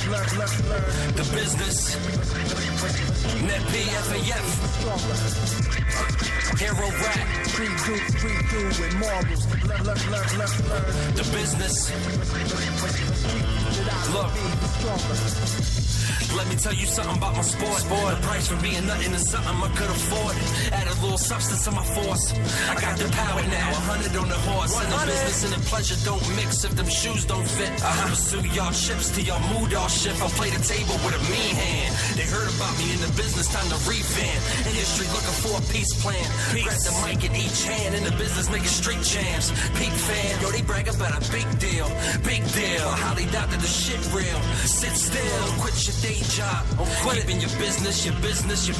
The business. Net PFAF. Hero rap. With marbles. The business. Look. Let me tell you something about my sport. The price for being nothing is something I could afford. Add a little substance to my force. I got the power now, 100 on the horse. And the business and the pleasure don't mix if them shoes don't fit. I pursue y'all chips till y'all mood all shift. I'll play the table with a mean hand. They heard about me in the business, time to revamp. Industry looking for a peace plan. Grab the mic in each hand. In the business making street champs. Peak fan, yo, they brag about a big deal. Big deal, how they doubt that the shit real. Sit still, quit your day job. Keeping your business, your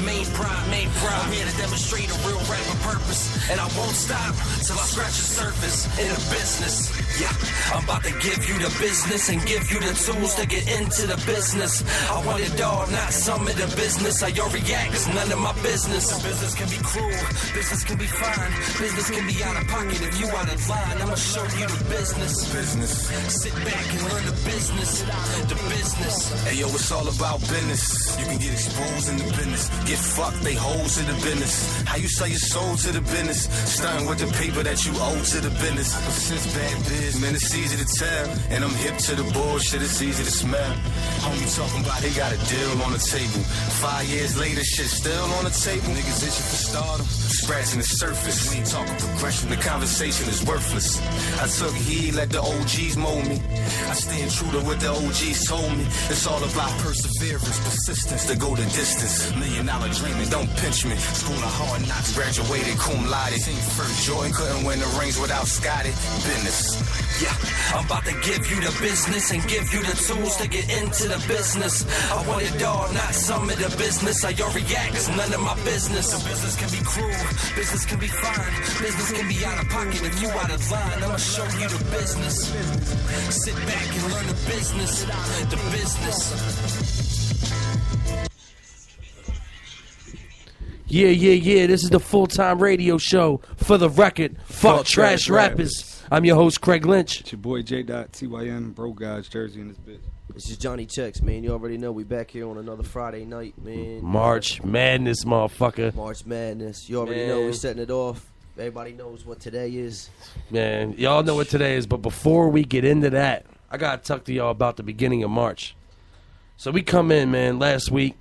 main pride. I'm here to demonstrate a real rapper purpose. And I won't stop till I scratch the surface in the business. Yeah, I'm about to give you the business and give you the tools to get into the business. I want it all, not some of the business. How you react is none of my business. Business can be cruel, business can be fine. Business can be out of pocket if you out of line. I'ma show you the business. Sit back and learn the business. The business. Hey yo, it's all about business. You can get exposed in the business. Get fucked, they hoes in the business. How you sell your soul to the business? Starting with the paper that you owe to the business. But since bad biz, man, it's easy to tell. And I'm hip to the bullshit, it's easy to smell. Homie talking about they got a deal on the table. 5 years later, shit still on the table. Niggas itching for stardom, scratching the surface. We ain't talking progression, the conversation is worthless. I took heed, let the OGs mold me. I stand true to what the OGs told me. It's all about perseverance, persistence to go the distance. $1 million dreaming, don't pinch me. School of hard knocks, graduated cum laude. Team first, Jordan couldn't win the rings without Scotty. Business. Yeah, I'm about to give you the business and give you the tools to get into the business. I want it all, not some of the business. How you react is none of my business. The business can be cruel, business can be fine. Business can be out of pocket if you out of line. I'ma show you the business. Sit back and learn the business. The business. Yeah. This is the full-time radio show for the record. Fuck trash rappers. I'm your host, Craig Lynch. It's your boy J.TYM, Bro Guys, Jersey in this bitch. This is Johnny Checks, man. You already know we back here on another Friday night, man. March Madness, motherfucker. March Madness. You already know we're setting it off. Everybody knows what today is. Man, y'all know what today is, but before we get into that, I got to talk to y'all about the beginning of March. So we come in, man, last week.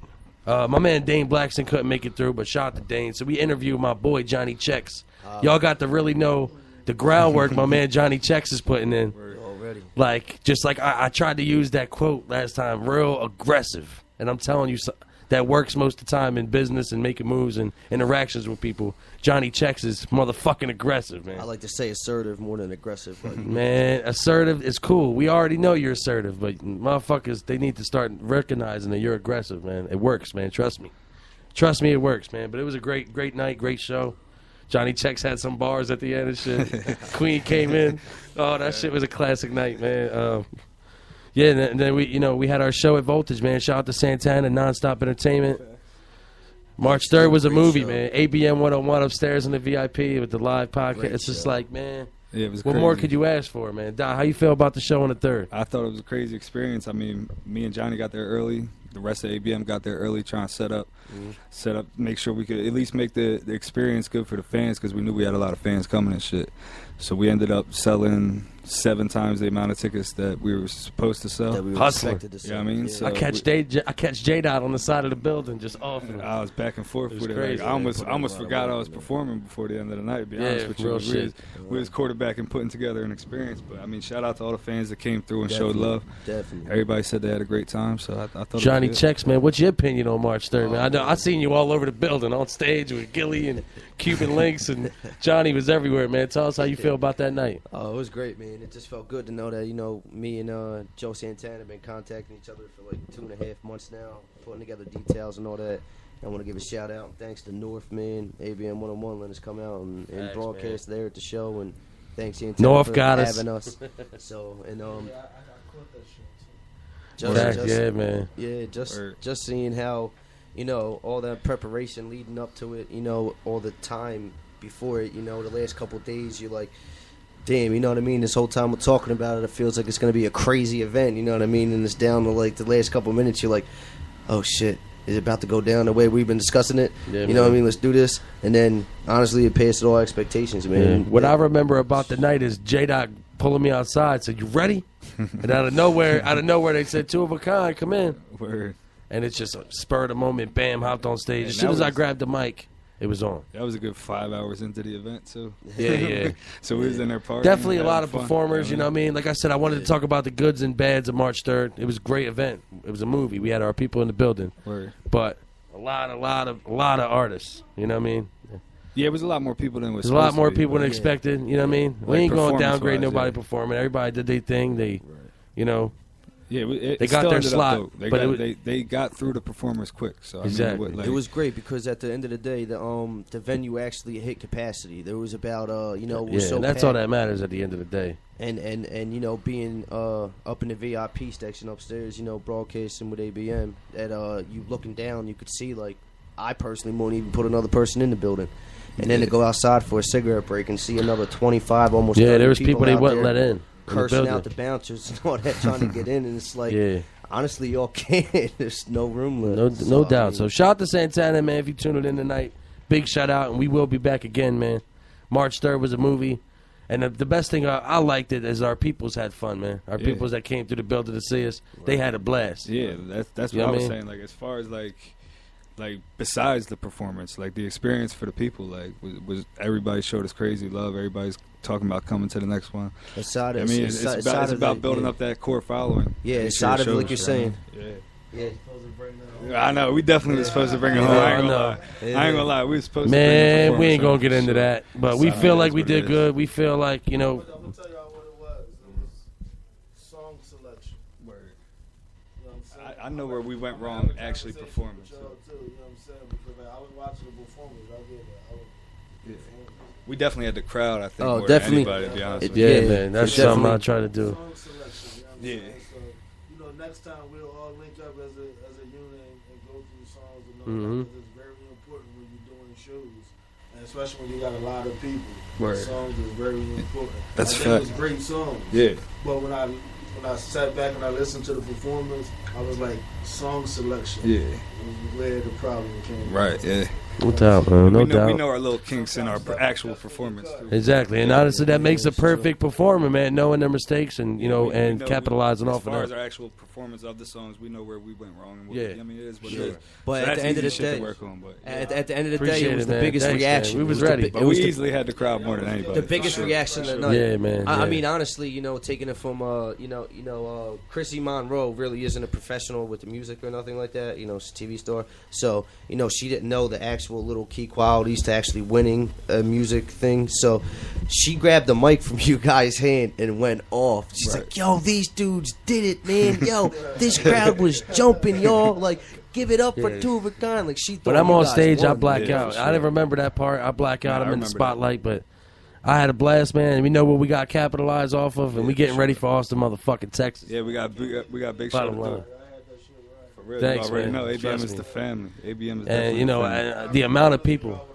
My man Dane Blackson couldn't make it through, but shout out to Dane. So we interviewed my boy Johnny Checks. Y'all got to really know the groundwork my man Johnny Checks is putting in. Already. Like, just like I tried to use that quote last time, real aggressive. And I'm telling you, that works most of the time in business and making moves and interactions with people. Johnny Checks is motherfucking aggressive, man. I like to say assertive more than aggressive. But man, assertive is cool. We already know you're assertive, but motherfuckers, they need to start recognizing that you're aggressive, man. It works, man. Trust me. Trust me, it works, man. But it was a great night, great show. Johnny Checks had some bars at the end and shit. Queen came in. Oh, that shit was a classic night, man. Yeah, and then we had our show at Voltage, man. Shout out to Santana, Nonstop Entertainment. March 3rd was a movie, show. Man. ABM 101 upstairs in the VIP with the live podcast. Great it's just show. Like, man, yeah, it was what crazy. More could you ask for, man? How you feel about the show on the 3rd? I thought it was a crazy experience. I mean, me and Johnny got there early. The rest of ABM got there early trying to set up, make sure we could at least make the experience good for the fans because we knew we had a lot of fans coming and shit. So we ended up selling 7 times the amount of tickets that we were supposed to sell. That we were Hustling. expected to sell. You know what I mean? Yeah. So I catch J-Dot on the side of the building just off. I was back and forth with it. Crazy. Like, I almost forgot I was performing before the end of the night, to be honest with you. Real shit. We was quarterbacking, putting together an experience. But, I mean, shout out to all the fans that came through and showed love. Definitely. Everybody said they had a great time, so I thought Johnny it was Checks, man, what's your opinion on March 3rd, man? I know I seen you all over the building on stage with Gilly and Cuban Links, and Johnny was everywhere, man. Tell us how you feel about that night. Oh, it was great, man. It just felt good to know that, me and Joe Santana have been contacting each other for like 2.5 months now, putting together details and all that. I want to give a shout out and thanks to Northman, ABM 101, letting us come out and broadcast there at the show, and thanks Santana North for got having us. So, and just seeing how, all that preparation leading up to it, all the time before it, the last couple of days, you're like damn, you know what I mean? This whole time we're talking about it, it feels like it's going to be a crazy event, you know what I mean? And it's down to like the last couple minutes, you're like, oh shit, is it about to go down the way we've been discussing it? Yeah, you know what I man. mean? Let's do this. And then, honestly, it passed all expectations, man. What I remember about the night is J-Dot pulling me outside, said, "You ready?" And out of nowhere, they said, "Two of a kind, come in." Word. And it's just a spur of the moment, bam, hopped on stage. And As soon that as I was- grabbed the mic, it was on. That was a good 5 hours into the event too. Yeah. So we was in there partying. Definitely a lot having of fun. performers, you know what I mean? Like I said, I wanted to talk about the goods and bads of March 3rd. It was a great event. It was a movie. We had our people in the building. Word. But a lot of artists, you know what I mean? Yeah, it was a lot more people than was. There's a lot supposed more to be, people than but- expected, you know what I mean? We Like ain't going to performance-wise, downgrade nobody yeah. performing. Everybody did their thing. They, you know, Yeah, They got their slot, They but got, it was- they got through the performers quick. So Exactly. I mean, It was great because at the end of the day, the venue actually hit capacity. There was about it was yeah, so and that's packed. all that matters at the end of the day. And you know, being up in the VIP section upstairs, you know, broadcasting with ABM, that you looking down, you could see, like, I personally won't even put another person in the building. And then to go outside for a cigarette break and see another 25, almost 30 Yeah, there was people they out wouldn't there let in. cursing building. out the bouncers and all that, trying to get in, and it's like, Yeah. honestly, y'all can't. There's no room left. No So, I doubt. mean, So shout out to Santana, man, if you tuned in tonight. Big shout out, and we will be back again, man. March 3rd was a movie. And the best thing I liked it is our peoples had fun, man. Our Yeah. peoples that came through the building to see us, they had a blast. Yeah, that's You know what I what was I mean? saying. Like as far as like besides the performance, like the experience for the people, like was everybody showed us crazy love. Everybody's talking about coming to the next one. aside I of, mean, it's about building yeah. up that core following. Yeah, Make aside of it it, like you're shows, saying. Yeah. Yeah. I know. We definitely was supposed to bring it home. I ain't gonna lie. I ain't gonna lie. We was supposed to bring Man, the we ain't gonna performance get home, into for sure. that. But we So, feel it like is we what it did is. good. We feel like, I'm gonna tell y'all what it was. It was song selection. Word. You know what I'm saying? I know where we went I'm wrong having a actually conversation performing. with y'all, too, you know what I'm saying? Because like, I was watching the performance. I get it. We definitely had the crowd. I think. Oh, more definitely. Than anybody, to be honest. It- with you. Yeah, Yeah, man. That's definitely. something I try to do. Song selection. You know what I'm Yeah. saying? So, you know, next time we'll all link up as a unit and go through the songs and all Mhm. that. 'Cause it's very important when you're doing shows. And especially when you got a lot of people. Word. Songs is very important. That's I think fact. it was great songs. Yeah. But when I sat back and I listened to the performance, I was like, song selection Yeah. was where the problem came. Right. Yeah. No doubt, man. No we know, doubt. we know our little kinks in our actual performance. Too. Exactly, and honestly, that makes a perfect performer, man. Knowing their mistakes and We and know capitalizing as off far of as that. our actual performance of the songs, we know where we went wrong. And what, Yeah. I mean, it is what Sure. it is. But So at that's the end of easy the shit to day, work on. But At the end of the day, Appreciate it was it, the man. biggest Thanks, man. reaction. We It was the ready. bi- But it we was the- easily had the crowd more than anybody. the for biggest sure. reaction of the night. Yeah, man. I yeah. mean, honestly, taking it from Chrissy Monroe really isn't a professional with the music or nothing like that. She's a TV star, so she didn't know the actual little key qualities to actually winning a music thing. So she grabbed the mic from you guys' hand and went off. She's like, "Yo, these dudes did it, man! Yo, this crowd was jumping, y'all! Like, give it up for Yeah. Two of a Kind!" Like she. When thought I'm you on guys stage, I won. black Yeah, out. for I sure. didn't remember that part. I black out. Nah, I I'm in the remember that. spotlight, but I had a blast, man. We know what we got capitalized off of, and we getting ready for Austin, motherfucking Texas. Yeah, we got big show Bottom to line. do. For real, Thanks, you already man. know ABM Trust is me. the family. ABM is And definitely the family. the amount of people.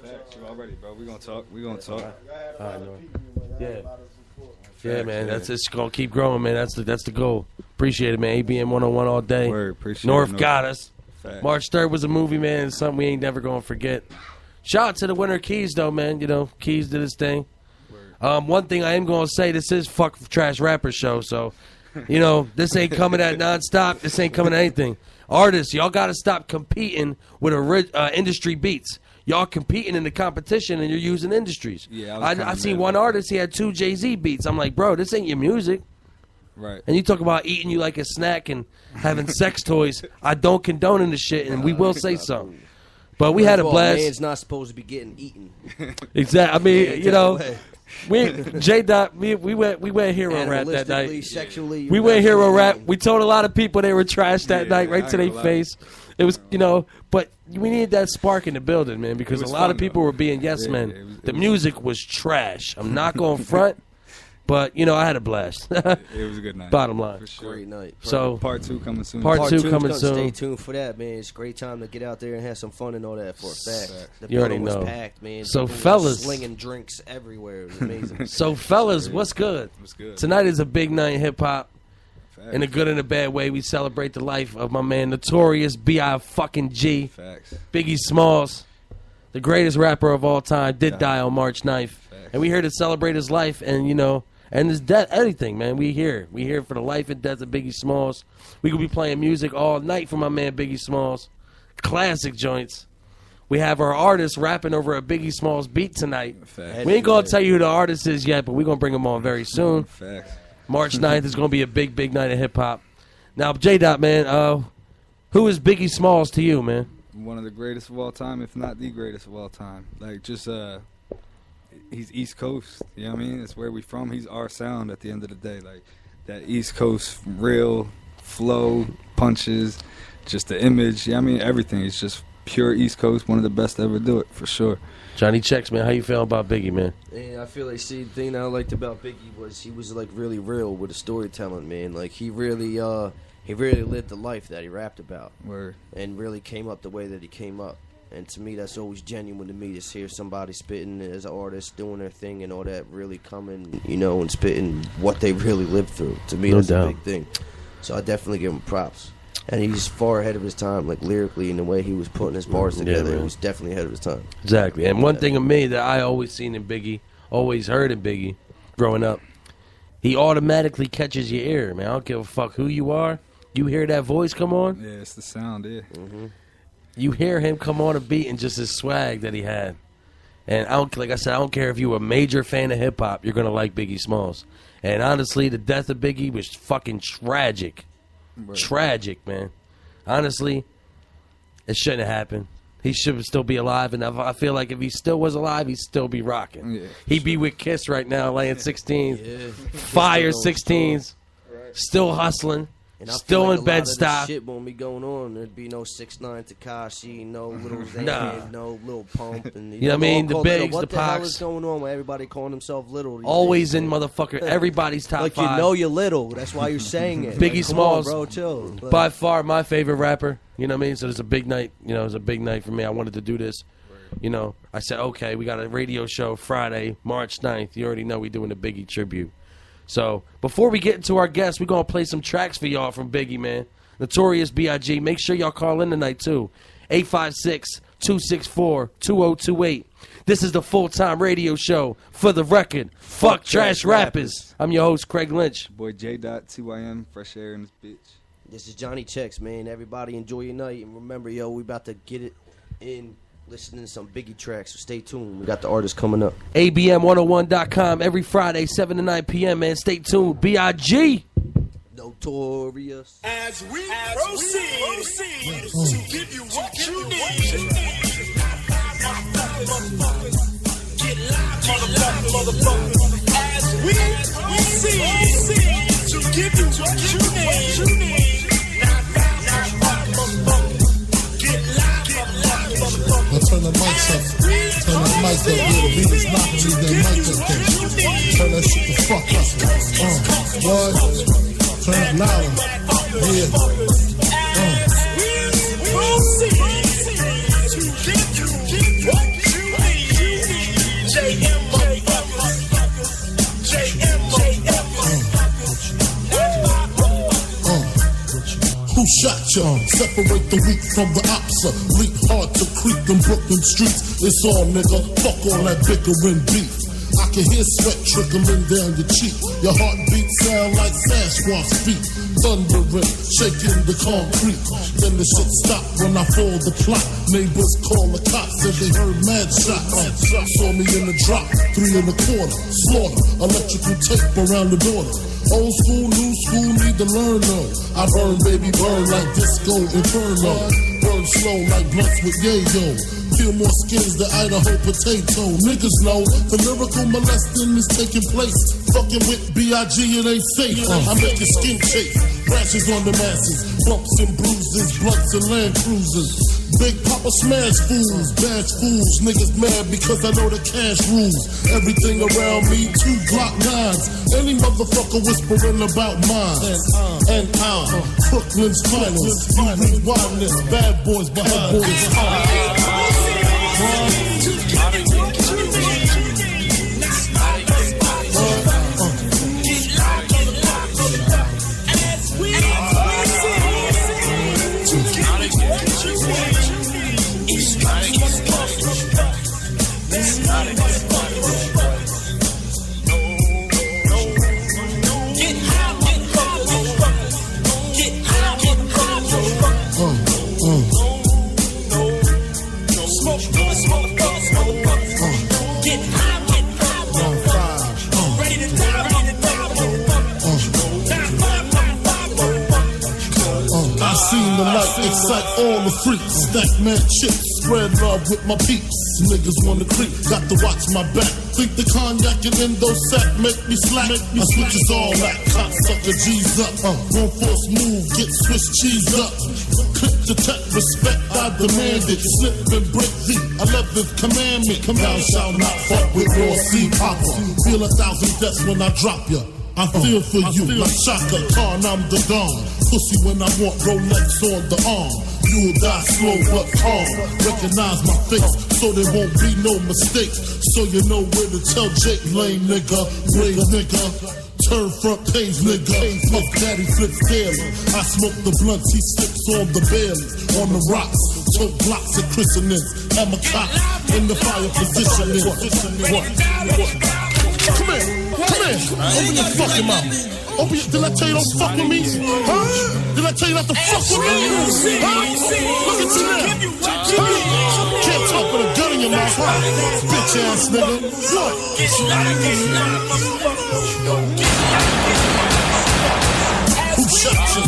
Facts, you already, bro. We gonna talk. We gonna talk. Yeah. Yeah, man. That's it's gonna keep growing, man. That's the goal. Appreciate it, man. ABM 101 all day. Word, appreciate North it, got us. Facts. March 3rd was a movie, man. It's something we ain't never gonna forget. Shout out to the winner Keys, though, man. Keys did his thing. One thing I am gonna say, this is Fuck Trash Rapper show, so this ain't coming at nonstop. This ain't coming at anything. Artists, y'all gotta stop competing with industry beats. Y'all competing in the competition and you're using industries. Yeah, I was kinda I seen mad one about artist, he had 2 Jay-Z beats. I'm like, bro, this ain't your music. Right. And you talk about eating you like a snack and having sex toys. I don't condone in the shit, and we will say something. But we had a First of all, blast. man's not supposed to be getting eaten. Exactly. I mean, Way. we J Dot, we went hero rap that Animalistically, night. sexually. We you're went hero absolutely rap. mean. We told a lot of people they were trash that Yeah, night, right I to their ain't gonna lie. face. It was, but we needed that spark in the building, man, because It a was lot fun, of people though. were being yes Yeah, men. it was The music was trash. I'm not going front. But, you know, I had a blast. It was a good night. Bottom line. For sure. Great night. So, Part 2 coming soon. Part two two's coming gonna soon. Stay tuned for that, man. It's a great time to get out there and have some fun and all that for a fact. The You already building was know. packed, man. So, People were fellas. slinging drinks everywhere. It was amazing. So, fellas, what's good? It was good. Tonight is a big night in hip-hop. Facts. In a good and a bad way, we celebrate the life of my man Notorious B.I.G. Facts. Biggie Smalls, the greatest rapper of all time, did die on March 9th. And we here to celebrate his life and, you know, and his death, everything, man. We here for the life and death of Biggie Smalls. We could be playing music all night for my man Biggie Smalls. Classic joints. We have our artist rapping over a Biggie Smalls beat tonight. Facts. We ain't going to tell you who the artist is yet, but we're going to bring him on very soon. Facts. March 9th is going to be a big, big night of hip-hop. Now, J-Dot, man, who is Biggie Smalls to you, man? One of the greatest of all time, if not the greatest of all time. Like, just, he's East Coast. You know what I mean? It's where we from. He's our sound at the end of the day. Like, that East Coast real flow, punches, just the image. Yeah, I mean, everything. It's just pure East Coast. One of the best to ever do it, for sure. Johnny Checks, man, how you feeling about Biggie, man? And I feel like, see, the thing that I liked about Biggie was he was like really real with the storytelling, man. Like he really lived the life that he rapped about, Word. and really came up the way that he came up. And to me, that's always genuine to me, to hear somebody spitting as an artist, doing their thing and all that, really coming, you know, and spitting what they really lived through. To me, No that's doubt. a big thing. So I definitely give him props. And he's far ahead of his time, like lyrically, in the way he was putting his bars Yeah, together. man. He was definitely ahead of his time. Exactly. And one thing of me that I always seen in Biggie, always heard in Biggie, growing up, he automatically catches your ear, man. I don't give a fuck who you are. You hear that voice come on, Yeah, it's the sound, yeah. you hear him come on a beat and just his swag that he had. And I don't, like I said, I don't care if you're a major fan of hip hop, you're gonna like Biggie Smalls. And honestly, the death of Biggie was fucking tragic. Tragic, man. Honestly, it shouldn't have happened. He should still be alive, and I feel like if he still was alive, he'd still be rocking. Yeah, He'd be with Kiss right now, laying 16s, fire 16s, still hustling, And I still feel like in a lot of this Bed-Stuy. shit won't be going on. There'd be no 6ix9ine Tekashi, no Little Xan, Nah. no Little Pump, and You know what I mean? The all called Bigs, Little. What the the hell Pacs. is going on with everybody calling himself Little? these Always days, in man? motherfucker everybody's top Like 5. you know you're little. That's why you're saying it. Biggie Like, come Smalls, on, bro, chill. by far my favorite rapper. You know what I mean? So it's a big night. You know, it's a big night for me. I wanted to do this. You know, I said, okay, we got a radio show Friday, March 9th. You already know we're doing a Biggie tribute. So before we get into our guests, we're going to play some tracks for y'all from Biggie, man. Notorious B.I.G. Make sure y'all call in tonight, too. 856-264-2028. This is the full-time radio show for the record. Fuck trash rappers. I'm your host, Craig Lynch. Boy J.TYM, fresh air in this bitch. This is Johnny Checks, man. Everybody enjoy your night. And remember, yo, we about to get it in listening to some Biggie tracks. So stay tuned. We got the artists coming up. ABM101.com every Friday, 7 to 9 p.m., man. Stay tuned. B.I.G. Notorious. As we proceed to give you what you need. Get live, motherfuckers. As we proceed to give you what you need. Get live, motherfuckers. Now turn the mics up. Turn that mic up. Yeah, the beat is knocking me, then mic up there. Turn that shit the fuck up. What? Turn it louder. Yeah. Who shot ya? Separate the weak from the opsa. Leap hard to creep in Brooklyn streets. It's all, nigga. Fuck all that bickering beef. I can hear sweat trickling down your cheek. Your heartbeat sound like Sasquatch feet. Thundering, shaking the concrete. Then the shit stop when I fall the plot. Neighbors call the cops, said they heard mad shots. Saw me in the drop, 3 in the corner. Slaughter, electrical tape around the border. Old school, new school, need to learn though. I burn, baby, burn like disco inferno. Burn slow like blunts with yayo. Feel more skins than Idaho potato. Niggas know the lyrical molesting is taking place. Fucking with B.I.G. it ain't safe. I make your skin shake. Rashes on the masses. Bumps and bruises, blunts and Land Cruisers. Big Papa smash fools, bash fools. Niggas mad because I know the cash rules. Everything around me, 2 Glock 9s. Any motherfucker whispering about mine. And I'm Brooklyn's finest. You rewind this, bad boys behind boys. Excite all the freaks, stack mad chips, spread love with my peeps. Niggas wanna creep, got to watch my back. Think the cognac and endo sack make me slack. My switches all that, cocksucker G's up. One force move, get Swiss cheese up. Click to tech, respect, I demand it. Slip and break the 11th commandment. Thou shalt not fuck with raw sea popper. Feel 1,000 deaths when I drop ya. I feel for you like Shaka Khan, I'm the Don. Pussy when I want Rolex on the arm. You'll die slow but calm. Recognize my face so there won't be no mistakes. So you know where to tell Jake, lame nigga, brave nigga. Turn front page nigga, Puff Daddy flips daily. I smoke the blunts, he slips on the Baileys. On the rocks, took blocks and christenings. I'm a cop in the fire position. What? Come here. Open your fucking mouth. Open your, did I tell you don't fuck with me? Huh? Did I tell you not to fuck with me? Huh? Look at you now. Huh? Can't talk with a gun in your mouth, huh? Bitch ass nigga. What? Who shot you?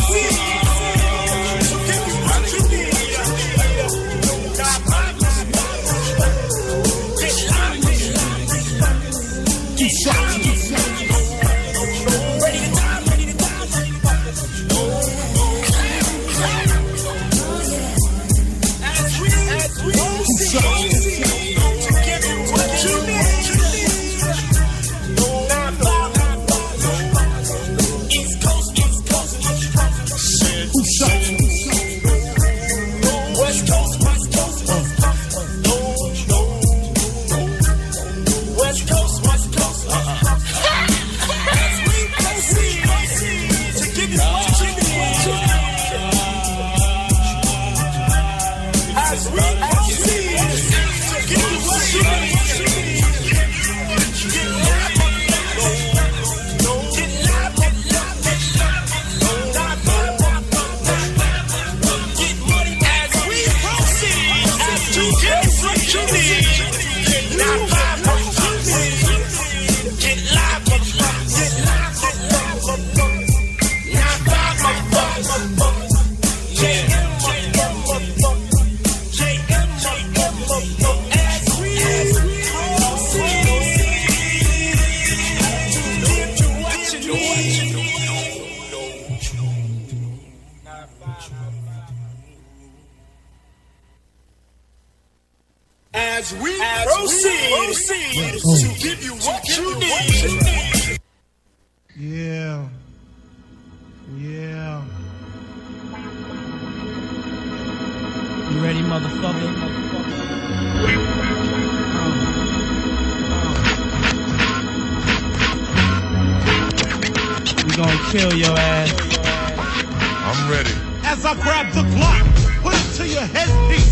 As we proceed to give you what you need. Yeah. You ready, motherfucker? We gonna kill your ass. I'm ready. As I grab the Glock, put it to your headpiece.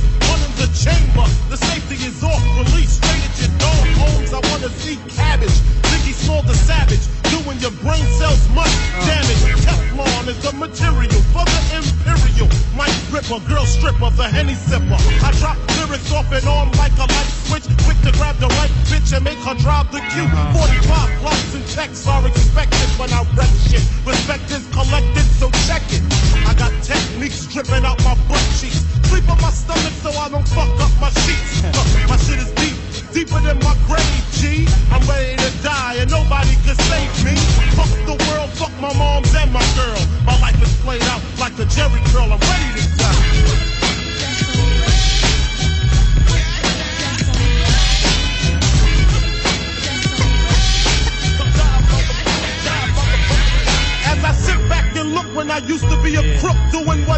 The chamber, the safety is off, release straight at your door. Homes, I wanna see cabbage. Biggie Small the Savage, doing your brain cells much damage. Teflon is the material for the imperial. Mic ripper, girl stripper, the Henny sipper. I drop lyrics off and on like a light switch. Quick to grab the right bitch and make her drive the queue. 45 plus and checks are expected when I rep shit. Respect is collected, so check it. I got techniques dripping out my butt cheeks. Sleep on my stomach so I don't fuck up my sheets. My shit is deep, deeper than my grave, G. I'm ready to die and nobody can save me. Fuck the world, fuck my moms and my girl. My life is played out like the Jerry curl. I'm ready to die.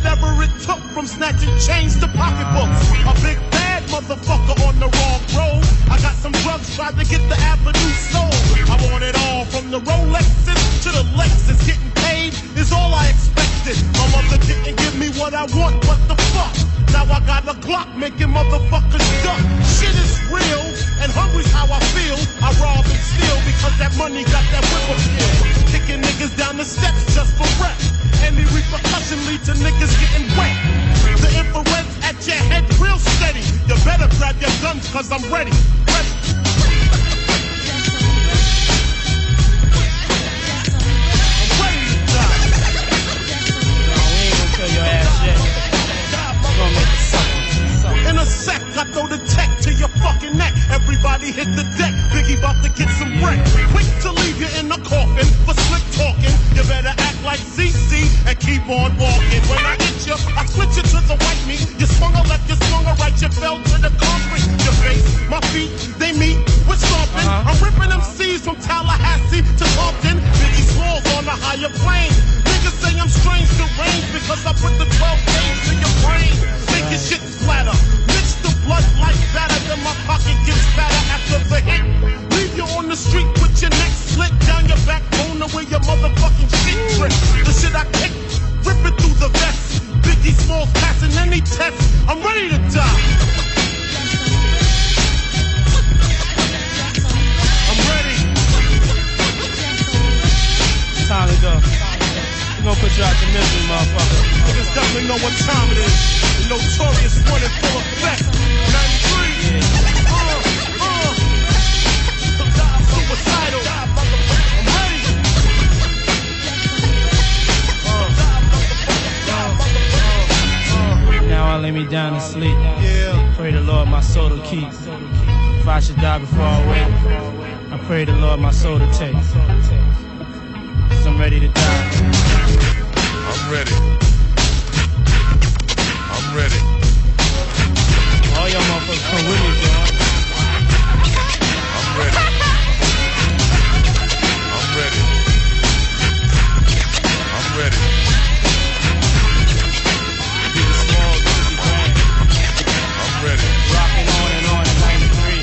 whatever it took, from snatching chains to pocketbooks. A big bad motherfucker on the wrong road. I got some drugs, tried to get the avenue sold. I want it all, from the Rolexes to the Lexus. Getting paid is all I expected. My mother didn't give me what I want, what the fuck? Now I got a Glock making motherfuckers duck. Shit is real, and hungry's how I feel. I rob and steal because that money got that whip appeal. Kicking niggas down the steps just for rep. Any repercussion lead to niggas getting wet. The infrared's at your head real steady. You better grab your guns cause I'm ready. Ready. I'm ready to die. No, we ain't gonna kill your ass yet. Gonna make it suck. In a sec, I throw the tech to your fucking neck. Everybody hit the deck. Biggie about to get some wreck. Quick to leave you in the coffin for slick talking. You better act like CC and keep on walking. When I hit you, I switch you to the white meat. You swung a left, you swung a right, you fell to the concrete. Your face, my feet, they meet with stomping. I'm ripping them C's from Tallahassee to Compton. Biggie Smalls on a higher plane. Niggas say I'm strange to range because I put the 12 gauge in your brain. Make your shit splatter. Mix the blood like batter, then my pocket gets fatter after the hit. Leave you on the street with your neck slit down your backbone to where your motherfucking shit trip. The shit I kick, rip it through the vest. Biggie Smalls passing any test. I'm ready to die. I'm ready. Time to go. We gonna put you out the misery, motherfucker. Niggas definitely know what time it is. The notorious one in full effect. 93. Suicidal. I'm ready. Now I lay me down to sleep. Pray the Lord my soul to keep. If I should die before I wake, I pray the Lord my soul to take. 'Cause I'm ready to die. I'm ready. I'm ready. All y'all motherfuckers come with me, bro. I'm ready. I'm ready. I'm ready. Biggie Smalls, Biggie Brand. I'm ready. Rocking on in 93.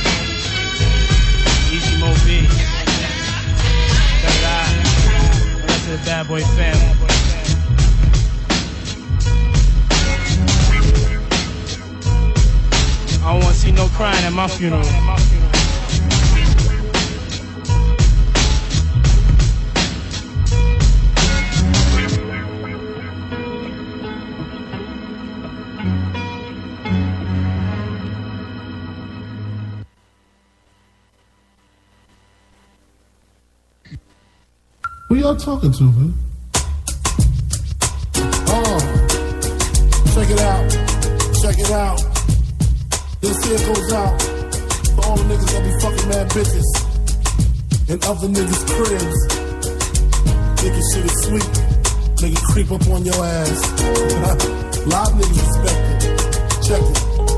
Easy Mo B. Third Eye. The rest of the Bad Boy family. I don't want to see no crying at my funeral. Who y'all talking to, man? Check it out. Check it out. This here goes out for all the niggas that be fucking mad bitches and other niggas' cribs. Nigga shit is sweet. Nigga creep up on your ass. Live niggas respect it. Check it.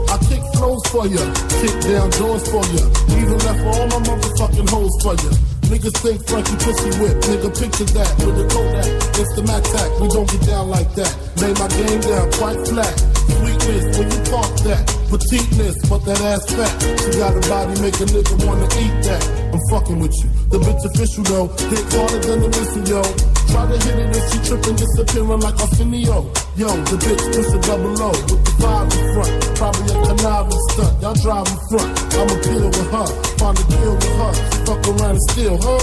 I kick flows for ya, kick down doors for ya, even left all my motherfucking hoes for ya. Niggas think Frankie pussy whip, nigga picture that with the Kodak, it's the Mac Tac, we don't get down like that. Lay my game down quite flat, sweetness when you talk that, petiteness but that ass fat. She got a body make a nigga wanna eat that. I'm fucking with you, the bitch official though, dick harder than the missile yo. Try to hit it and she trippin', disappearing like Arsenio. Yo, the bitch push a double O with the 5 in front, probably a conniving stunt. Y'all drive in front, I'ma deal with her, find a deal with her, fuck around and steal, huh?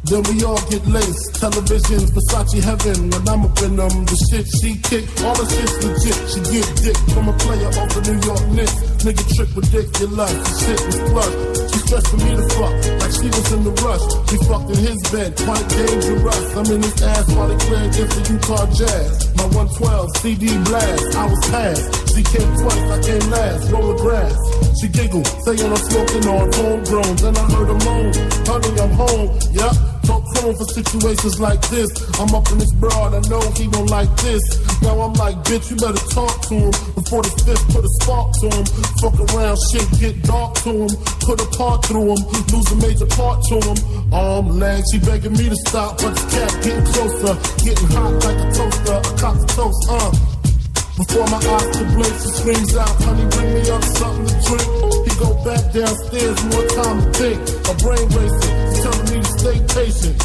Then we all get laced. Television, Versace heaven. When I'm up in them, the shit she kick, all the shit's legit. She get dick from a player off the New York Knicks. Nigga trick ridiculous. The shit was plush. She stressed for me to fuck, like she was in the rush. We fucked in his bed, quite dangerous. I'm in his ass while they play against the Utah Jazz. My 112 CD blast, I was past. She came twice, I came last. Roll the grass. She giggled, saying I'm smoking on homegrown. Then I heard her moan, honey, I'm home. Yup. Don't prone for situations like this. I'm up in this broad, I know he don't like this. Now I'm like, bitch, you better talk to him before the fifth put a spark to him. Fuck around, shit get dark to him. Put a part through him, lose a major part to him. Arm, legs, she begging me to stop, but the cat getting closer, getting hot like a toaster, a cock to toast, Before my eyes could blink, she screams out, honey, bring me up something to drink. He go back downstairs, more time to think. A brain racing, she's telling me to stay patient.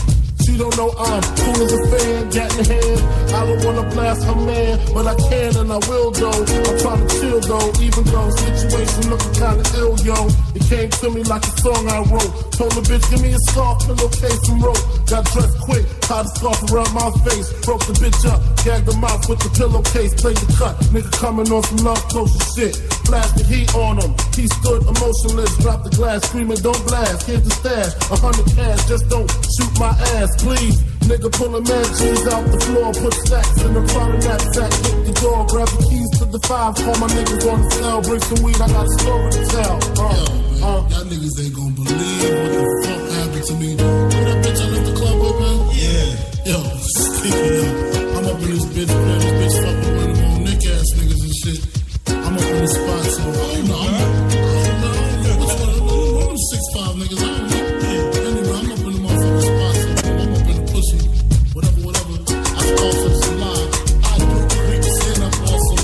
She don't know I'm cool as a fan, gat in hand. I don't wanna blast her man, but I can and I will though. I'm trying to chill though, even though situation looking kinda ill, yo. It came to me like a song I wrote. Told the bitch, give me a scarf, pillowcase and rope. Got dressed quick, tied a scarf around my face. Broke the bitch up, gagged her mouth with the pillowcase. Played the cut, nigga coming on some love close and shit. Flashed the heat on him, he stood emotionless. Dropped the glass, screaming, don't blast. Here's the stash, 100 cash, just don't shoot my ass. Please, nigga pulling mad cheese out the floor, put stacks in the front of that sack, hit the door, grab the keys to the 5, call my niggas on the cell, bring some weed, I got a story to tell. Y'all niggas ain't gonna believe what the fuck happened to me. Remember that bitch I left the club with, man? Yeah. Yo, speaking of, I'm up in this bitch, man, this bitch fucking one of them Nick ass niggas and shit. I'm up in the spot, so I don't know which one of them 6'5" niggas, I don't know. Anyway, I'm up in the motherfucking spot, so I'm up in the pussy, whatever. I also some lie. I do creep stand up also.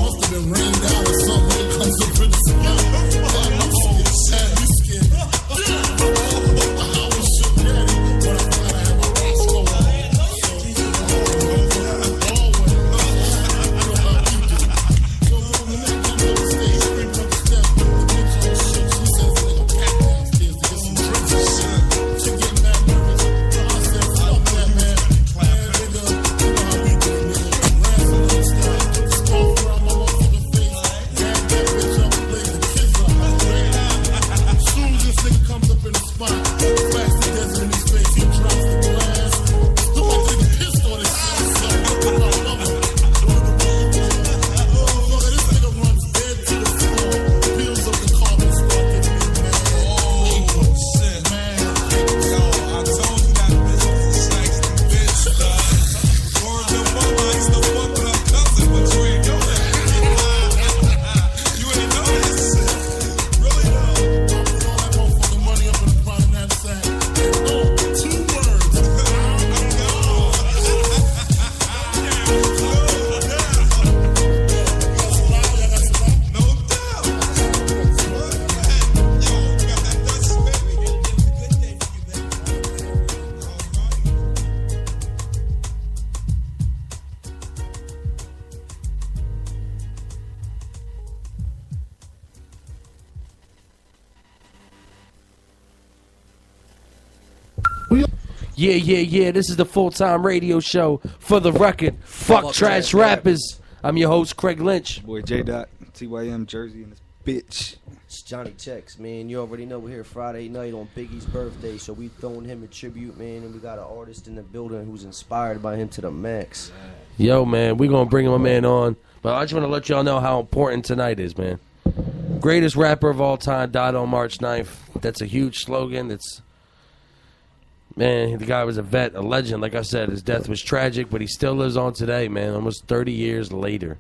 Must have been rained out or something. It comes up in the spot. I'm sad, you scared. I was shook daddy, but I'm glad I had my rocks going. Yeah. This is the full-time radio show for the record. Fuck trash rappers. I'm your host, Craig Lynch. Boy, J. TYM Jersey and this bitch. It's Johnny Checks, man. You already know we're here Friday night on Biggie's birthday, so we throwing him a tribute, man. And we got an artist in the building who's inspired by him to the max. Yo, man, we're going to bring my man on. But I just want to let y'all know how important tonight is, man. Greatest rapper of all time died on March 9th. That's a huge slogan. Man, the guy was a vet, a legend. Like I said, his death was tragic, but he still lives on today, man, almost 30 years later.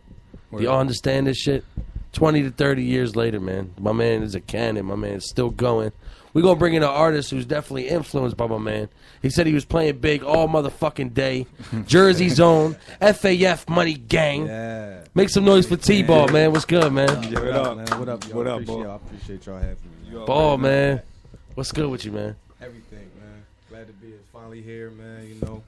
Do y'all understand this shit? 20 to 30 years later, man. My man is a cannon. My man is still going. We're going to bring in an artist who's definitely influenced by my man. He said he was playing big all motherfucking day. Jersey Zone, FAF Money Gang. Yeah. Make some noise for T-Ball, man. What's good, man? What up, man? What up, What up, Ball? Ball? I appreciate y'all having me. Ball, man. What's good with you, man? Everything, man. Glad to be finally here, man. You know,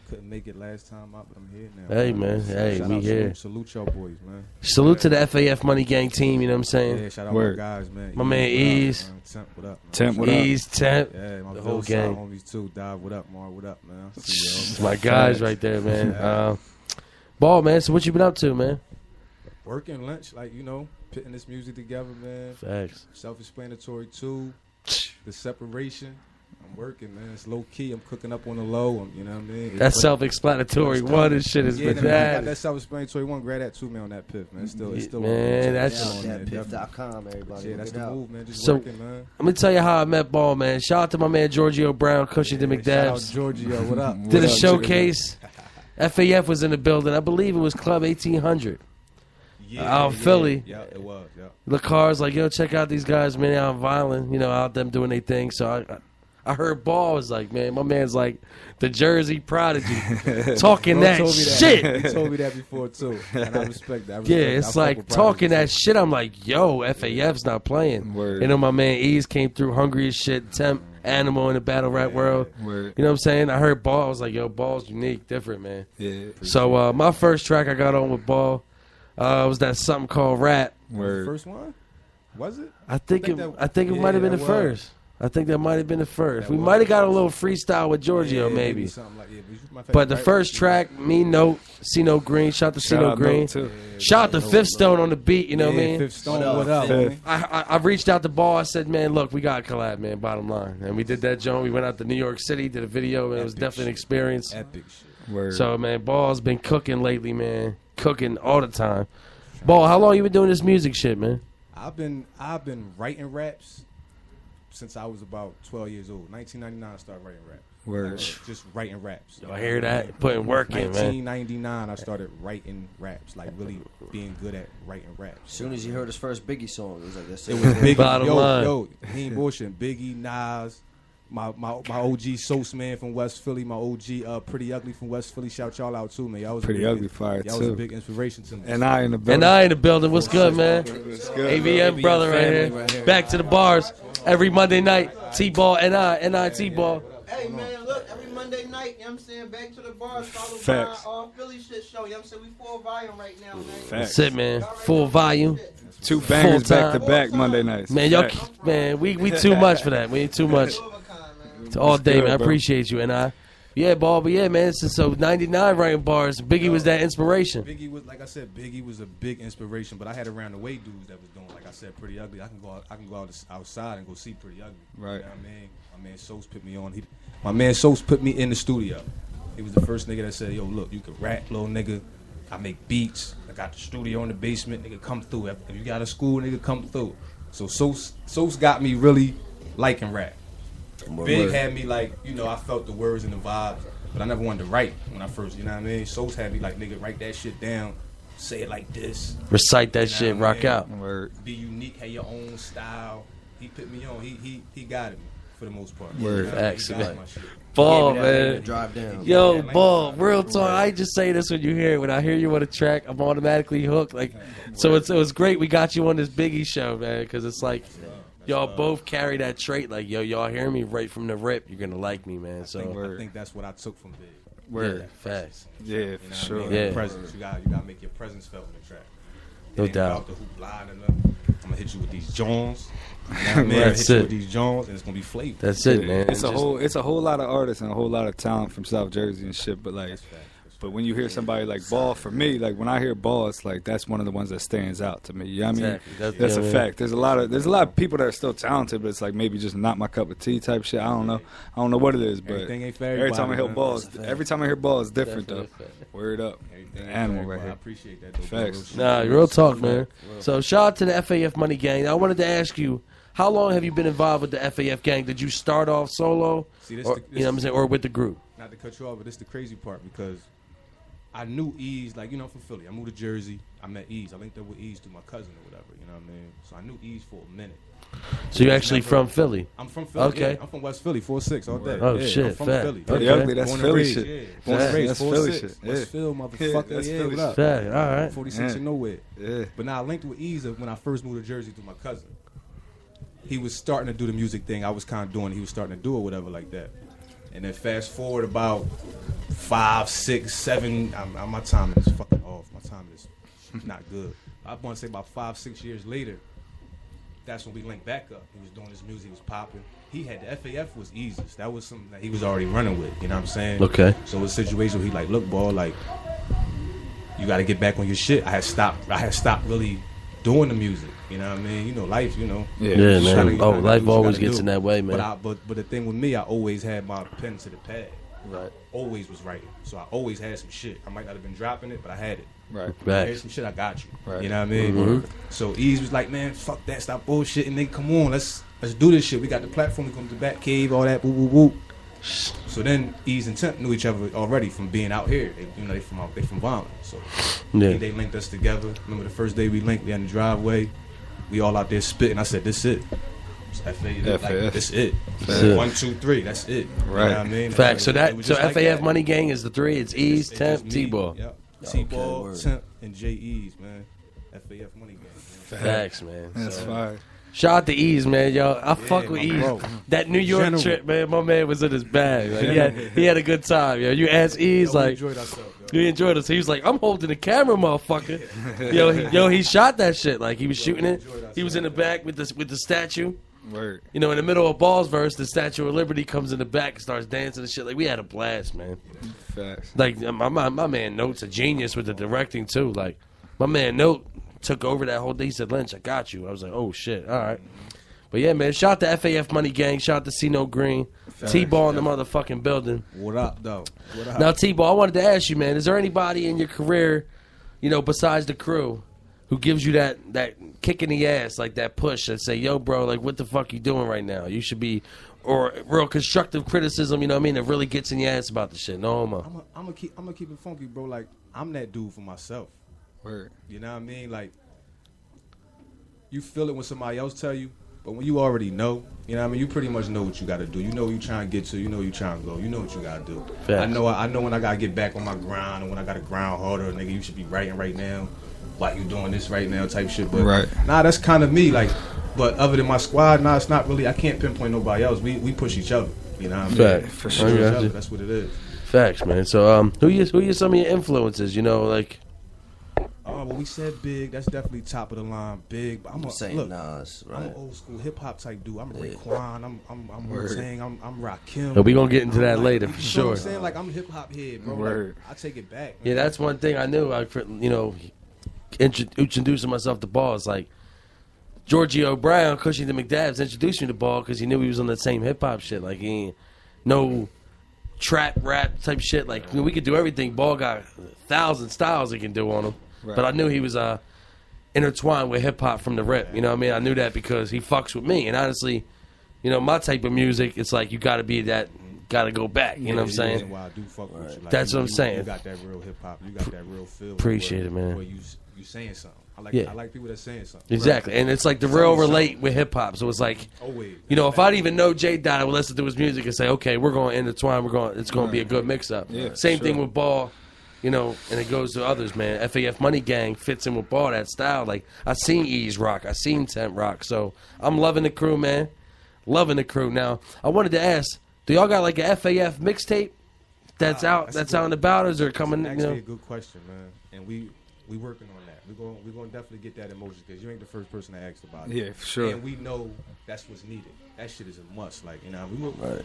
couldn't make it last time out, but I'm here now. Hey, man. Hey, shout we out, here. Salute y'all boys, man. Salute to the FAF Money Gang team, you know what I'm saying? Yeah, shout out my guys, man. My man Ease. Temp, what up? Temp, what up? Ease, Temp. Yeah, my the whole Ville Side gang. homies too. Dive, what up, Mar? What up, man? It's my guys right there, man. Ball, man. So what you been up to, man? Working lunch, like, you know, putting this music together, man. Facts. Self-explanatory too. The separation. I'm working, man. It's low key. I'm cooking up on the low. You know what I mean? That self-explanatory one and shit is yeah, bad. I got that self-explanatory one. Grab that too, man. On that piff, man. It's still man. That's Piff.com, everybody. Yeah, that's the move, man. Just so, working, man. I'm gonna tell you how I met Ball, man. Shout out to my man Giorgio Brown, Cushington McDabs. Shout out Giorgio. What up? Did a What up, showcase. FAF was in the building. I believe it was Club 1800. Out in Philly. Yeah, it was. Yeah. LaCar's like, yo, check out these guys, man, out in Violent, out them doing their thing. So I heard Ball was like, man, my man's like the Jersey prodigy, talking that shit. He told me that before too, and I respect that. It's like talking that shit. I'm like, yo, FAF's not playing. Word. My man Ease came through hungry as shit, Temp, Animal in the battle rap world. Word. You know what I'm saying? I heard Ball. I was like, yo, Ball's unique, different, man. Yeah. So my first track I got on with Ball was that something called Rap. The first one? Was it? I think it might have been the first. I think that might have been the first. We might have got a little freestyle with Giorgio, maybe. But the first track, me, Note, C-Note Green, shout to C-Note Green. Shout to Fifth Stone on the beat, you know what I mean? Fifth Stone, what up, man? I reached out to Ball. I said, man, look, we got to collab, man, bottom line. And we did that, Joan. We went out to New York City, did a video, and it was definitely an experience. Epic shit. Word. So, man, Ball's been cooking lately, man. Cooking all the time. Ball, how long you been doing this music shit, man? I've been writing raps since I was about 12 years old. 1999, I started writing raps. Word. Just writing raps. I hear that. Putting work in, man. 1999, I started writing raps, like really being good at writing raps. As soon as you heard his first Biggie song, it was like this. It was Biggie. Bottom line. Yo, he ain't bullshitting. Biggie, Nas, my OG Sos man from West Philly, my OG Pretty Ugly from West Philly. Shout y'all out too, man. Y'all was Pretty Ugly fire y'all too. was a big inspiration to me. And I in the building. What's good, man? AVM brother right here. Back to the bars every Monday night. T-Ball, NI T-Ball. Hey, man, look, every Monday night, you know what I'm saying, back to the bars, followed Facts. by our Philly shit show. You know what I'm saying? We full volume right now, man. That's it, man. Full volume. 2 bangers Full back to time. back Monday nights. Man, y'all, man, we too much for that. We ain't too much. It's all day, man. I appreciate you, NI. Yeah, Ball, but yeah, man. So 99 writing bars. Biggie was that inspiration. Biggie was, like I said, Biggie was a big inspiration. But I had around the way dudes that was doing, like I said, Pretty Ugly. I can go outside and go see Pretty Ugly. Right. You know what I mean? My man Sos put me on. My man Sos put me in the studio. He was the first nigga that said, "Yo, look, you can rap, little nigga. I make beats. I got the studio in the basement. Nigga, come through. If you got a school, nigga, come through." So Sos got me really liking rap. Big had me like, I felt the words and the vibes, but I never wanted to write when I first, you know what I mean? Sos had me like, nigga, write that shit down, say it like this. Recite that You know shit, what I rock mean? out. Word. Be unique, have your own style. He put me on. He guided me for the most part. Word. You know what I mean? Facts, He guided man. my shit. Ball, Yeah, man, man. drive down. Yo, Yeah, like- Ball, real talk. I just say this when you hear it. When I hear you on a track, I'm automatically hooked. Like, so it was great. We got you on this Biggie show, man, because it's like y'all both carry that trait. Like, yo, y'all hear me right from the rip. You're gonna like me, man. So I think that's what I took from Big. Word. facts. Yeah, You know for what I sure. mean? Yeah. Presence. You gotta make your presence felt in the track. No It ain't doubt. about the hoop line and nothing. I'm gonna hit you with these Jones. You know what I mean? I'm gonna That's hit you it. with these Jones, and it's gonna be flavor. That's it, man. It's a whole lot of artists and a whole lot of talent from South Jersey and shit. But like, but when you hear somebody like Ball, for me, like when I hear Ball, it's like that's one of the ones that stands out to me. You know what I mean? Exactly. That's a fact. There's a lot of people that are still talented, but it's like maybe just not my cup of tea type shit. I don't know what it is, but Everything ain't for every time I hear everybody, Ball, it's different though. Definitely a fact. Word up, Everything ain't animal for right everybody. I here. appreciate that. Though, Facts. bro. Nah, real talk, man. So shout out to the FAF Money Gang. I wanted to ask you, how long have you been involved with the FAF Gang? Did you start off solo, See, this or, the- you know what I'm saying, or with the group? Not to cut you off, but this is the crazy part because I knew Ease, like, I'm from Philly. I moved to Jersey. I met Ease. I linked up with Ease through my cousin or whatever, you know what I mean? So I knew Ease for a minute. So you're actually from Philly? I'm from Philly. Okay. Yeah, I'm from West Philly, 4-6 all day. Oh, yeah, shit, I'm from fact. Philly. Pretty ugly, that's Born and Philly raised, shit. Yeah. Born and That's raised, Philly 4-6. shit, yeah. Westfield, Yeah, motherfucker. that's Yeah, Philly what up? shit. Fact, all right. 46 Yeah. in nowhere. Yeah. But now I linked with Ease when I first moved to Jersey through my cousin. He was starting to do the music thing. I was kind of doing it. He was starting to do it, whatever, like that. And then fast forward about 5, 6, 7. My timing is fucking off. My timing is not good. I want to say about 5, 6 years later, that's when we linked back up. He was doing his music. He was popping. He had the FAF was easiest. That was something that he was already running with. You know what I'm saying? Okay. So it's a situation where he like, look, Ball, like, you got to get back on your shit. I had stopped really doing the music. You know what I mean? You know, life. You know. Yeah, You man. gotta- you Oh, gotta life do what you always gotta gets do. in that way, man. But the thing with me, I always had my pen to the pad. Right. Always was writing. So I always had some shit. I might not have been dropping it, but I had it. Right. Here's some shit, I got you. Right. You know what I mean? Mhm. So Ease was like, man, fuck that, stop bullshitting, nigga. Come on, let's do this shit. We got the platform, we come to the Bat Cave, all that, woo woo woo. So then Ease and Temp knew each other already from being out here. They from Violent. So Yeah. they linked us together. Remember the first day we linked, we had in the driveway. We all out there spitting. I said, this it. It's FAF. Like, this it. That's it. 1, 2, 3. That's it. You know what I mean? Facts. So It was so just like FAF that. Money Gang is the three. It's Ease, It's Temp, just me. T-Ball. Yep. Okay, T-Ball, word. Temp, and J-Ease, man. FAF Money Gang. Facts, man. That's So- fire. Shout out to Ease, man, yo. I fuck with my Ease. bro. That New York General. trip, man, my man was in his bag. Like, he had a good time, yo. You asked Ease, Yo, we like, enjoyed ourselves, he enjoyed us. He was like, I'm holding the camera, motherfucker. He shot that shit. Like, he was shooting it. He was in the back with the statue. Word. You know, in the middle of Ball's verse, the Statue of Liberty comes in the back and starts dancing and shit. Like, we had a blast, man. Facts. Like, my man Note's a genius with the directing, too. Like, my man Note took over that whole day. He said, Lynch, I got you. I was like, oh, shit. All right. But, yeah, man, shout out to FAF Money Gang. Shout out to C-No Green. T-Ball in the motherfucking building. What up, though? What up? Now, T-Ball, I wanted to ask you, man, is there anybody in your career, you know, besides the crew, who gives you that kick in the ass, like that push that say, yo, bro, like, what the fuck you doing right now? You should be, or real constructive criticism, you know what I mean, that really gets in your ass about the shit. No homo. I'm gonna keep it funky, bro. Like, I'm that dude for myself. Word. You know what I mean? Like, you feel it when somebody else tell you, but when you already know, you know what I mean? You pretty much know what you got to do. You know what you trying to get to. You know what you trying to go. You know what you got to do. Facts. I know when I got to get back on my grind and when I got to grind harder, nigga, you should be writing right now. Like you doing this right now type shit. But Right. nah, that's kind of me. Like, but other than my squad, nah, it's not really. I can't pinpoint nobody else. We push each other. You know what I mean? Fact. For We sure. push each I got other. you. That's what it is. Facts, man. So, who you some of your influences, you know, like... Oh, well, we said Big. That's definitely top of the line. Big. But I'm saying look, Nas, I'm right? an old school hip hop type dude. I'm Yeah. Raekwon. I'm Word. Wu-Tang. I'm Rakim. But we gonna get into that I'm later, for you know sure. what I'm saying? Like, I'm hip hop head, bro. Word. Like, I take it back. Yeah, man. that's one thing I knew. You know, introducing myself to Ball is like Giorgio Brown, Cushing the McDabs introduced me to Ball because he knew he was on the same hip hop shit. Like he ain't no trap rap type shit. Like we could do everything. Ball got 1,000 styles he can do on him. Right. But I knew he was intertwined with hip hop from the rip. You know what I mean? I knew that because he fucks with me. And honestly, you know, my type of music, it's like you got to be that. Got to go back. You know what I'm The saying? reason why I do fuck with you. Like, That's what I'm you saying. You got that real hip hop. You got that real feel. Appreciate it, man. Where you saying something. Yeah. I like people that saying something. Exactly, Right. and it's like the Tell real me relate something. with hip hop. So it's like, Always. you know, if I didn't even know J Dot, I would listen to his music and say, okay, we're going to intertwine. It's going to be a good mix up. Yeah, Same sure. thing with Ball, you know, and it goes to others, man. FAF Money Gang fits in with Ball, that style. Like I seen Ease rock, I seen Temp rock, so I'm loving the crew, man. Loving the crew. Now I wanted to ask, do y'all got like a FAF mixtape that's out that's and about? Or is there That's coming? You actually know, a good question, man. And we working on that. We're going to definitely get that emotion because you ain't the first person to ask about it. Yeah, for sure. And we know that's what's needed. That shit is a must. Like, you know,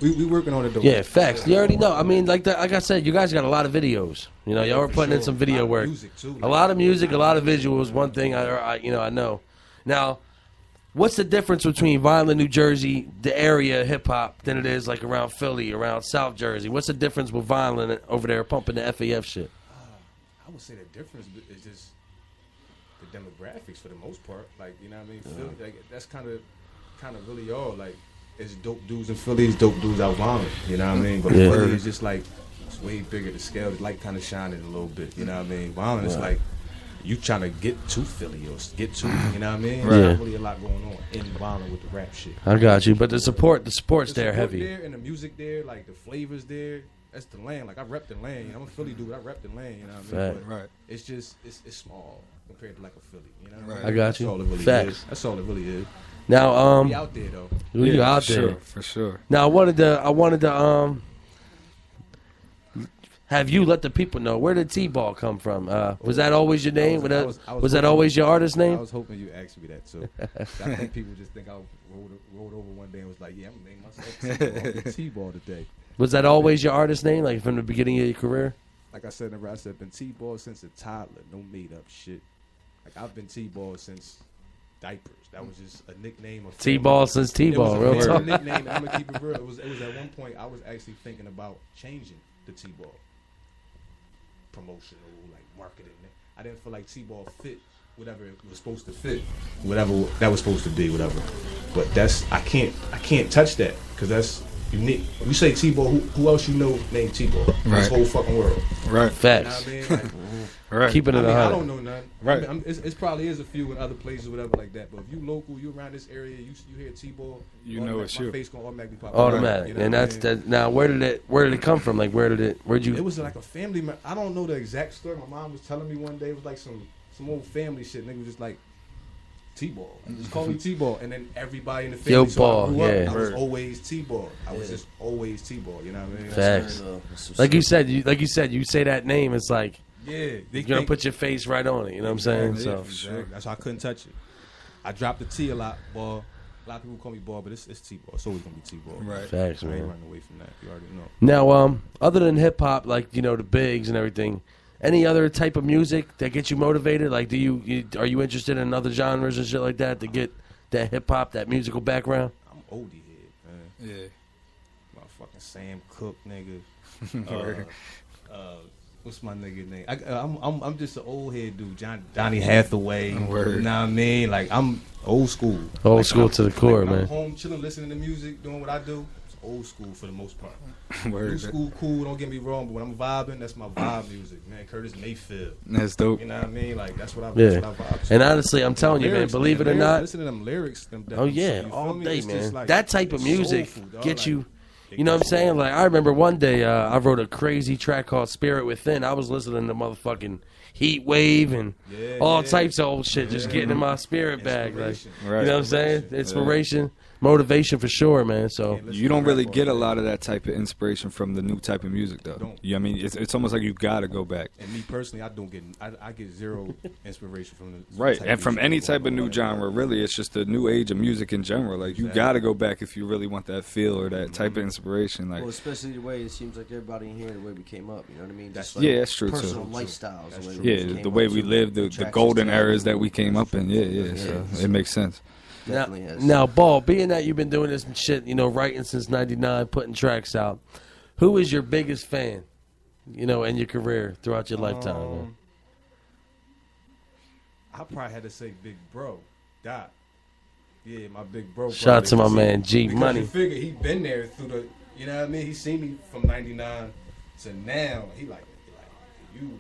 we working on it though. yeah, facts. You already know. I mean, like I said, you guys got a lot of videos. You know, y'all are for putting in sure. some video A lot of work. music, too. A lot of music, a lot of visuals. One thing I know. Now, what's the difference between Violent, New Jersey, the area hip hop, than it is like around Philly, around South Jersey? What's the difference with Violent over there pumping the FAF shit? I would say the difference is just the demographics for the most part. Like, you know what I mean? Philly, like, that's kind of really all. Like, it's dope dudes in Philly, it's dope dudes out Violent. You know what I mean? But Yeah. Philly is just like, it's way bigger. The scale, the light kind of shining a little bit. You know what I mean? Violent is like, you trying to get to Philly or get to, you know what I mean? Right. There's not really a lot going on in Violent with the rap shit. I got you, but the support's there support heavy. there and the music there, like the flavors there. That's the land. Like I rep the land. You know, I'm a Philly dude. I rep the land. You know what I mean? Fact. But Right. it's just it's small compared to like a Philly. You know? What Right. I mean? I got That's you. all it really Facts. is. That's all it really is. Now, We out there though. you Yeah, out for there. Sure, for sure. Now, I wanted to have you let the people know, where did T-Ball come from? Was that always your name? I Was was that hoping- always your artist I name? was hoping you asked me that too. I think people just think I rolled over one day and was like, yeah, I'm gonna name myself T-Ball today. Was that always your artist name, like from the beginning of your career? Like I said, been T-Ball since a toddler. No made up shit. Like I've been T-Ball since diapers. That was just a nickname of T-ball since T-ball. Real It was a talk. nickname. I'm gonna keep it real. It was at one point I was actually thinking about changing the T-ball promotional, like marketing. I didn't feel like T-ball fit whatever it was supposed to fit, whatever that was supposed to be, whatever. But I can't touch that because that's unique. When you say T-ball, who else you know named T-ball? Right. This whole fucking world. Right. Facts. You know what I mean? Right. Keeping it I 100. don't know none. Right. It probably is a few in other places, whatever like that. But if you local, you around this area, you hear T-ball, You know it's my you. face gonna automatically pop. Automatic. You know And what I that's mean? that. Now, where did it come from? Like, where'd you? It was like a family. I don't know the exact story. My mom was telling me one day. It was like some old family shit. Nigga was just like T-ball. Just call me T-ball. And then everybody in the family. Yo, so I ball, grew up, yeah. I was always T-ball. I was just always T-ball. You know what I mean? Facts. Like you said, you say that name, it's like Yeah, you're gonna put your face right on it. You know what I'm saying? So Exactly. That's why I couldn't touch it. I dropped the T a lot, ball. A lot of people call me ball, but it's T-ball. It's always gonna be T-ball. Right. Facts, I ain't man. running away from that. You already know. now, other than hip hop, like the bigs and everything, any other type of music that gets you motivated? Like, are you interested in other genres and shit like that to get that hip hop, that musical background? I'm oldie head, man. Yeah. Motherfucking Sam Cooke, nigga. What's my nigga name? I'm just an old head dude. Johnny Hathaway. Word. You know what I mean? Like, I'm old school. Old school to the core, when I'm man. home chilling, listening to music, doing what I do. It's old school for the most part. Word. New school, cool. Don't get me wrong, but when I'm vibing, that's my vibe music, man. Curtis Mayfield. That's dope. You know what I mean? Like, that's what I Yeah. vibe. And honestly, I'm telling you, man, Lyrics, believe it or lyrics, not. listen to them lyrics. Them Oh yeah, you feel all me? day, It's just man. like- That type of it's music soulful, dog. gets Like, you. You know what I'm saying? Like, I remember one day I wrote a crazy track called "Spirit Within." I was listening to motherfucking Heat Wave and all types of old shit, just getting in my spirit bag. Like, Right. you know what I'm saying? Inspiration, motivation for sure, man. So You don't really get a lot of that type of inspiration from the new type of music, though. You know what I mean? It's almost like you gotta go back. And me personally, I get zero inspiration from the Right, type and from music any going type of on. new genre, really, it's just the new age of music in general. Like, you gotta go back if you really want that feel or that type of inspiration. Like, Well, especially the way it seems like everybody in here, the way we came up. You know what I mean? Just yeah, that's true, too. personal lifestyles. That's the way true. we Yeah, came the up way we to, lived, the attractions golden to eras that everything. we came up in. Yeah. So it makes sense. now, Ball, being that you've been doing this shit, writing since '99, putting tracks out, who is your biggest fan, in your career throughout your lifetime? Man? I probably had to say Big Bro, Doc. Yeah, my big bro. Shout out to my Because man, G because Money. You figure he been there through the, you know what I mean? He seen me from '99 to now. He like you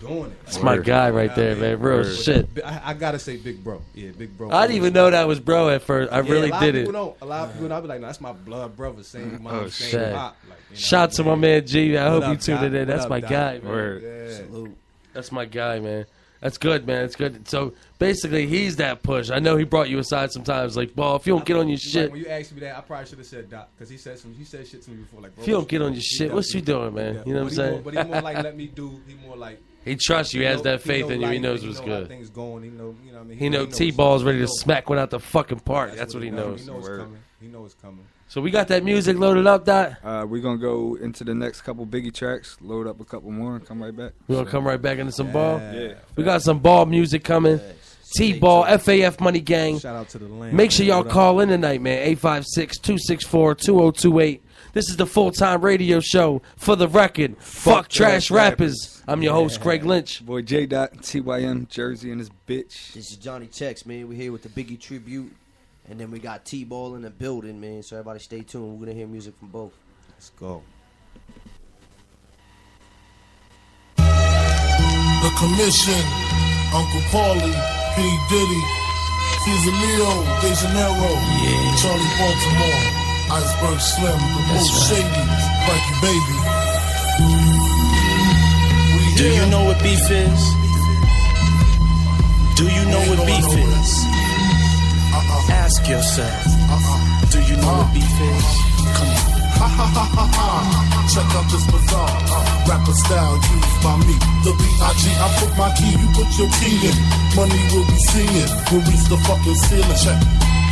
doing it. That's my guy right there, man. Real shit. I gotta say Big Bro. Yeah, Big Bro. I didn't even know that was bro at first. I really did it. A lot of people don't. I be like, no, that's my blood brother. Same mom, same shit. pop. Shout out to my man G. I What hope up, you tuned Doc? it in. What That's up, my Doc? guy, man. Word. Salute. That's my guy, man. That's good, man. It's good. So basically, he's that push. I know he brought you aside sometimes. Like, Ball, if you don't get on your shit, When you asked me that, I probably should have said Doc because he said shit to me before. Like, bro, if you don't get on your shit, what you doing, man? You know what I'm saying? But he more like let me do. He more like. He trusts you. He has that faith in you. He knows what's good. He know T-Ball's ready to smack one out the fucking park. That's what he knows. He knows it's coming. He knows it's coming. So we got that music loaded up, Dot. We're going to go into the next couple Biggie tracks, load up a couple more, and come right back. We're going to come right back into some Ball. Yeah. We got some Ball music coming. T-Ball, FAF Money Gang. Shout out to the land. Make sure y'all call in tonight, man. 856-264-2028. This is the full-time radio show for the record. Fuck trash rappers. I'm your host, Craig Lynch. Boy J. TYM, Jersey, and his bitch. This is Johnny Checks, man. We're here with the Biggie tribute. And then we got T-Ball in the building, man. So everybody stay tuned. We're going to hear music from both. Let's go. The Commission, Uncle Paulie, P. Diddy, Caesar Leo, De Janeiro, Charlie Baltimore, Iceberg Slim, the most shady, Frankie Baby. Do you know what beef is? Do you know what beef is? Ask yourself. Do you know what beef is? Come on. Ha ha ha ha ha. Check out this bizarre rapper style used by me. The B.I.G. I put my key, you put your key in. Money will be seen. We'll reach the fucking ceiling.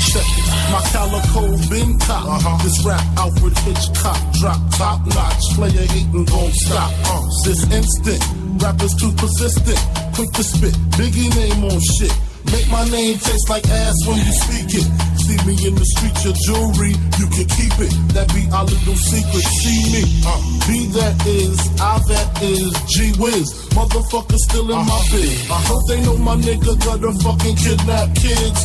Check it. My calico been cop. This rap Alfred Hitchcock. Drop top notch. Player hating gon' stop. This instant. Rappers too persistent. Quick to spit. Biggie name on shit. Make my name taste like ass when you speak it. See me in the street, your jewelry, you can keep it. That be our little secret. See me, be that is, I that is, G Wiz. Motherfucker still in my bed. Hope they know my nigga gotta fucking kidnap kids.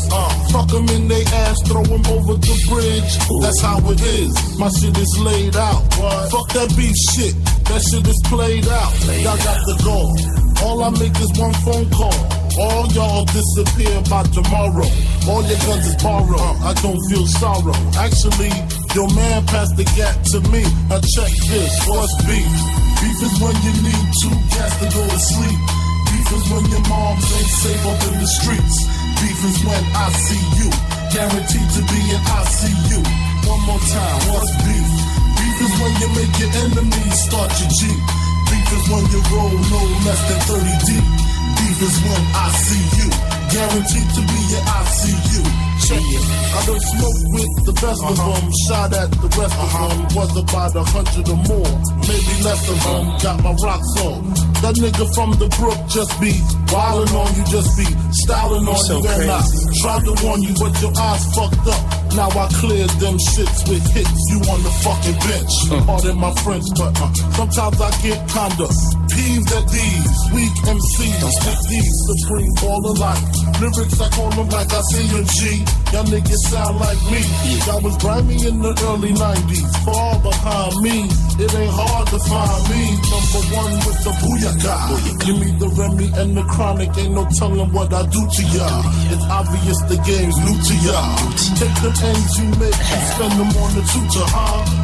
Fuck them in they ass, throw them over the bridge. That's how it is. My shit is laid out. Fuck that beef shit. That shit is played out. Y'all got the goal. All I make is one phone call. All y'all disappear by tomorrow. All your guns is borrowed. I don't feel sorrow. Actually, your man passed the gap to me. Now check this. What's beef? Beef is when you need two cats to go to sleep. Beef is when your moms ain't safe up in the streets. Beef is when I see you. Guaranteed to be in ICU. One more time. What's beef? Beef is when you make your enemies start your Jeep. Beef is when you roll no less than 30 deep. Beef is when I see you. Guaranteed to be your ICU. Check it. I done smoked with the best of them. Shot at the rest of them. Was about 100 or more. Maybe less of them. Got my rocks on. That nigga from the brook just be wildin' on you. Just be styling on you. And I tried to warn you, but your eyes fucked up. Now I cleared them shits with hits. You on the fucking bench. Pardon my French, but sometimes I get kinda peeved at these weak MCs. With these supreme ball of life. Lyrics I call them like I see a G. Y'all niggas sound like me. Y'all was grimy in the early 90s. Far behind me. It ain't hard to find me. Number one with the booyaka. Give me the Remy and the Chronic. Ain't no telling what I do to y'all. It's obvious the game's new to y'all. Take the ends you make and spend them on the tutor,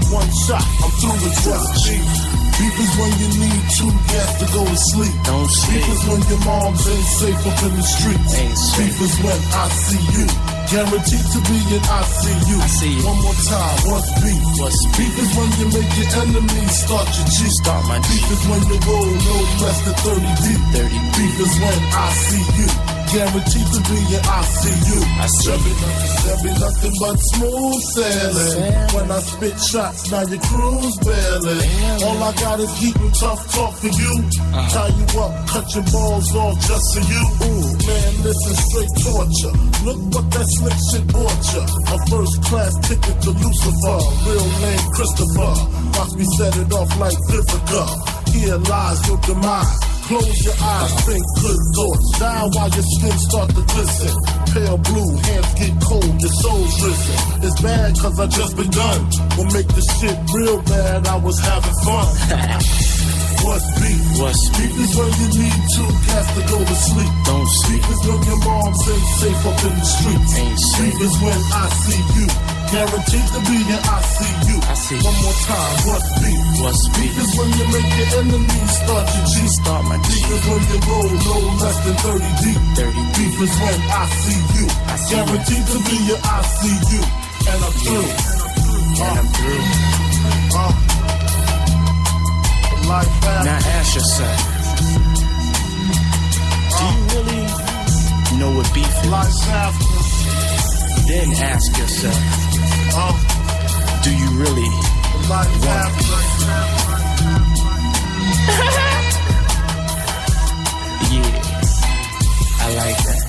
One shot, I'm through with what's beef. Beef is when you need two gas to go to sleep. Don't sleep. Beef is when your moms ain't safe up in the streets. Beef is when I see you. Guaranteed to be in ICU. I see you. One more time, what's beef? What's beef is when you make your enemies start your G. Start my G. Beef is when you roll no less than 30 deep. 30 beef is when I see you. Guaranteed to be in ICU. I see There'll be nothing but smooth sailing. When I spit shots, now your crew's bailing. All I got is heat and tough talk for you. Tie you up, cut your balls off just for you. Ooh, man, listen, straight torture. Look what that slick shit bought ya. A first class ticket to Lucifer. Real name Christopher. Watch me set it off like Vivica. Here lies your demise. Close your eyes, think good thoughts. Die while your skin start to glisten. Pale blue, hands get cold, your soul's risen. It's bad cause I just begun. Will make the shit real bad, I was having fun. What's beef? What's beef is when you need two cats to go to sleep. Don't sleep. Beef is when your moms ain't safe up in the streets. Beef is when I see you. Guaranteed to be in ICU. I see. One more time, what's beef? What's beef? Beef is when you make your enemies start your G. Start my G. Beef is when you roll no less than 30 deep. 30 beef is when I see you. Guaranteed to be your ICU. And I'm through. And I'm through. Now ask yourself, do you really know what beef is? Then ask yourself, do you really want beef? Yeah, I like that.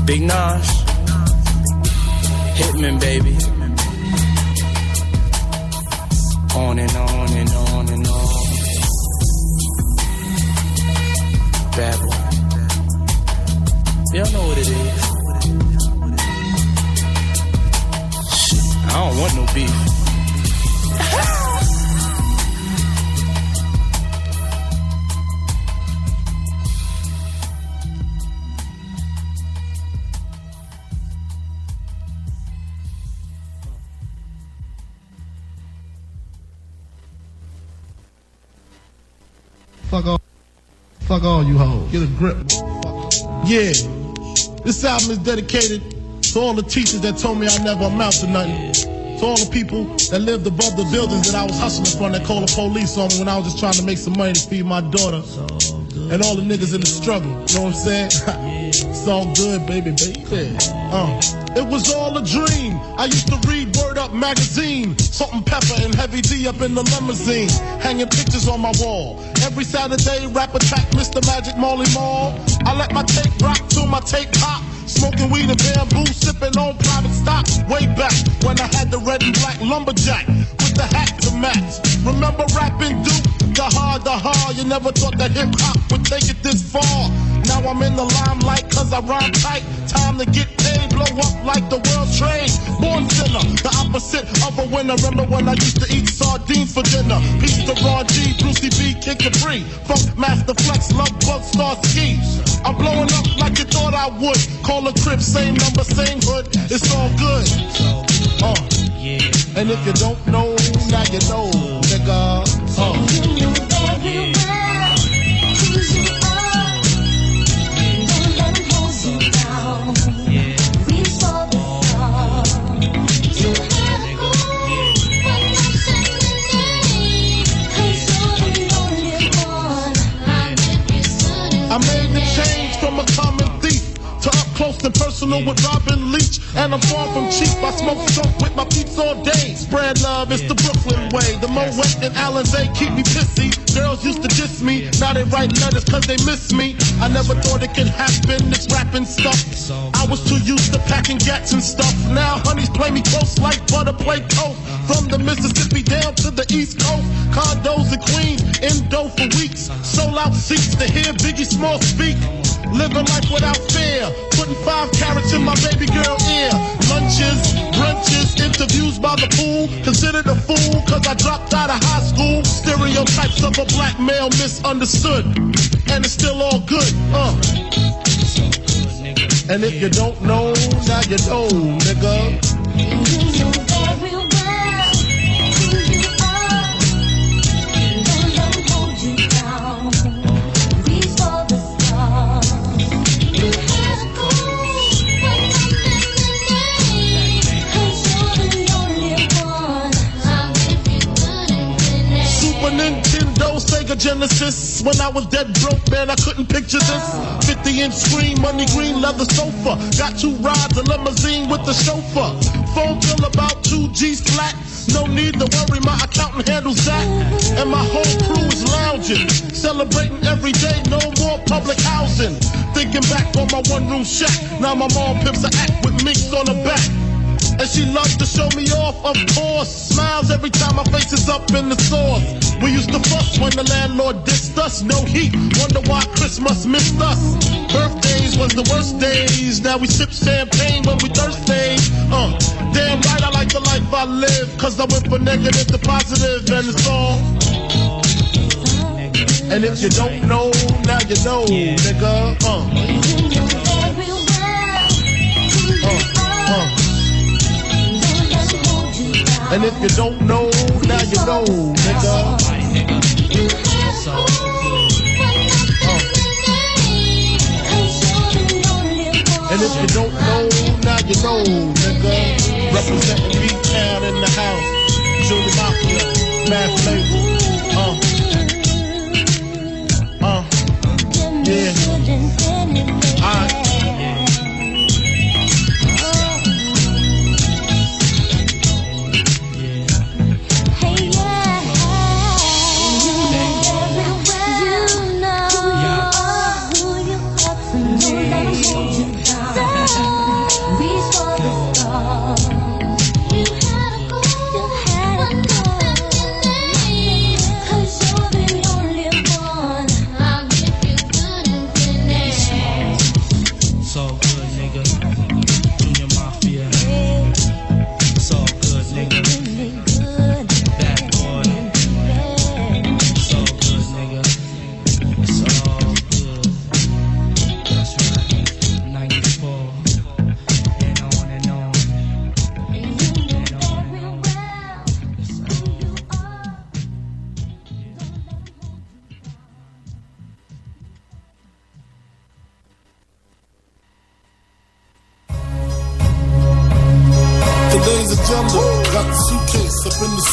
Big Nosh, Hitman, baby. On and on and on and on. Bad boy. Y'all know what it is. Shit, I don't want no beef. Fuck all you hoes. Get a grip. Yeah. This album is dedicated to all the teachers that told me I never amount to nothing. To all the people that lived above the buildings that I was hustling from that called the police on me when I was just trying to make some money to feed my daughter. And all the niggas in the struggle. You know what I'm saying? It's all good, baby. It was all a dream. I used to read Word Up magazine. Salt and Pepper and Heavy D up in the limousine. Hanging pictures on my wall. Every Saturday, rap attack, Mr. Magic Molly Mall. I let my tape rock till my tape pop. Smoking weed and bamboo, sipping on private stock. Way back when I had the red and black lumberjack with the hat to match. Remember rapping Duke? The hard, you never thought that hip-hop would take it this far. Now I'm in the limelight cause I rhyme tight. Time to get paid, blow up like the world trade. Born sinner, the opposite of a winner. Remember when I used to eat sardines for dinner? Peace to Ron G, Brucey B, Kid Capri, Funk Master Flex, Love Bug, Star Ski. I'm blowing up like you thought I would. Call a crib, same number, same hood. It's all good. And if you don't know, now you know, nigga. You know very well who you are. Don't let them hold you down. Reach for the stars. You have a goal, but not saying the name. 'Cause you're the only one. I made the change from a common thief to up close and personal with Robin Leach. And I'm far from cheap, I smoke skunk with my peeps all day. Spread love, it's the Brooklyn way. The Moet and Alizé keep me pissy. Girls used to diss me, now they write letters cause they miss me. I never thought it could happen, this rapping stuff. I was too used to packing gats and stuff. Now honeys play me close like butter play toast. From the Mississippi down to the East Coast. Condos in Queens, Indo for weeks. Sold out seats to hear Biggie Small speak. Living life without fear, putting 5 carats in my baby girl ear. Lunches, brunches, interviews by the pool. Considered a fool cause I dropped out of high school. Stereotypes of a black male misunderstood. And it's still all good, And if you don't know, now you know, nigga. You know very well who you are. Don't let them hold you down. Reach for the stars. You had a goal, but nothing in the name. 'Cause you're the only one. How if you couldn't finish? Super Nintendo, Sega Genesis. When I was dead broke, man, I couldn't picture this. 50-inch screen, money green leather sofa. Got 2 rides, a limousine with the chauffeur. Phone bill about 2 G's flat. No need to worry, my accountant handles that. And my whole crew is lounging, celebrating every day, no more public housing. Thinking back on my one-room shack. Now my mom pimps an act with minks on her back. And she loves to show me off, of course. Smiles every time my face is up in the sauce. We used to fuss when the landlord dissed us. No heat, wonder why Christmas missed us. Birthdays was the worst days. Now we sip champagne when we thirsty. Damn right I like the life I live. Cause I went from negative to positive and it's all. And if you don't know, now you know, nigga. And if you don't know, now you know, nigga. And if you don't know, now you know, nigga. Representing B-Town in the house. Junior Mafia, Math Label. Yeah. Alright.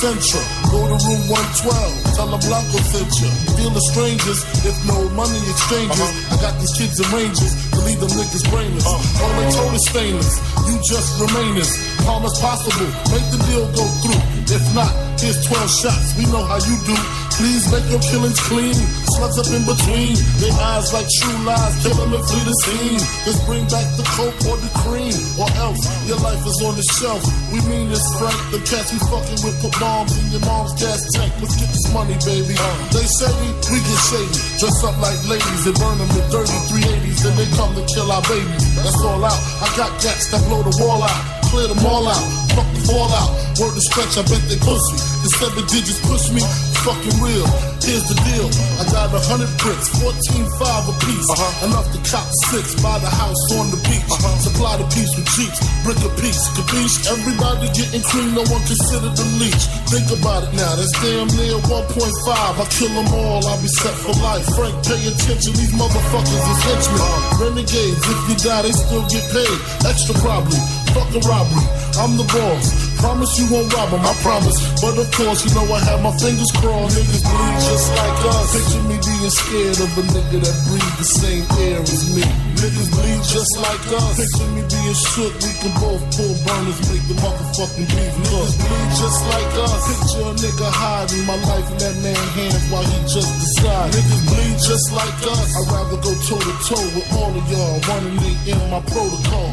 Central. Go to room 112, tell them Blanco sent you. Feel the strangers, if no money exchanges. I got these kids in ranges, to leave them niggas brainless. All they told is stainless, you just remainers. Calm as possible, make the deal go through. If not, here's 12 shots, we know how you do. Please make your killings clean. Slugs up in between. Their eyes like true lies. Kill them and flee the scene. Just bring back the coke or the cream. Or else your life is on the shelf. We mean this, Frank. The cats we fucking with put bombs in your mom's gas tank. Let's get this money, baby. They shady, we get shady. Dress up like ladies and burn them with dirty 380s. Then they come to kill our babies. That's all out. I got gats that blow the wall out. Clear them all out. Fuck the fallout. Word to stretch, I bet they pussy. The 7 digits push me. Fucking real. Here's the deal. I got 100 bricks, 14.5 a piece. Enough to cop 6, buy the house on the beach. Supply the piece with Jeeps, brick a piece. Capiche? Everybody getting cream, no one consider the leech. Think about it now, that's damn near 1.5. I kill them all, I'll be set for life. Frank, pay attention, these motherfuckers is henchmen. Renegades, if you die, they still get paid. Extra probably, fuck a robbery. I'm the boss. Promise you won't rob them, I promise. But of course, you know I have my fingers crossed. Niggas bleed just like us. Picture me being scared of a nigga that breathe the same air as me. Niggas bleed just like us. Picture me being shook. We can both pull burners, make the motherfucking beef. Niggas bleed just like us. Picture a nigga hiding my life in that man's hands while he just decide. Niggas bleed just like us. I'd rather go toe to toe with all of y'all. Running me in my protocol.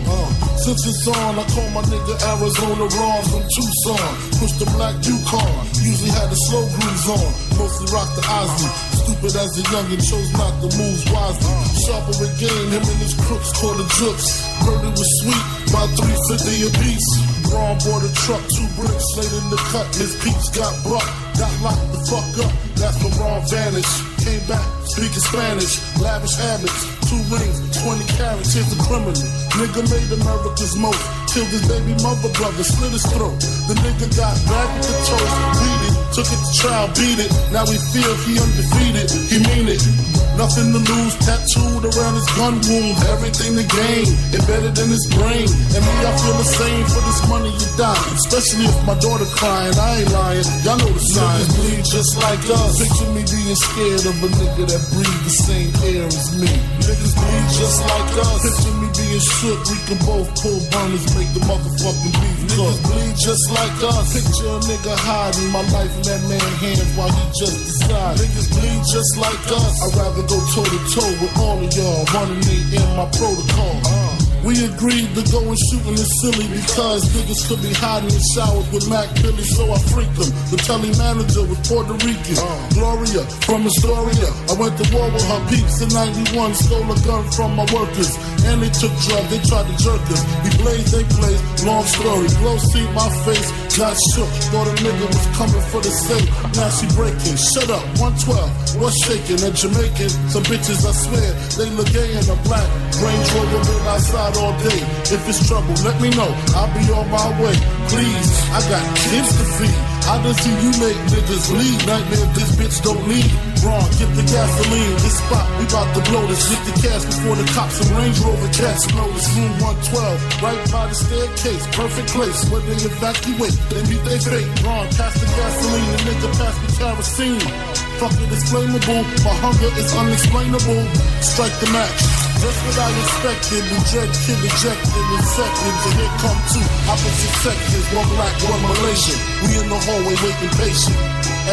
Since it's on, I call my nigga Arizona Ron from Tucson. Push the black Yukon. Usually had the slow grooves on. Mostly rock the Ozzy. Stupid as a youngin', chose not to move wisely. Sharper with game, him and his crooks caught the jukes. Heard it was sweet, about 350 a piece. Ron bought a truck, 2 bricks laid in the cut. His peeps got brought, got locked the fuck up. That's when Ron vanished. Came back, speaking Spanish, lavish habits, 2 rings, 20 carats, here's the criminal. Nigga made America's most, killed his baby mother brother, slit his throat. The nigga got back with the toast, beat it, took it to trial, beat it. Now we feel he undefeated, he mean it. Nothing to lose, tattooed around his gun wound, everything to gain, embedded in his brain. And me, I feel the same, for this money you die. Especially if my daughter crying, I ain't lying, y'all know the signs. Niggas bleed just like us, picture me being scared of a nigga that breathe the same air as me. Niggas bleed just like us, picture me being shook, we can both pull burners, make the motherfucking beef. Niggas bleed just like us, picture a nigga hiding my life in that man's hands while he just decide. Niggas bleed just like us, I'd rather go toe to toe with all of y'all, running me in my protocol. We agreed to go and shoot in the silly because niggas could be hiding in showers with Mac Billy, so I freaked them. The telly manager was Puerto Rican, Gloria from Astoria. I went to war with her peeps in 91, stole a gun from my workers, and they took drugs, they tried to jerk us. We blazed, they blazed, long story. Glow see my face, got shook, thought a nigga was coming for the safe. Now she breaking, shut up, 112, what's shaking? A Jamaican, some bitches I swear, they look gay in a black Range Rover been outside all day. If it's trouble, let me know, I'll be on my way. Please, I got kids to feed. I done see you make niggas leave. Nightmare this bitch don't need. Ron, get the gasoline. This spot, we bout to blow this. Get the cash before the cops and Range Rover cats notice. Room 112, right by the staircase. Perfect place where they evacuate. They meet they fate. Ron, pass the gasoline. The nigga pass the kerosene. Fuck it, it's flammable. My hunger is unexplainable. Strike the match. Just what I expected, the dread kid ejected in seconds, and here come 2 opposite sections, 1 black, 1 Malaysian. We in the hallway waiting patient.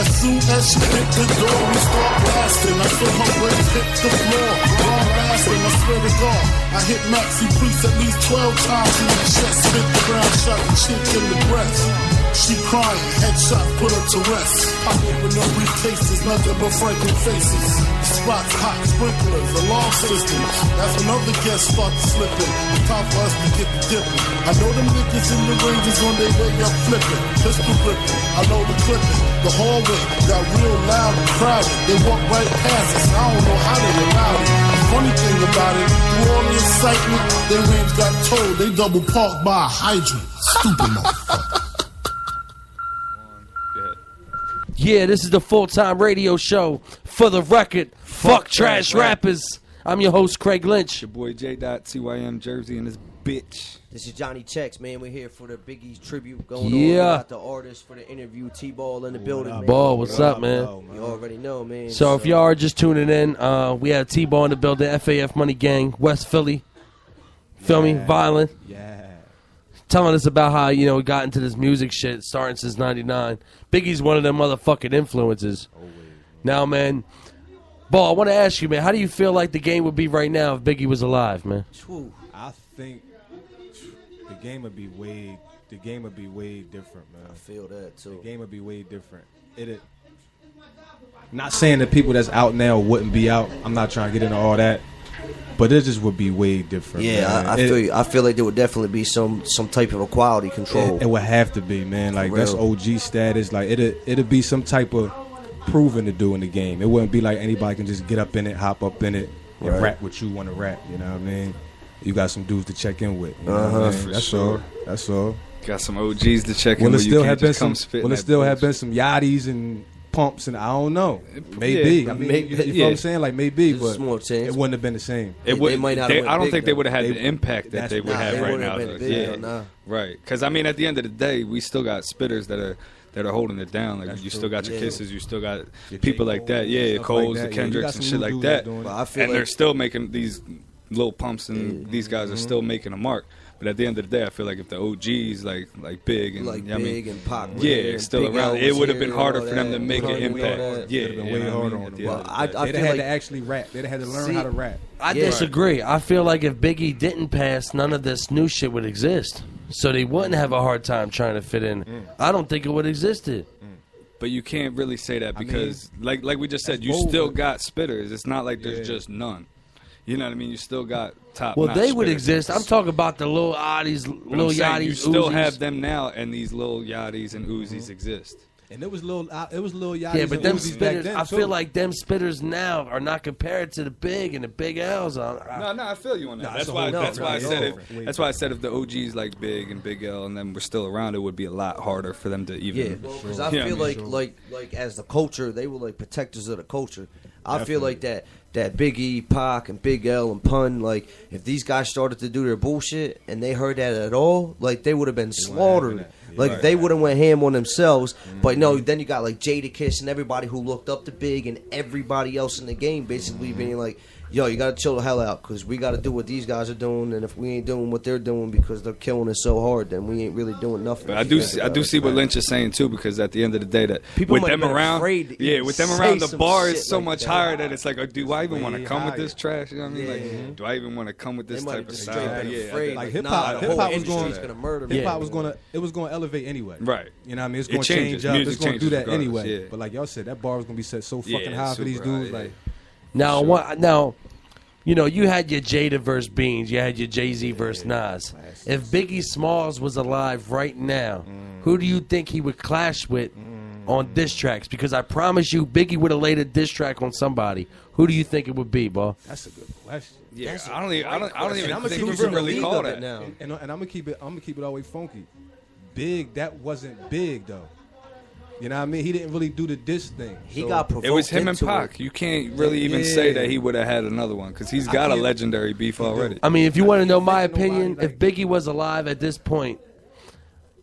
As soon as she hit the door, we start blasting. I saw her brains hit the floor, all laughing, I swear to God. I hit Maxi Priest at least 12 times in the chest, hit the ground, shot the chick in the breast. She crying, headshot, put her to rest. I open up briefcases, nothing but frightened faces. Spots, hot sprinklers, alarm systems. That's when other guests start slipping. It's time for us to get the dipping. I know them niggas in the ranges on their way up flipping. Pistol gripping, I know the clipping. The hallway got real loud and crowded. They walk right past us, I don't know how they allowed it. The funny thing about it, through all the excitement, their range got told they double parked by a hydrant. Stupid motherfucker. Yeah, this is the full-time radio show. For the record, fuck trash rappers. I'm your host, Craig Lynch. Your boy J.TYM Jersey and this bitch. This is Johnny Checks, man. We're here for the Biggie's tribute going on. Yeah. We got the artist for the interview, T-Ball in the building, man. Ball, what's up, man? You already know, man. So if y'all are just tuning in, we have T-Ball in the building, FAF Money Gang, West Philly. Feel me? Violent. Yeah. telling us about how, you know, we got into this music shit starting since 99. Biggie's one of them motherfucking influences. Now, man, Ball, I want to ask you, man, how do you feel like the game would be right now if Biggie was alive, man? I think the game would be way different, man. I feel that too. The game would be way different. Not saying that people that's out now wouldn't be out. I'm not trying to get into all that, but it just would be way different. Yeah, man. I feel you. I feel like there would definitely be some type of a quality control. It would have to be, man. Like that's OG status. Like it'd be some type of proving to do in the game. It wouldn't be like anybody can just get up in it, hop up in it, and rap what you want to rap. You know what I mean? You got some dudes to check in with. You know what I mean? That's all. That's all. Got some OGs to check in Will it with. still have been some? Will it still have been some yachties and pumps and I don't know. Maybe. Yeah, I mean, you know what I'm saying? Like maybe, but it wouldn't have been the same. It would. I don't think they would have had the impact that they would have right now. Yeah, right. Because I mean, at the end of the day, we still got spitters that are holding it down. Like you still got your Kisses, you still got people like that. Yeah, Coles, the Kendricks, and shit like that. And they're still making these little pumps, and these guys are still making a mark. But at the end of the day, I feel like if the OGs like Big and Big and Pac, still around, it would have been harder for them to make an impact. Yeah, way harder on them. They'd have had to actually rap. They'd have had to learn how to rap. I disagree. I feel like if Biggie didn't pass, none of this new shit would exist. So they wouldn't have a hard time trying to fit in. I don't think it would have existed. But you can't really say that because, like we just said, you still got spitters. It's not like there's just none. You know what I mean? You still got top. Well, they would exist. I'm talking about the little Oddies, little Yachties, you still Uzis. have them now, and these little Yachties and Uzis exist. And it was little Yachties. Yeah, but and them Uzis back spitters, then, I too. feel like them spitters now are not compared to the Big and the Big L's. No, I feel you on that. That's why I said it. That's why I said if the OGs like Big and Big L and them were still around, it would be a lot harder for them to even. Yeah, because I feel like as the culture, they were like protectors of the culture. I feel like that Big E, Pac, and Big L and Pun, like if these guys started to do their bullshit and they heard that at all, like they would have been slaughtered. Like they would have went ham on themselves. But no, then you got like Jadakiss and everybody who looked up to Big and everybody else in the game basically being like, yo, you got to chill the hell out because we got to do what these guys are doing, and if we ain't doing what they're doing because they're killing us so hard, then we ain't really doing nothing. But I do see what Lynch is saying too, because at the end of the day, that people with might them have been around, afraid to with them around, the bar is so like much that. higher that it's like, do I even want to come with this trash? You know what I mean? Like, do I even want to come with this type of style? Afraid. Like hip hop was going to it was going to elevate anyway. Right. You know what I mean? It's going to change up. It's going to do that anyway. But like y'all said, that bar was going to be set so fucking high for these dudes. Like Now, you know, you had your Jada versus Beans, you had your Jay-Z versus Nas. If Biggie Smalls was alive right now, who do you think he would clash with on diss tracks? Because I promise you, Biggie would have laid a diss track on somebody. Who do you think it would be, Bo? That's a good question. Yeah, I don't even think you you can really call that now. And I'm gonna keep it all the way funky. Big, that wasn't Big though. You know what I mean? He didn't really do the diss thing. He got provoked. It was him and into Pac. it. You can't really even say that he would have had another one because he's got a legendary beef already. I mean, if you want to know my opinion, if Biggie was alive at this point,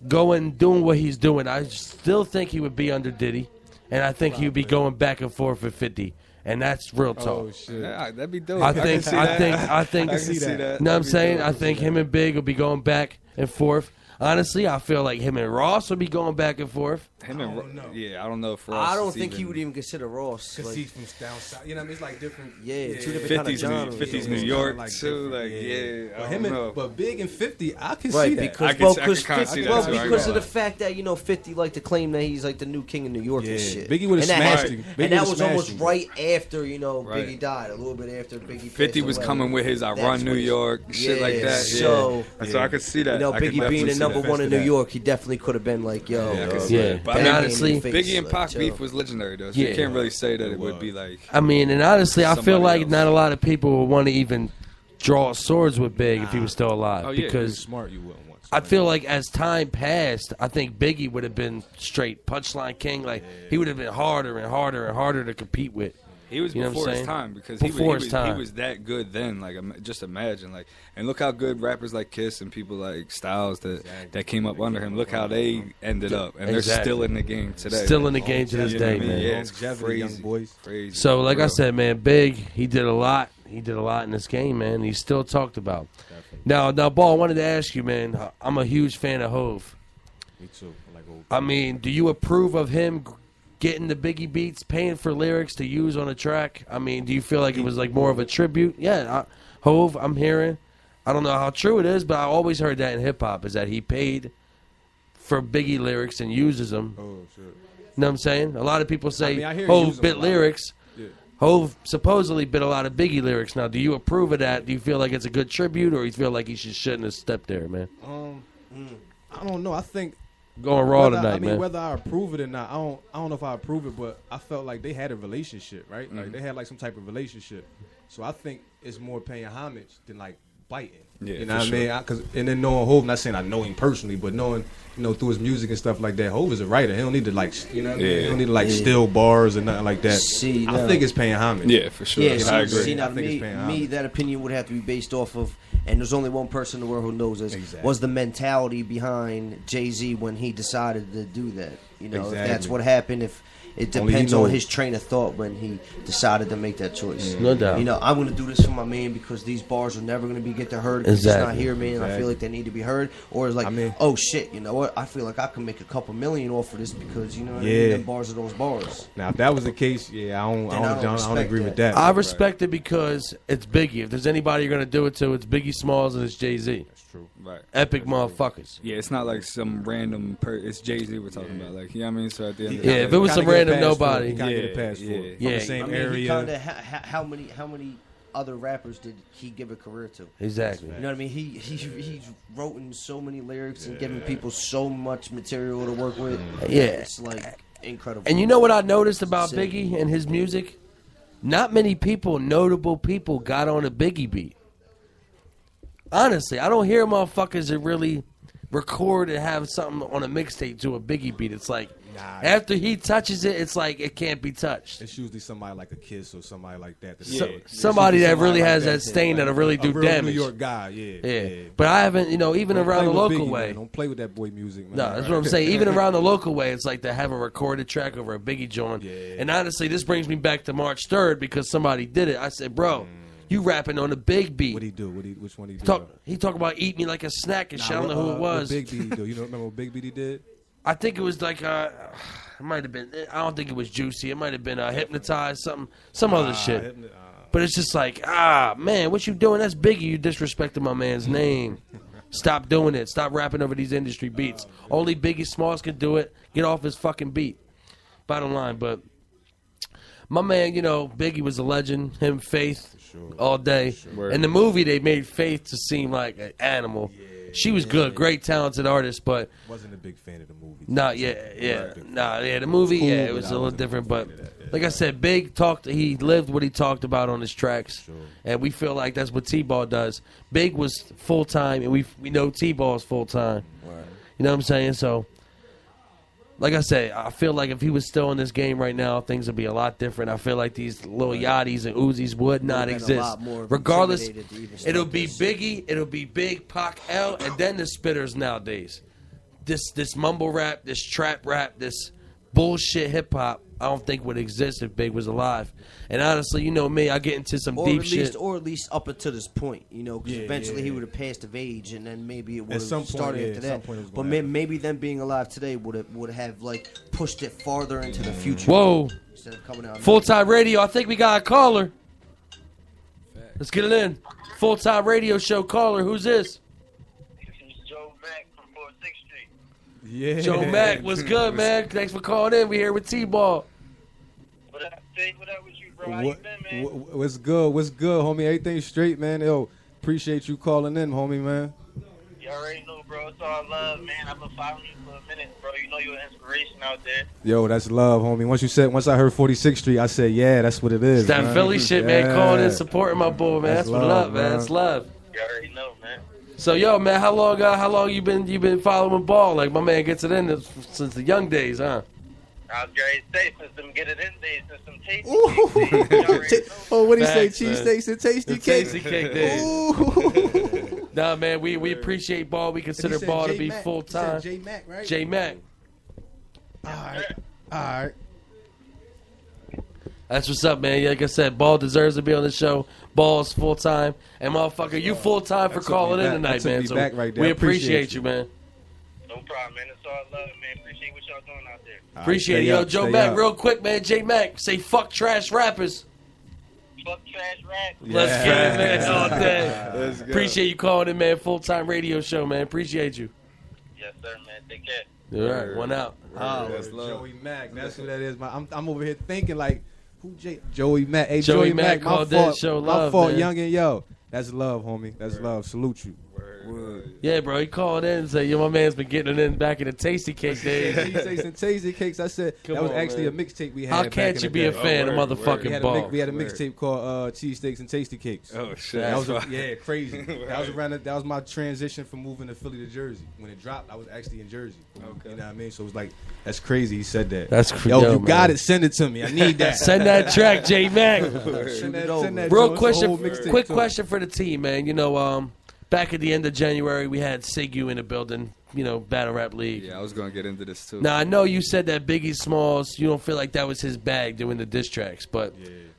doing what he's doing, I still think he would be under Diddy, and I think he would be going back and forth with 50. And that's real talk. Oh shit, Yeah, that'd be dope. I think. I can see that. You know what I'm saying? I think him and Big will be going back and forth. Honestly, I feel like him and Ross will be going back and forth. Him and I don't know if Ross. I don't is think even, he would even consider Ross. because Like, he's from down south. You know what I mean? It's like different. two different kind of genres. 50s New It's York kinda too. different, Like But I don't know. but Big and 50, I can Right, see that. because I can kinda see that too, I ain't because gonna of the lie. fact that 50 like to claim that he's like the new king of New York and Yeah, shit. Biggie would've And that smashed happened- him. Biggie And that would've was smashed almost him. right after Right. Biggie died, a little bit after Biggie. 50 passed was away. coming with his I That's Run New when he- York shit like that. So I could see that. I could Biggie definitely being the see number that. one in New York, he definitely could have been like, yo. Yeah, I can see Yeah. that. But And I mean, honestly, Biggie and Pac yo. beef was legendary though. So Yeah. you can't really say that it would be like. I mean, and honestly, I feel Somebody like else. not a lot of people would want to even draw swords with Big if he was still alive. Oh, yeah. Because Smart, you wouldn't want. I feel like as time passed, I think Biggie would have been straight punchline king. Like he would have been harder and harder and harder to compete with. He was You know what I'm before his saying? time because Before he his time. was that good then. Like just imagine, like, and look how good rappers like Kiss and people like Styles that came up under him. Look how they ended up, and they're Exactly. still in the game today. Still in the game to this You know day, what I mean? man. Yeah, it's Longevity, young crazy. boys. Crazy. So, like I Real. said, man, Big, he did a lot. He did a lot in this game, man. He's still talked about. Now, Ball, I wanted to ask you, man. I'm a huge fan of Hove. Me too. I like Hov. I mean, do you approve of him getting the Biggie beats, paying for lyrics to use on a track? I mean, do you feel like it was like more of a tribute? Yeah, Hove, I'm hearing. I don't know how true it is, but I always heard that in hip hop is that he paid for Biggie lyrics and uses them. Oh shit. You know what I'm saying? A lot of people say I hear he Hove uses bit them a lot. lyrics. Yeah. Hove supposedly bit a lot of Biggie lyrics. Now, do you approve of that? Do you feel like it's a good tribute, or you feel like he shouldn't have stepped there, man? I don't know. I think Going raw whether- tonight, I mean, man. whether I approve it or not, I don't know if I approve it, but I felt like they had a relationship, right? Mm-hmm. Like they had like some type of relationship. So I think it's more paying homage than like biting. Yeah, you know for what I mean? Cause, and then knowing Hov, not saying I know him personally, but knowing, through his music and stuff like that, Hov is a writer. He don't need to like, you know what I mean? He don't need to like steal bars or nothing like that. See, I now- think it's paying homage. Yeah, for sure. Yeah, I agree. see, now I think it's me, paying me, homage. that opinion would have to be based off of, and there's only one person in the world who knows this, Exactly. was the mentality behind Jay-Z when he decided to do that. You know, if that's Exactly. what happened, if it Only he depends on knows. his train of thought when he decided to make that choice. No doubt. You know, I'm going to do this for my man because these bars are never going to be get to heard because he's not Exactly. here, man. I feel like they need to be heard. Or it's like, I mean- oh shit, you know what? I feel like I can make a couple million off of this because, you know what I Yeah. mean? Them bars are those bars. Now, if that was the case, yeah, I don't respect agree with that. I respect it because it's Biggie. If there's anybody you're going to do it to, it's Biggie Smalls and it's Jay-Z. That's true. Right. Epic motherfuckers. Yeah, it's not like some random. It's Jay-Z we're talking about. Like, you know what I mean? So at the end of Yeah, the if day, it was some random nobody. You gotta get a Yeah, pass for yeah. it. Yeah. From the same I mean, area. he kinda, how many other rappers did he give a career to? Exactly. You know what I mean? He's wrote in so many lyrics and given people so much material to work with. Yeah. It's like incredible. And you know what I noticed about Sick. Biggie and his music? Not many people, notable people, got on a Biggie beat. Honestly, I don't hear motherfuckers that really record and have something on a mixtape to a Biggie beat. It's like, after he touches it, it's like it can't be touched. It's usually somebody like a Kiss or somebody like that. Somebody that really like has that stain that'll really do a real damage. New York guy, yeah. But I haven't, even Don't around play the with local Biggie, way. man. Don't play with that boy music, man. No, that's what I'm saying. Even around the local way, it's like to have a recorded track over a Biggie joint. And honestly, this brings me back to March 3rd because somebody did it. I said, bro, you rapping on a big beat. What'd he do? Which one he do? He talked about eat me like a snack and shit. I don't know who it was. What Big B do? You don't remember what Big B did? I think it was like it might have been. I don't think it was Juicy. It might have been Hypnotized, some other shit. But it's just like, man, what you doing? That's Biggie. You disrespecting my man's name. Stop doing it. Stop rapping over these industry beats. Only Biggie Smalls can do it. Get off his fucking beat. Bottom line, but my man, Biggie was a legend. Him, Faith, all day. In the movie, they made Faith to seem like an animal. She was good, great, talented artist, but wasn't a big fan of the movie. The movie, Cool, it was a little different. But like I said, Big talked. He lived what he talked about on his tracks, and we feel like that's what T-Ball does. Big was full time, and we know T-Ball is full time. You know what I'm saying? So, like I said, I feel like if he was still in this game right now, things would be a lot different. I feel like these little Yachties and Uzis would not been a exist. lot more Regardless, intimidated to even it'll start be this. Biggie, it'll be Big, Pac, L, and then the spitters nowadays. This mumble rap, this trap rap, this bullshit hip hop, I don't think would exist if Big was alive. And honestly, you know me, I get into some deep shit. Or at least up until this point, because eventually he would have passed of age, and then maybe it would have some point, started after at some point it was that. But gonna happen. maybe them being alive today would have like pushed it farther into the future. Whoa. Instead of coming out. Full Time Radio, I think we got a caller. Let's get it in. Full Time Radio show caller, who's this? Yeah. Joe Mack, what's good, man? Thanks for calling in. We here with T-Ball. What up, Jake? What up with you, bro? How you been, man? What's good? What's good, homie? Everything straight, man. Yo, appreciate you calling in, homie, man. You already know, bro. It's all love, man. I've been following you for a minute, bro. You know you're an inspiration out there. Yo, that's love, homie. Once I heard 46th Street, I said, yeah, that's what it is. It's that man. Philly shit, man. Calling in, Yeah. supporting my boy, man. That's what love, up, man. man. That's love. You already know, man. So, yo, man, how long you been following ball? Like my man gets it in since the young days, huh? I was ready to say, since them get it in days, since some tasty cake days. You already know. Oh, what he say? Facts, man. Cheesesteaks and tasty The cake. tasty cake days. Nah, man, we appreciate ball. We consider said ball to J be Mac. full He said time. J Mac, right? J Mac. All right. That's what's up, man. Like I said, Ball deserves to be on the show. Ball's full time, and motherfucker, you full time for calling in tonight, man. So we appreciate you, man. No problem, man. It's all love, man. Appreciate what y'all doing out there. Appreciate it, yo, Joe Mack. Real quick, man. J Mac, say fuck trash rappers. Fuck trash rap. Let's get it, man. All day. Let's go. Appreciate you calling in, man. Full time radio show, man. Appreciate you. Yes, sir, man. Take care. All right, one out. Oh, Joey Mack. That's who that is. I'm over here thinking like, who Joey Mack? Hey, Joey Joey Mack Mack, called my in, fault. show My love, fault, man. young and yo. That's love, homie. That's love. Salute you. Yeah, bro. He called in and said, yo, my man's been getting it in back in the Tasty Cake days. Cheesesteaks and Tasty Cakes. I said Come that was on, actually man. a mixtape we had. How back can't in you the be a day. fan of motherfucking Ball? We had a mixtape called Cheesesteaks and Tasty Cakes. Oh shit! That was That's yeah, crazy. That was around. That was my transition from moving to Philly to Jersey. When it dropped, I was actually in Jersey. Okay. You know what I mean? So it was like, that's crazy. He said that. That's yo, yo, you man. got it. Send it to me. I need that. Send that track, J Mac. Send that Real Joe. question, It's a whole mixtape quick too. question for the team, man. You know, back at the end of January, we had Sigu in the building. You know, Battle Rap League. Yeah, I was gonna get into this too. Now I know you said that Biggie Smalls, you don't feel like that was his bag doing the diss tracks, but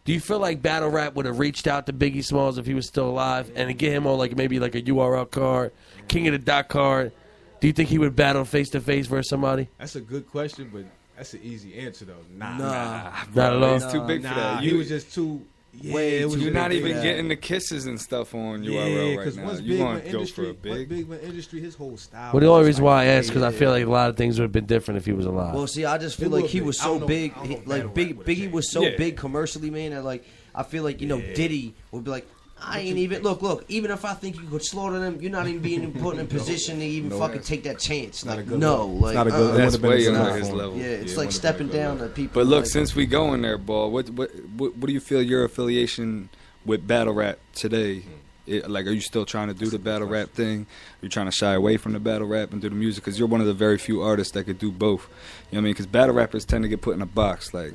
do you feel like Battle Rap would have reached out to Biggie Smalls if he was still alive and to get him on like maybe like a URL card, King of the Dot card? Do you think he would battle face to face versus somebody? That's a good question, but that's an easy answer though. Nah, not at all. He's too big for that. He was just too. Yeah, Way it was too You're big not for even that. getting the kisses and stuff on Yeah, URL right because now. once You Big want went to go industry, for a big? Once Big went industry, his whole style. Well, the only was reason like, why I asked because I yeah. feel like a lot of things would have been different if he was alive. Well, see, I just feel It like would he be. was I so don't know- big. I don't know if Like Battle Biggie, Rap would've Biggie was so changed. big commercially, man. That like I feel like Diddy would be like, I ain't even look. Even if I think you could slaughter them, you're not even being put in a position to even fucking take that chance. not a Like good no, look. like Not a good look. That's Would've been way a under good his look. level. yeah, it's Yeah, like it stepping would've been a down good to people. But look, like, since we going there, Ball, what do you feel your affiliation with battle rap today? Like, are you still trying to do the battle rap thing? Are you trying to shy away from the battle rap and do the music? Because you're one of the very few artists that could do both. You know what I mean? Because battle rappers tend to get put in a box. Like,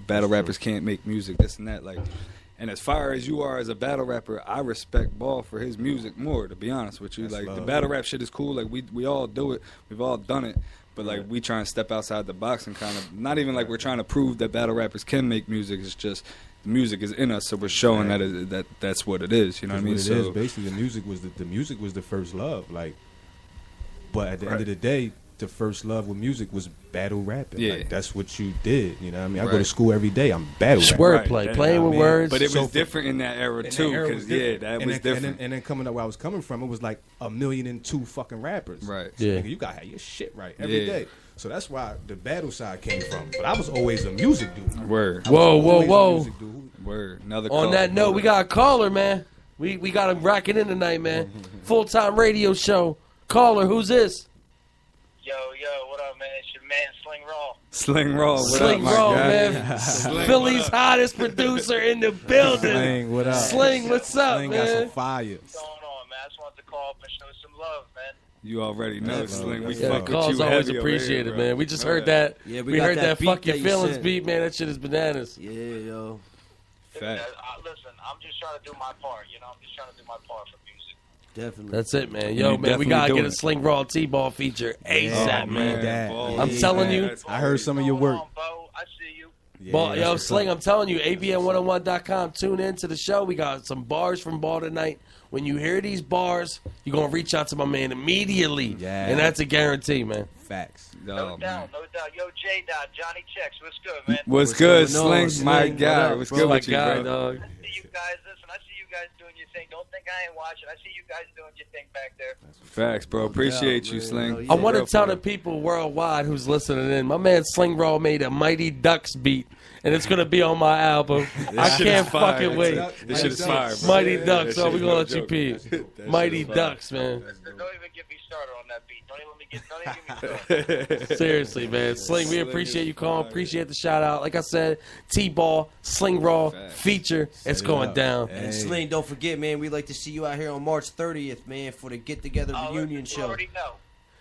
battle rappers can't make music, this and that. Like, and as far as you are as a battle rapper, I respect Ball for his music more, to be honest with you. That's Like, the love. battle rap shit is cool. Like, we all do it. We've all done it. But, like, we try and step outside the box and kind of, not even like we're trying to prove that battle rappers can make music. It's just the music is in us, so we're showing that's what it is. You know what I mean? It is basically the music was the first love. Like, but at the end of the day, the first love with music was battle rapping. Yeah. Like, that's what you did. You know what I mean? I go Right. to school every day. I'm battle rapping. Wordplay, Right. playing with words. But it So was for- different in that era And too, that era because different. that And was then- different. And then coming up where I was coming from, it was like 1,002,000 fucking rappers. Right. So, Yeah. nigga, you gotta have your shit right every day. Yeah. So that's why the battle side came from. But I was always a music dude. Word. Whoa, whoa, Always a whoa. music dude. Word. Another On call. that note, we got a caller, man. We got him racking in tonight, man. Full time radio show. Caller, who's this? Yo, what up, man? It's your man, Sling Raw. Sling Raw. What Sling up, my Raw, guy? man. Sling, Philly's what up? hottest producer in the building. Sling, what up? Sling, what's up, Sling got some man? fire. What's going on, man? I just wanted to call up and show some love, man. You already know, Sling. We Yeah, fuck with calls you always heavy over appreciated, here, man. bro. We just Know heard that. Yeah, we we got heard that that beat fuck your that you feelings sent. beat, man. That shit is bananas. Yeah, yo. Fact. Listen, I'm just trying to do my part, you know? I'm just trying to do my part for music. Definitely. That's it, man. You Yo, man, we definitely gotta get doing a it. Sling Raw T-ball feature ASAP, Oh, man. that. Ball. I'm telling you. That's I heard some of your work. Bo, I see you. Yeah, Ball, that's yo, what's Sling, up. I'm telling you, ABN101.com. Tune in to the show. We got some bars from Ball tonight. When you hear these bars, you're going to reach out to my man immediately. Yeah. And that's a guarantee, man. Facts. No Oh, man. doubt, no doubt. Yo, J-Dot, Johnny Checks, what's good, man? What's good, going on, Sling? My Sling? guy. What up, What's bro? good My with you, guy, bro? dog. I see you guys, listen, I see you guys doing your thing. Don't think I ain't watching. I see you guys doing your thing back there. Facts, bro. Appreciate you, man. Sling. Yeah. I want Real to tell for the people worldwide who's listening in, my man Sling Raw made a Mighty Ducks beat, and it's going to be on my album. I shit can't is fire. fucking wait. This shit is fire, bro. Mighty Yeah, Ducks, that so shit we're is going to no let you joke. peep. That shit Mighty is fire. Ducks, man. Don't even get me started on that beat. Don't even get me started. Seriously, man. Sling, we appreciate you calling. Appreciate the shout out. Like I said, T-Ball, Sling Raw, feature. It's going down. And Sling, don't forget, man, we'd like to see you out here on March 30th, man, for the Get Together Oh, reunion you show. already know.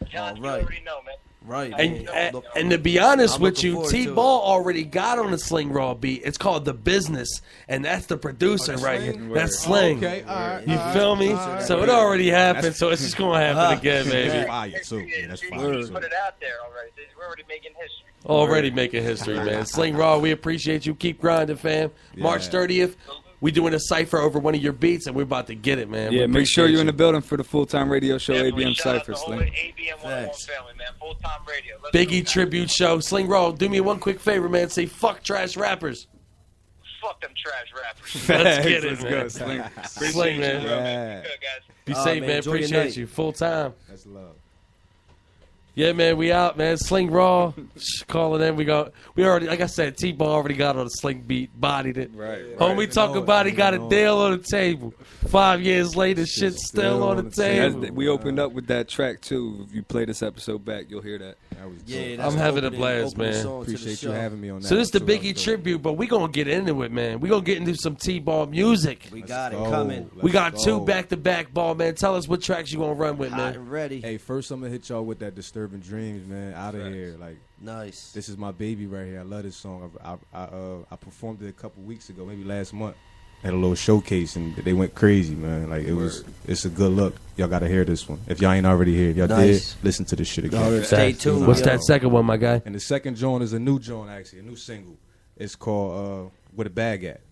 John, you All right. already know, man. Right. And to be honest I'm with looking you, forward to it. T-Ball already got on the Sling Raw beat. It's called The Business, and that's the producer right here. That's Sling. Okay, all right. You feel me? So it already happened, so it's just going to happen again, baby. Fire, too. Yeah, that's You fire. put it out there already. We're already making history. Already making history, man. Sling Raw, we appreciate you. Keep grinding, fam. March 30th, we doing a cipher over one of your beats, and we're about to get it, man. Yeah, We make sure appreciate you're in you. the building for the full-time radio show, ABM Shout out Cypher, the whole Sling. ABM 101 family, man. Full-time radio. Let's go, Biggie guys. tribute show. Sling Raw, do me one quick favor, man. Say fuck trash rappers. Fuck them trash rappers. Let's get it, Let's man. go, Sling. Sling, man. Yeah. Good, guys. Be Oh, safe, man, man. enjoy your Appreciate night. you. Full time. That's love. Yeah, man, we out, man. Sling Raw, calling in. We already, like I said, T-Ball already got on the Sling beat, bodied it. Right. Homie talk about he got a deal on the table. 5 years later, shit's still on the table. We opened up with that track, too. If you play this episode back, you'll hear that. Yeah, I'm having a blast, man. Appreciate you having me on that. So this is the too. That was Biggie dope. tribute, but we gonna get into it, man. We gonna get into some T-Ball music. We got it go. coming. We got Let's two go. back-to-back, Ball, man. Tell us what tracks you gonna run with, Hot man. and ready. Hey, first I'm gonna hit y'all with that Disturbing Dreams, man. Out of here, like Nice. this is my baby right here. I love this song. I performed it a couple weeks ago, maybe last month. Had a little showcase and they went crazy, man. Like it's a good look. Y'all gotta hear this one. If y'all ain't already here, if y'all Nice. did, listen to this shit again. Stay tuned. What's yo. that second one, my guy? And the second joint is a new joint, actually, a new single. It's called "Where the Bag At."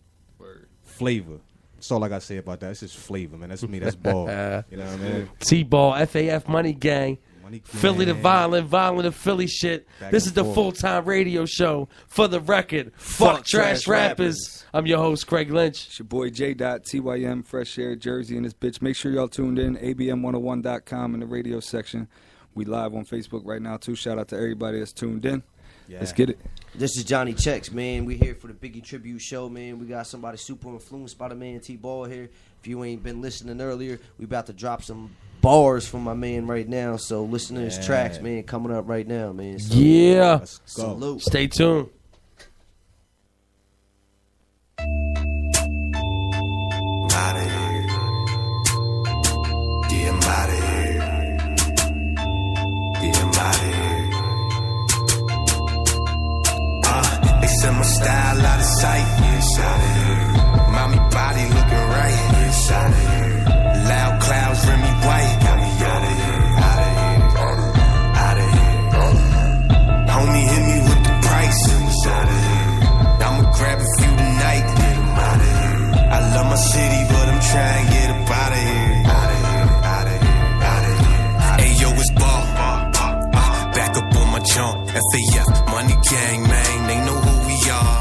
Flavor. That's all I gotta say about that. It's just flavor, man. That's me. That's ball. You know what I mean? T-Ball, FAF Money Gang. Money Philly the Gang. violent to Philly shit. Back This and is the forth. full-time radio show. For the record, fuck trash rappers. I'm your host, Craig Lynch. It's your boy J.TYM, Fresh Air, Jersey, and this bitch. Make sure y'all tuned in, abm101.com in the radio section. We live on Facebook right now, too. Shout out to everybody that's tuned in. Yeah. Let's get it. This is Johnny Checks, man. We here for the Biggie tribute show, man. We got somebody super influenced by the man T-Ball here. If you ain't been listening earlier, we about to drop some bars from my man right now. So listen to his tracks, man, coming up right now, man. So, Yeah. Let's go. salute. Stay tuned. Outta here. Yeah, I'm outta here. Yeah, I'm outta here. They send my style out of sight. Yeah, it's outta here. Mommy body looking right. Yeah, it's outta here. Loud clouds, Remy White. Got me outta here. Outta here. Outta here. Homie hit me with the price. Yeah, it's outta here. I'ma grab a few tonight. Get 'em outta here. I love my city, but I'm trying to get up out of here. Out of here, out of here, out of here. Hey, yo, it's ball. Back up on my jump. FAF, Money Gang, man. They know who we are.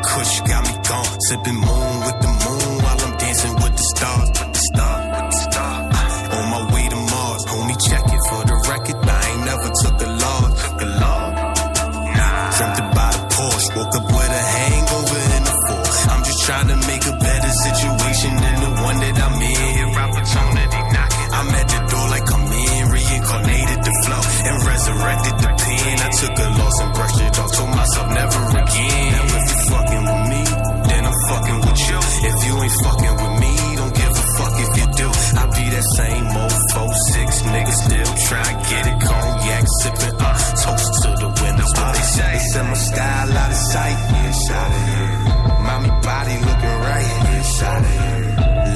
Kush got me gone. Sipping moon with the moon while I'm dancing with the stars. With the stars, with the stars. On my way to Mars. Homie, check it for the record. I ain't never took a loss. Dreamt about a Porsche. Woke up with a hangover in the fall. I'm just trying to make a better situation than the one that I'm in. Here, opportunity knocking. I'm at the door like I'm in. Reincarnated the flow and resurrected the pen. I took a loss and brushed it off. Told myself never again. Now if you fucking with me, then I'm fucking with you. If you ain't fucking with me, don't give a fuck if you do. I be that same old 4-6 nigga still try to get it. Cognac sipping up. Toast to the winners. What they say? They send my style out of sight. Yeah, it's out of here. Mommy body looking right. Yeah, it's out of here.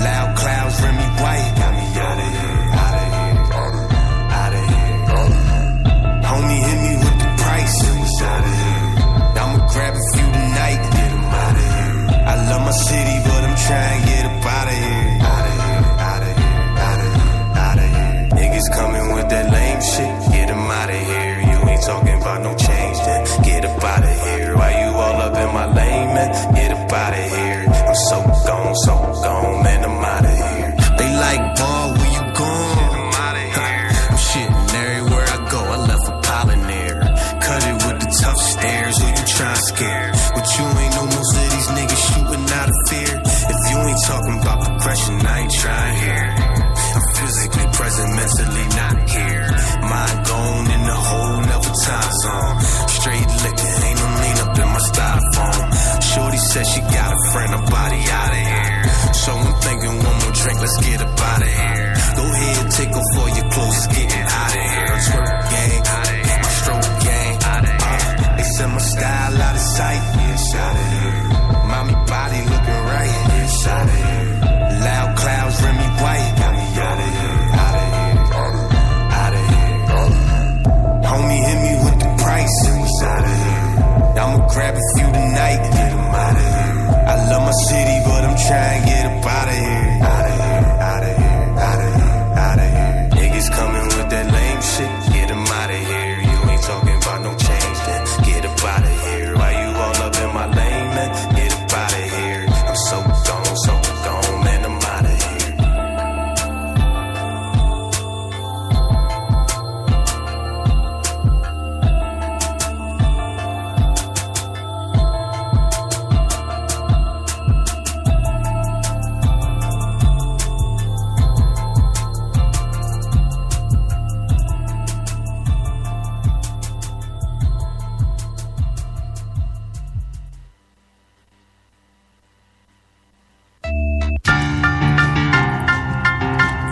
Loud clouds, Remy White. Got me out of here. Out of here. Out of here. Homie hit me with the price. Yeah, it's out of here. I'ma grab a few tonight. Get 'em out of here. I love my city, but I'm trying to get up out of here. Out of here. Out of here. Out of here. Out of here. Niggas coming with that lame shit. Get 'em out of here. You ain't talking about no change, then get up out of here. Why you all up in my lane, man? Get up out of here. I'm so gone, man. I'm out of here. They like, ball, where you gone? I'm out of here. I'm shitting everywhere I go. I left a pollen there. Cut it with the tough stairs. Who you trying to scare? But you ain't know most of these niggas shooting out of fear. If you ain't talking about progression, I ain't trying here. I'm physically present, mentally not here. Mind gone in the whole never time zone. Straight liquor, ain't no lean up in my styrofoam. Shorty said she got a friend, her body out of here. So I'm thinking one more drink, let's get up out of here. Go ahead, take off all your clothes, it's getting out of here. twerk gang, my stroke gang. They send my style out of sight. Yes, out of here. Mommy body looking right. Yes, out of here. Loud clouds, Remy White. Got me out of here, out of here, out of here. Homie hit me with the price. It was out of here. I'ma grab a few tonight. Get 'em out of here. I love my city, but I'm trying to get up out of here. Out of here, out of here, out of here, out of here. Niggas coming with that lame shit. Get 'em out of here. You ain't talking about no change, then get up out of here. Why you all up in my lane, man? Get up out of here. I'm so gone, man. I'm out of here.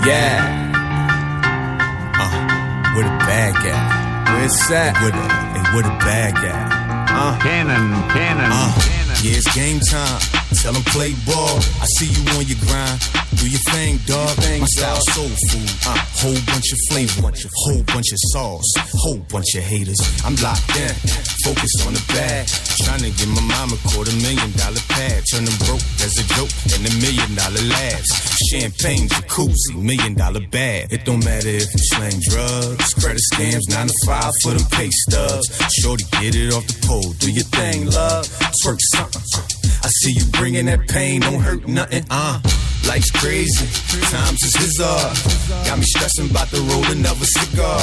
Yeah. Where the bag at? Where it's at? Where the bag at? Cannon. Yeah, it's game time. Tell them play ball. I see you on your grind. Do your thing, dog. My style soul food. Whole bunch of flavor. Whole bunch of sauce. Whole bunch of haters. I'm locked in. Focus on the bag. Trying to get my mama $250,000 pad. Turn them broke as a joke and $1 million labs. Champagne, jacuzzi, $1 million bag. It don't matter if you slang drugs. Credit scams, 9 to 5 for them pay stubs. Shorty, get it off the pole. Do your thing, love. Twerk something. I see you bringing that pain, don't hurt nothing, Life's crazy, times is bizarre. Got me stressing about the road, another cigar.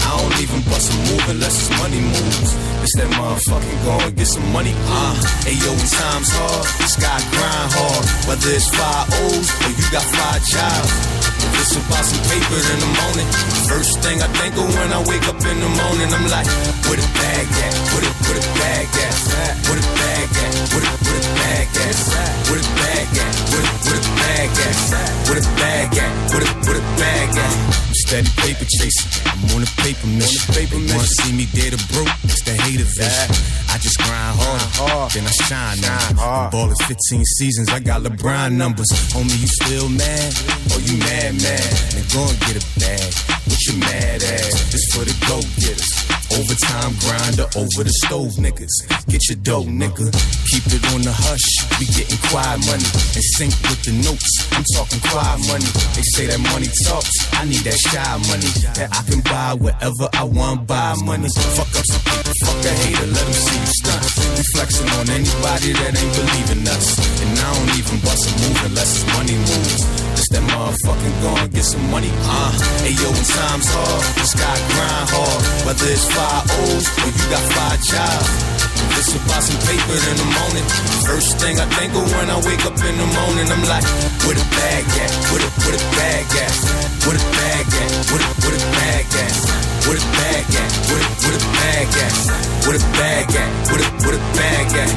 I don't even bust a move unless it's money moves. It's that motherfucking go and get some money, Ayo, times hard, this guy grind hard. Whether it's 5 O's or you got 5 jobs. If it's about some paper in the morning, first thing I think of when I wake up in the morning, I'm like, where the bag at? Where the bag at? Where the bag at? Where the bag at? Where the bag at? Where the bag at? Where the bag at? Where the bag at? I'm steady paper chasing. I'm on a paper mission. Wanna see me dead or broke? It's the hater vision. I just grind hard, then I shine now. Ball is 15 seasons. I got LeBron numbers. Homie, you still mad? Or you mad? Then go and get a bag. What you mad at? It's for the go-getters. Overtime grinder over the stove, niggas. Get your dough, nigga. Keep it on the hush. We getting quiet money. In sync with the notes. I'm talking quiet money. They say that money talks. I need that shy money. That I can buy whatever I want, buy money. Fuck up some people, fuck a hater, let them see you stunt. We flexing on anybody that ain't believing us. And I don't even bust a move unless it's money moves. It's that motherfucking go and get some money, Ayo, when time's hard, this guy grind hard. Whether it's 5 O's or you got 5 jobs. It's about some paper in the morning. First thing I think of when I wake up in the morning, I'm like, where the bag at? Where the bag at? Where the bag at? Where the bag at? Where the bag at? Where the bag at? Where the bag at? Where the bag at?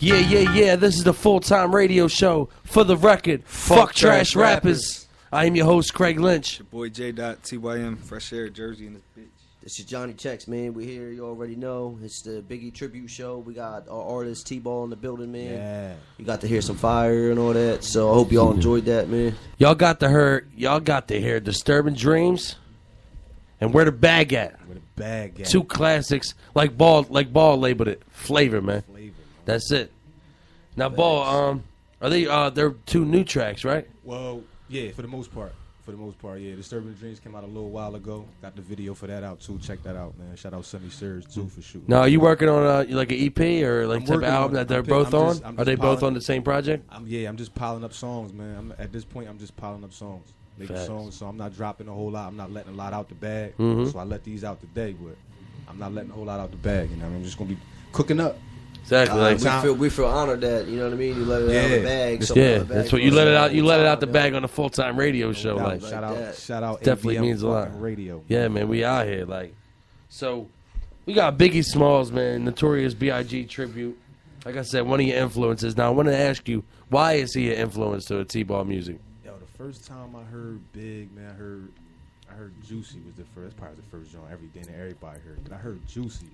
Yeah. This is the full-time radio show for the record. Fuck trash rappers. I am your host, Craig Lynch. Your boy J.TYM, Fresh Air, Jersey in this bitch. This is Johnny Checks, man. We're here. You already know. It's the Biggie tribute show. We got our artist T-Ball in the building, man. Yeah. You got to hear some fire and all that. So I hope y'all enjoyed that, man. Y'all got to hear Disturbing Dreams and Where the Bag At. Where the bag at? 2 classics, like Ball labeled it. Flavor, man. That's it. Now, Ball, are they? They're 2 new tracks, right? Well, yeah, for the most part. Yeah. Disturbing Dreams came out a little while ago. Got the video for that out too. Check that out, man. Shout out Sunny Sears too for shooting. Now, are you working on like an EP or like type of album that they're both on? Are they both on the same project? I'm just piling up songs, man. At this point, I'm just piling up songs, making songs. So I'm not dropping a whole lot. I'm not letting a lot out the bag. So I let these out today, but I'm not letting a whole lot out the bag. You know, I'm just gonna be cooking up. Exactly. We feel honored that, you know what I mean. You let it out of the bag. That's what you let it out. You let it out the bag on a full-time radio show. Like, shout out, definitely ABM means a lot. fucking radio. Yeah, man, we out here like. So, we got Biggie Smalls, man, Notorious B.I.G. tribute. Like I said, one of your influences. Now, I want to ask you, why is he an influence to T-Ball music? Yo, the first time I heard Big, man, I heard Juicy was the first. That's probably the first joint everybody heard. But I heard Juicy,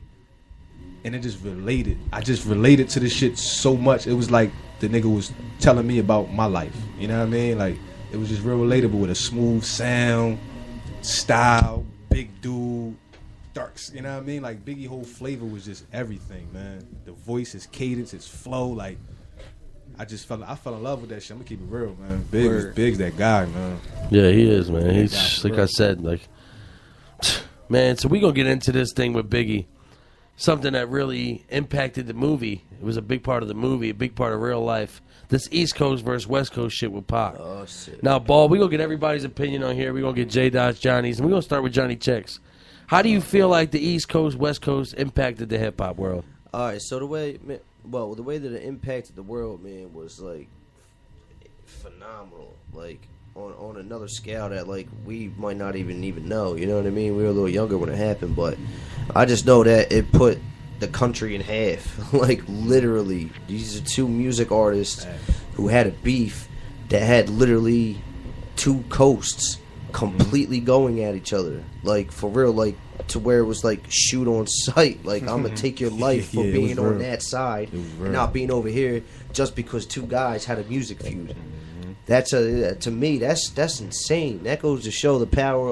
and it just related. I just related to this shit so much. It was like the nigga was telling me about my life. You know what I mean? Like, it was just real relatable with a smooth sound, style, big dude, darks. You know what I mean? Like, Biggie whole flavor was just everything, man. The voice, his cadence, his flow, like. I fell in love with that shit. I'm gonna keep it real, man. Big's that guy, man. Yeah, he is, man. He's like I said, like, man. So we gonna get into this thing with Biggie. Something that really impacted the movie. It was a big part of the movie, a big part of real life. This East Coast versus West Coast shit with Pac. Oh shit. Now, Ball, we gonna get everybody's opinion on here. We gonna get J. Dot's, Johnny's, and we gonna start with Johnny Checks. How do you feel like the East Coast, West Coast impacted the hip hop world? All right, so the way that it impacted the world, man, was like phenomenal. Like on another scale that like we might not even know. You know what I mean? We were a little younger when it happened, but I just know that it put the country in half. Like literally, these are two music artists who had a beef that had literally two coasts completely going at each other. Like for real, like to where it was like shoot on sight. Like I'm gonna take your life for being on that side and not being over here just because two guys had a music feud. That's to me that's insane. That goes to show the power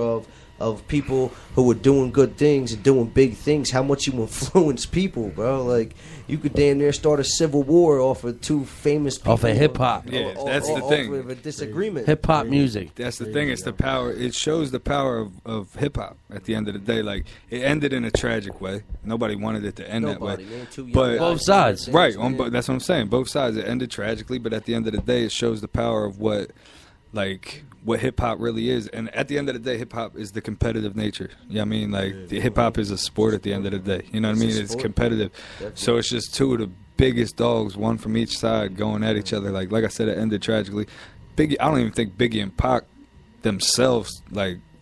of people who are doing good things and doing big things, how much you influence people, bro. Like you could damn near start a civil war off of two famous people. Off of hip hop. Yeah, that's the thing. Off of a disagreement. Hip hop music. That's the thing. It's the power. It shows the power of hip hop. At the end of the day, like it ended in a tragic way. Nobody wanted it to end that way. Man, but both sides, right? That's what I'm saying. Both sides. It ended tragically, but at the end of the day, it shows the power of what hip hop really is. And at the end of the day, hip hop is the competitive nature. You know what I mean? Like the hip hop is a sport at the end of the day. You know what I mean? It's competitive. Definitely. So it's just two of the biggest dogs, one from each side, going at each other. Like I said, it ended tragically. Biggie, I don't even think Biggie and Pac themselves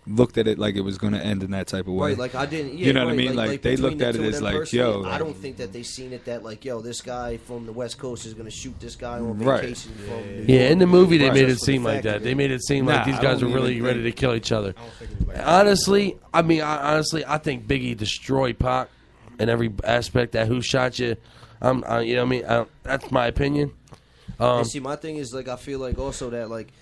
looked at it like it was going to end in that type of way. Right, like I didn't. Yeah, you know what right, I mean? Like they looked at it as like, yo. I don't think that they seen it that like, yo, this guy from the West Coast is going to shoot this guy on vacation from New York. Yeah, in the movie they made it seem like that. They made it seem like these guys were really ready to kill each other. Honestly, I think Biggie destroyed Pac in every aspect. That who shot you, you know what I mean? That's my opinion. And see, my thing is like I feel like also that like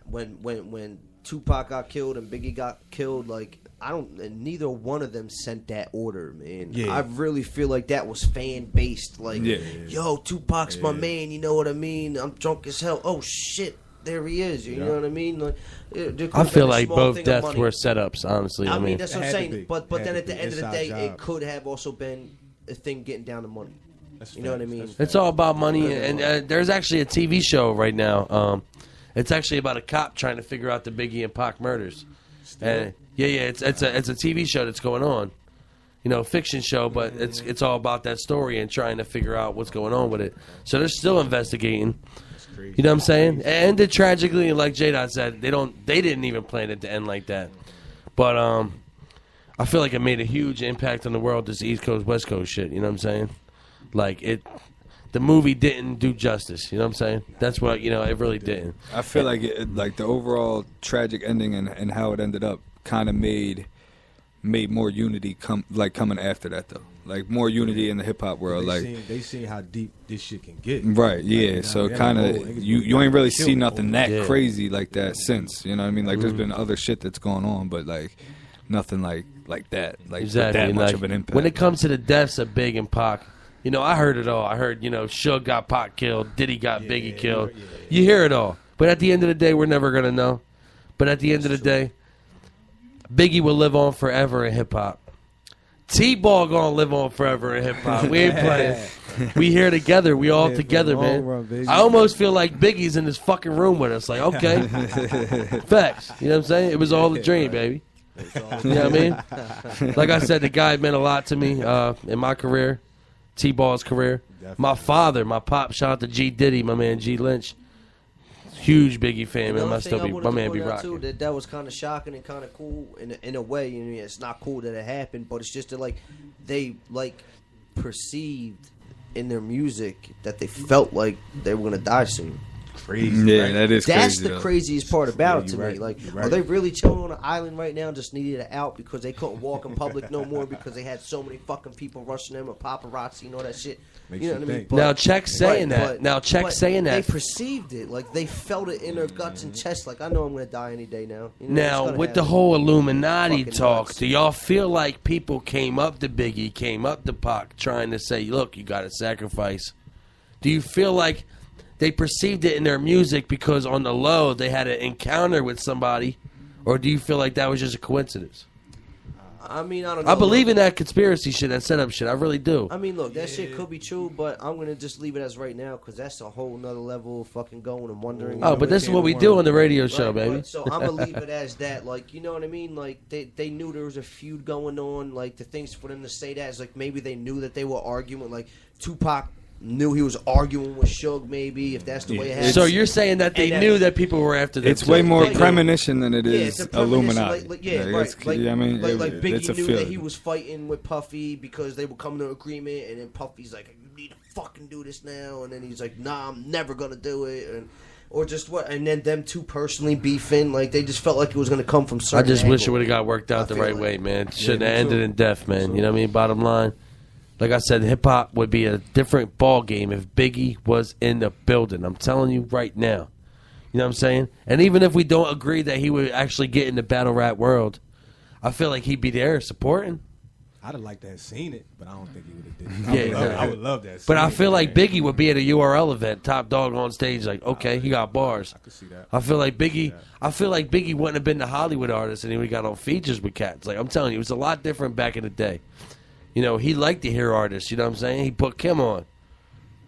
when Tupac got killed and Biggie got killed, like neither one of them sent that order, man. Yeah. I really feel like that was fan based. Like, yo, Tupac's my man. You know what I mean? I'm drunk as hell. Oh shit, there he is. You know what I mean? Like, I feel like both deaths were setups. Honestly, I mean that's what I'm saying. But then at the end of the day, it could have also been a thing getting down to money. You know what I mean? It's all about money, and there's actually a TV show right now. It's actually about a cop trying to figure out the Biggie and Pac murders. And it's a TV show that's going on, you know, fiction show, but it's all about that story and trying to figure out what's going on with it. So they're still investigating. You know what I'm saying? It ended tragically, and like J-Dot said, they didn't even plan it to end like that. But I feel like it made a huge impact on the world. This East Coast West Coast shit. You know what I'm saying? Like the movie didn't do justice. You know what I'm saying? That's what, you know, it really didn't. I feel like the overall tragic ending and how it ended up kind of made more unity coming after that though. Like more unity in the hip hop world. They seen how deep this shit can get. Right. Yeah. So kind of you ain't really see nothing that crazy like that since. You know what I mean? Like there's been other shit that's going on, but like nothing like that. Like exactly. that much of an impact. When it comes to the deaths of Big and Pac. You know, I heard it all. I heard, you know, Suge got Pac killed, Diddy got Biggie killed. You hear it all. But at the end of the day, we're never going to know. But at the end of the day, Biggie will live on forever in hip-hop. T-Ball going to live on forever in hip-hop. We ain't playing. We here together. We all together, man. I almost feel like Biggie's in this fucking room with us. Like, okay. Facts. You know what I'm saying? It was all a dream, baby. You know what I mean? Like I said, the guy meant a lot to me in my career. T-Ball's career. Definitely. My father, my pop, shout out to G Diddy, my man G Lynch. Huge Biggie fan, man. Another thing I wanted My to man be point out, rocking. too, that was kind of shocking and kind of cool in a way. You know, it's not cool that it happened, but it's just that like they like perceived in their music that they felt like they were gonna die soon. Crazy. Yeah, right? that is That's crazy. the craziest part about it to you're me. right, Like, you're are right. they really chilling on an island right now? Just needed it out because they couldn't walk in public no more because they had so many fucking people rushing them, and paparazzi and all that shit. Makes you know you what I mean? think. Now, check saying that. but- Now, check but saying They that. perceived it, like they felt it in their guts and chest. Like I know I'm gonna die any day now. You know, it's Now, gonna with the happen. whole Illuminati Fucking talk, nuts. do y'all feel like people came up to Biggie, came up to Pac, trying to say, look, you got to sacrifice? Do you feel like they perceived it in their music because on the low they had an encounter with somebody, or do you feel like that was just a coincidence? I mean, I don't know. I believe in that conspiracy shit, that setup shit. I really do. I mean, look, that shit could be true, but I'm gonna just leave it as right now because that's a whole nother level of fucking going and wondering. Oh, but this is what we do on the radio show, baby. So I'm gonna leave it as that. Like, you know what I mean? Like they knew there was a feud going on. Like the things for them to say that is like maybe they knew that they were arguing. Like Tupac knew he was arguing with Suge, maybe if that's the way it happened. So you're saying that they And knew that people were after them. It's way more Like, premonition than it yeah, is it's a premonition, Illuminati. Like, yeah, Like, right. it's- Like, yeah, I mean, like it's Biggie a knew feeling. that he was fighting with Puffy because they were coming to an agreement, and then Puffy's like, "You need to fucking do this now," and then he's like, "Nah, I'm never gonna do it," and or just what, and then them two personally beefing, like they just felt like it was gonna come from. I Certain just wish it angle. would have got worked out I the feel right like- way, man. It shouldn't me have ended too. in death, man. You know what I mean? Bottom line. Like I said, hip hop would be a different ball game if Biggie was in the building. I'm telling you right now. You know what I'm saying? And even if we don't agree that he would actually get in the battle rap world, I feel like he'd be there supporting. I'd have liked to have seen it, but I don't think he would have did it. Yeah, I would love that. But I feel like Biggie would be at a URL event, top dog on stage, like, okay, he got bars. I could see that. I feel like Biggie wouldn't have been the Hollywood artist and he would have got on features with cats. Like I'm telling you, it was a lot different back in the day. You know, he liked to hear artists, you know what I'm saying? He put Kim on.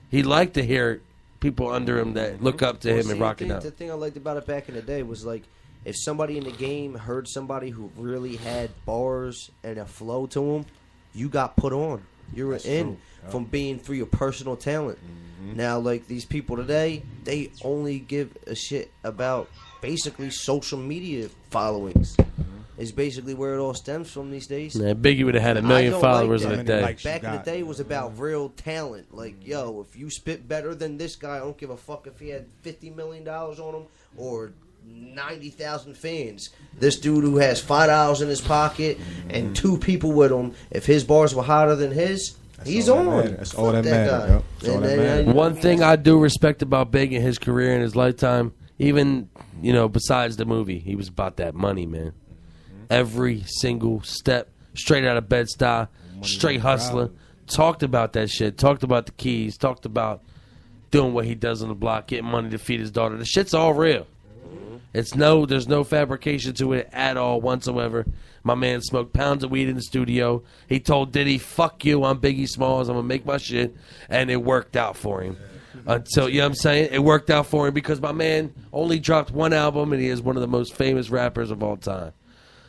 He liked to hear people under him that look up to him See, and rock it out. The thing I liked about it back in the day was like, if somebody in the game heard somebody who really had bars and a flow to them, you got put on. You were in from being through your personal talent. Now, like these people today, they only give a shit about basically social media followings. Is basically where it all stems from these days. Man, Biggie would have had a million followers in a day. Back in the day, it was about real talent. Like, yo, if you spit better than this guy, I don't give a fuck if he had $50 million on him or 90,000 fans. This dude who has $5 in his pocket and 2 people with him, if his bars were hotter than his, he's all that on. matter. That's all Fuck that matter, guy. yo. That's all And that then, matter. you know One what I mean? thing I do respect about Big in his career in his lifetime, even, you know, besides the movie, he was about that money, man. Every single step, straight out of Bed-Stuy, straight hustler. Talked about that shit. Talked about the keys. Talked about doing what he does on the block, getting money to feed his daughter. The shit's all real. There's no fabrication to it at all whatsoever. My man smoked pounds of weed in the studio. He told Diddy, "Fuck you, I'm Biggie Smalls. I'm gonna make my shit," and it worked out for him. Until, you know what I'm saying? It worked out for him because my man only dropped one album and he is one of the most famous rappers of all time.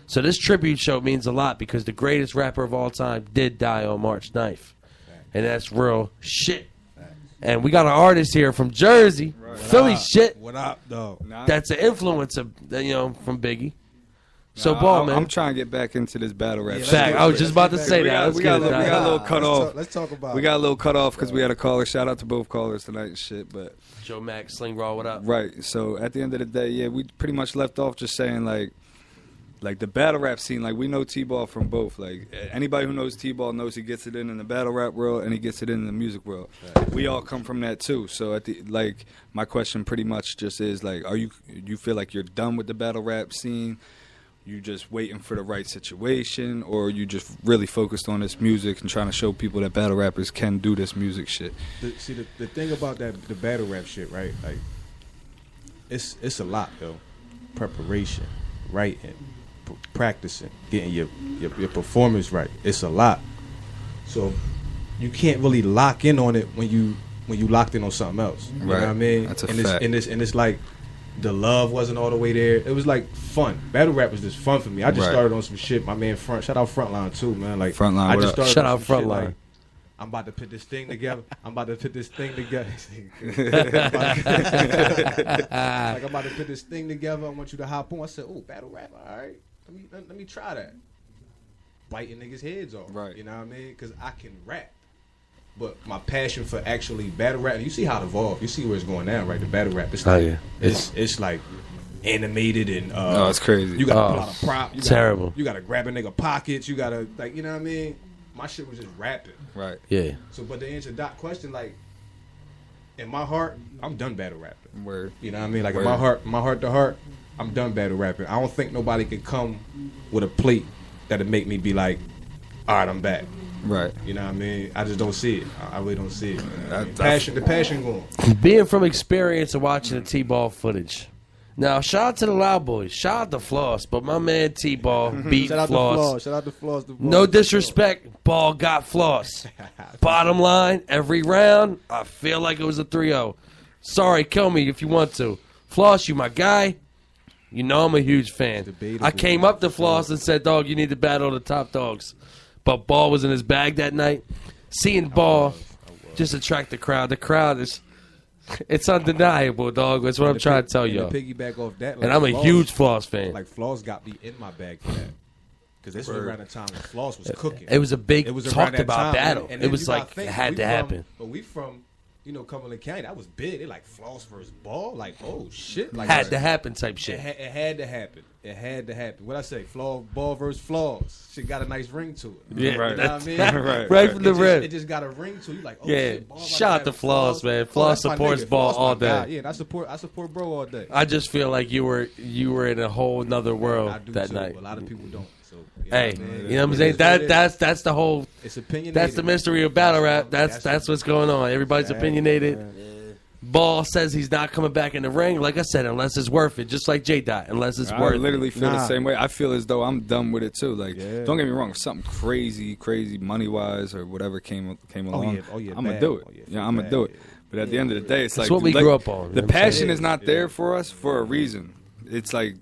So this tribute show means a lot because the greatest rapper of all time did die on March 9th. And that's real shit. And we got an artist here from Jersey, Philly shit. What up, though? That's an influence of, you know, from Biggie. So, Nah, ball, man. I'm trying to get back into this battle rap. Fact. I was just about to say that. We got a little cut off. Let's talk about We got a little cut off because we had a caller. Shout out to both callers tonight and shit. But Joe Mack, Sling Raw, what up? right. So at the end of the day, yeah, we pretty much left off just saying like the battle rap scene. Like we know T-Ball from both. Like anybody who knows T-Ball knows he gets it in the battle rap world and he gets it in the music world. We all come from that too. So at the my question pretty much just is like, you feel like you're done with the battle rap scene? You just waiting for the right situation, or you just really focused on this music and trying to show people that battle rappers can do this music shit? The thing about the battle rap shit, right? Like, it's a lot, though. Preparation, writing, practicing, getting your performance right. It's a lot. So you can't really lock in on it when you locked in on something else. You know what I mean? That's a and fact. And it's like the love wasn't all the way there. It was like fun. Battle rap was just fun for me. I just Right. started on some shit. My man Front, shout out Frontline too, man. Like Frontline, I what just up? started Shout on out some shit, Frontline. like, I'm about to put this thing together. I'm about to put this thing together. I'm about to put this thing together. I want you to hop on. I said, oh, battle rap. All right. Let me try that. Biting niggas' heads off. Right. You know what I mean? Because I can rap. But my passion for actually battle rap, you see how it evolved. You see where it's going now, right? The battle rap. It's like, it's like animated and it's crazy. You got to pull out a prop. Terrible. You got to grab a nigga pockets. You got to, like, you know what I mean? My shit was just rapping. Right. Yeah. So, but to answer that question, like, in my heart, I'm done battle rapping. Word. You know what I mean? Like, Word. in my heart to heart, I'm done battle rapping. I don't think nobody can come with a plate that'll make me be like, all right, I'm back. Right. You know what I mean? I just don't see it. I really don't see it. The passion going. Being from experience and watching the T-Ball footage. Now, shout out to the Loud Boys. Shout out to Floss. But my man T-Ball beat Shout out Floss. to Floss. Shout out to Floss. No disrespect. Ball got Floss. Bottom line, every round, I feel like it was a 3-0. Sorry, kill me if you want to. Floss, you my guy. You know I'm a huge fan. I came up to Floss and said, dog, you need to battle the top dogs. But Ball was in his bag that night. Seeing Ball just attract the crowd. The crowd is, it's undeniable, dog. That's what I'm trying to tell you. Piggyback off that, like, and I'm a huge Floss fan. Like, Floss got me in my bag for that. Because this was around the time when Floss was cooking. It was a big It was around talked that about time, battle. and It then was you gotta like, think, it had we to from- happen. But we from, you know, Cumberland County. That was big. They like Floss versus Ball. Like, oh shit! Like, Had to happen type shit. It had to happen. It had to happen. What I say? Ball versus Floss. Shit got a nice ring to it. Yeah, You know what I mean? right from the rip. It just got a ring to it. You like, oh Yeah, shit, Ball about shout out have to a Floss, man. Oh, Floss that's my supports nigga. Ball Floss all my guy. day. Yeah, and I support Bro all day. I just feel like you were in a whole nother world I do that too. night. A lot of people don't. So, Hey, you know what I'm saying? That's the whole. It's opinionated. That's the mystery of battle rap. That's what's going on. Everybody's opinionated. Ball says he's not coming back in the ring. Like I said, unless it's worth it. Just like J Dot, unless it's I worth it. literally feel the same way. I feel as though I'm done with it too. Like, don't get me wrong, if something crazy money wise or whatever came along, I'm gonna do it. I'm gonna do it. But at the end of the day, it's That's like what we grew up on. The passion is not there for us for a reason. It's like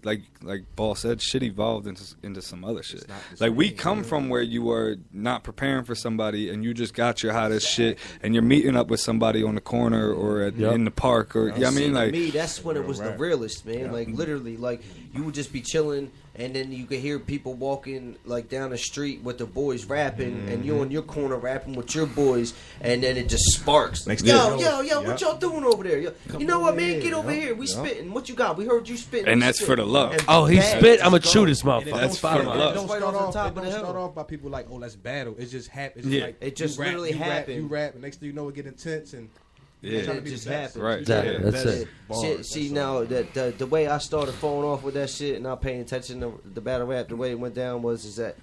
Ball said, shit evolved into some other shit. Like, we come from where you were not preparing for somebody and you just got your hottest shit and you're meeting up with somebody on the corner or in the park or, you know what I mean? Like, to me, that's when it was the realest, man. Like, literally, like, you would just be chilling and then you could hear people walking, like, down the street with the boys rapping and you in your corner rapping with your boys and then it just sparks. Yo, what y'all doing over there? Yo, you know what, man? Get over here. We spitting. What you got? We heard you spitting. And that's for the love. Oh, he spit. I'm gonna shoot this motherfucker. That's for the love. It don't start off by people like, oh, let's battle. It just happens. Like, it just literally happened. You rap, and next thing you know, it get intense and. It just happened. Right. That's it. See, now the way I started falling off with that shit and not paying attention to the battle rap, the way it went down is that,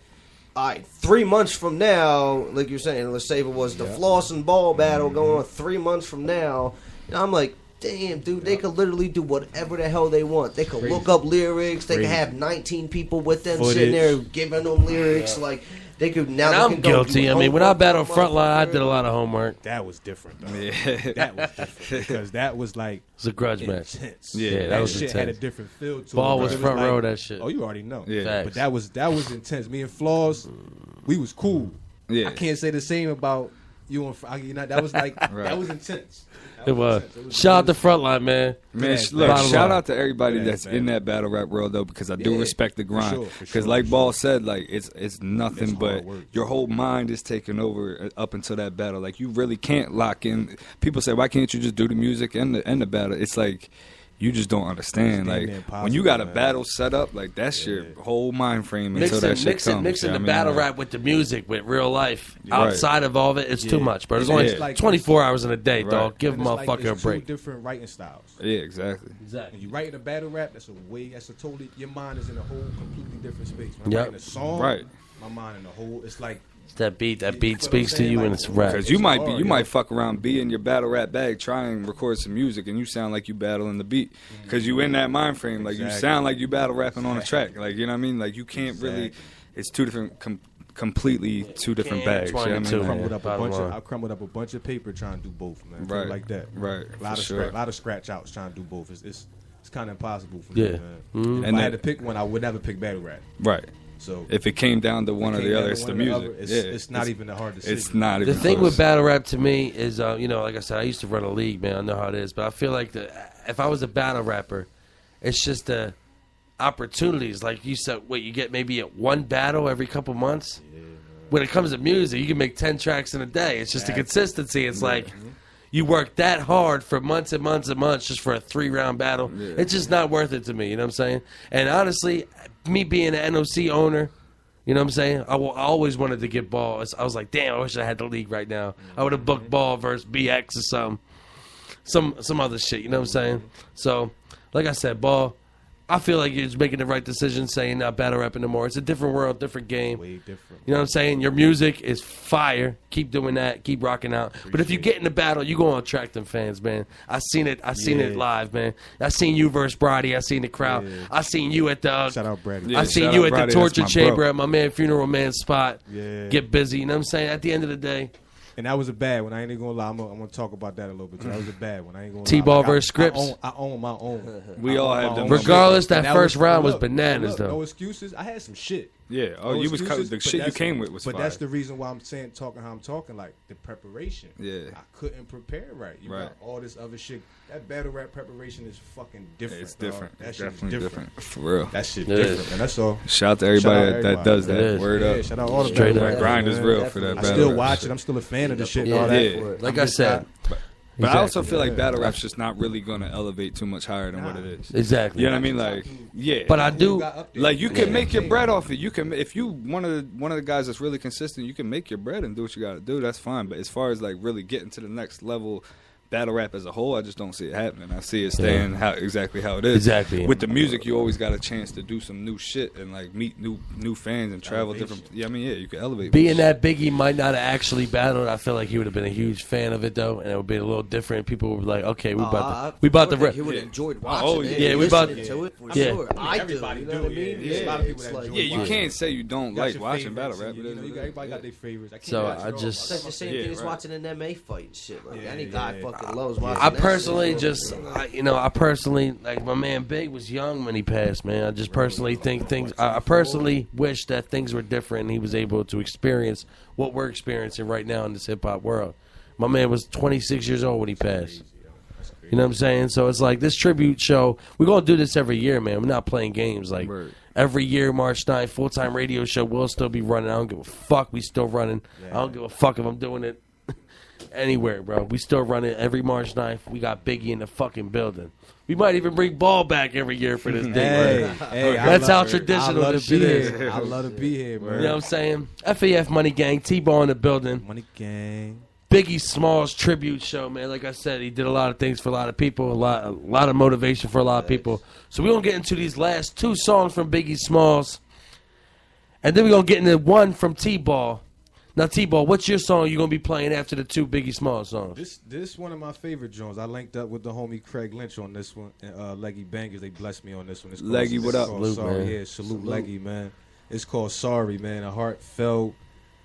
all right, 3 months from now, like you're saying, let's say it was the Floss and Ball battle going on 3 months from now, and I'm like, damn, dude, they could literally do whatever the hell they want. They could look up lyrics. They could have 19 people with them sitting there giving them lyrics. Like, they could now. And I'm guilty. I mean, when I battled Frontline, I did a lot of homework. That was different, though. That was different because that was like it's a grudge match. Intense. Yeah, that was shit intense. had a different feel to it. Ball was front like, row that shit. Oh, you already know. Yeah, but that was intense. Me and Floss, we was cool. Yeah, I can't say the same about you and you know, that was like that was intense. It was. Shout out to Frontline, man. Man, look, shout out to everybody that's in that battle rap world though, because I do respect the grind. Because like Ball said, like it's nothing but your whole mind is taken over up until that battle. Like, you really can't lock in. People say, why can't you just do the music and the battle? It's like, you just don't understand. Like, when you got a battle set up, like, that's your whole mind frame until that shit comes. Mixing the battle rap with the music, with real life, outside of all of it, it's too much, bro. There's only 24 hours in a day, dog. Give a motherfucker a break. Two different writing styles. Yeah, exactly. When you writing a battle rap, that's a totally, your mind is in a whole completely different space. When I'm writing a song, my mind in a whole, it's like, that beat speaks to you and it's rap. Because you might fuck around, be in your battle rap bag, try and record some music, and you sound like you battling the beat. Because you in that mind frame, like you sound like you battle rapping on a track. Like, you know what I mean? Like, you can't really. It's two different, completely two different bags. You know what I mean? I crumbled up a bunch of paper trying to do both, man. Right, like that. Right. A lot of scratch outs trying to do both. It's kind of impossible for me, man. Mm-hmm. If I had to pick one, I would never pick battle rap. Right. So if it came down to one or the other, it's the music. It's not even a hard decision. It's not even The thing close. with battle rap to me is, like I said, I used to run a league, man. I know how it is, but I feel like if I was a battle rapper, it's just the opportunities. Like you said, you get maybe at one battle every couple months. When it comes to music, you can make 10 tracks in a day. It's just the consistency. It's like you work that hard for months and months and months just for a 3-round battle. Yeah. It's just not worth it to me. You know what I'm saying? And honestly, me being an NOC owner, you know what I'm saying? I always wanted to get Ball. I was like, damn, I wish I had the league right now. I would have booked Ball versus BX or some other shit. You know what I'm saying? So, like I said, Ball, I feel like you're just making the right decision saying not battle rapping no more. It's a different world, different game. Way different. You know what I'm saying? Your music is fire. Keep doing that. Keep rocking out. But if you get in the battle, you're going to attract them fans, man. I seen it live, man. I seen you versus Brady. I seen the crowd. Yeah. I seen you at the Shout out Brady. I seen shout you out at Brady. the torture That's my chamber bro. at my man Funeral Man spot. Yeah. Get busy. You know what I'm saying? At the end of the day, And that was a bad one. I ain't even gonna lie. I'm gonna talk about that a little bit. That was a bad one. I ain't gonna T-ball lie. Like, versus Scripts. I own my own. We all have them. Regardless, that And first round was look, bananas, look, though. No excuses. I had some shit. Yeah. Oh, No you was excuses, the but shit you that's- came with was But fire. that's the reason why I'm talking how I'm talking. Like the preparation. Yeah. I couldn't prepare right. You Right. got all this other shit. That battle rap preparation is fucking different. It's dog. different. That It's shit is definitely different. For real. That shit It different, is. man. That's all. Shout out to everybody, that does that. It is. Word Yeah, up. shout out all the Straight battle up. rap Grind guys, is man. real for that I battle still rap watch shit. it. I'm still a fan of the shit and Yeah. all that. Yeah. Like I'm I just said. not- But I also Exactly. feel like battle rap's just not really going to elevate too much higher than what it is. Exactly. You know what I mean? Like, yeah. But I do. Like you can Yeah. make your bread off it. You can if you one of the guys that's really consistent, you can make your bread and do what you got to do. That's fine. But as far as like really getting to the next level, battle rap as a whole, I just don't see it happening. I see it staying exactly how it is. Exactly. With the music, you always got a chance to do some new shit and like meet new fans and travel Elevation. different. Yeah, I mean, yeah, you can elevate. Being that Biggie might not have actually battled, I feel like he would have been a huge fan of it though, and it would be a little different. People would be like, "Okay, we about to He would have enjoyed Oh, watching it. yeah, and we about- listening to it for yeah. sure. I do. Everybody You know what I do, mean? yeah. There's a lot of people it's that like, enjoy Yeah, you watching. can't say you don't got like your watching battle favorites, rap. You know, It everybody got is. their favorites. I can't So watch I it all. just- It's like the same Yeah, thing as right. watching an MMA fight and shit. Like Yeah, any yeah, guy yeah. fucking loves watching. I that personally shit. just, I personally, like my man Big was young when he passed, man. I just personally think I personally wish that things were different and he was able to experience what we're experiencing right now in this hip hop world. My man was 26 years old when he passed. You know what I'm saying? So it's like this tribute show, we're going to do this every year, man. We're not playing games. Like every year, March 9th, full-time radio show will still be running. I don't give a fuck. We still running. I don't give a fuck if I'm doing it anywhere, bro. We still run it every March 9th. We got Biggie in the fucking building. We might even bring Ball back every year for this day. Hey, That's how traditional this shit is. I love to be here, man. You know what I'm saying? FAF Money Gang, T-Ball in the building. Money Gang. Biggie Smalls tribute show, man. Like I said, he did a lot of things for a lot of people, a lot of motivation for a lot of people. So we're going to get into these last two songs from Biggie Smalls. And then we're going to get into one from T-Ball. Now, T-Ball, what's your song you're going to be playing after the two Biggie Smalls songs? This one of my favorite joints. I linked up with the homie Craig Lynch on this one. And Leggy Bangers, they blessed me on this one. It's called, Leggy, what up? Salute, Salute, man. Yeah, salute Leggy, man. It's called Sorry, man. A heartfelt,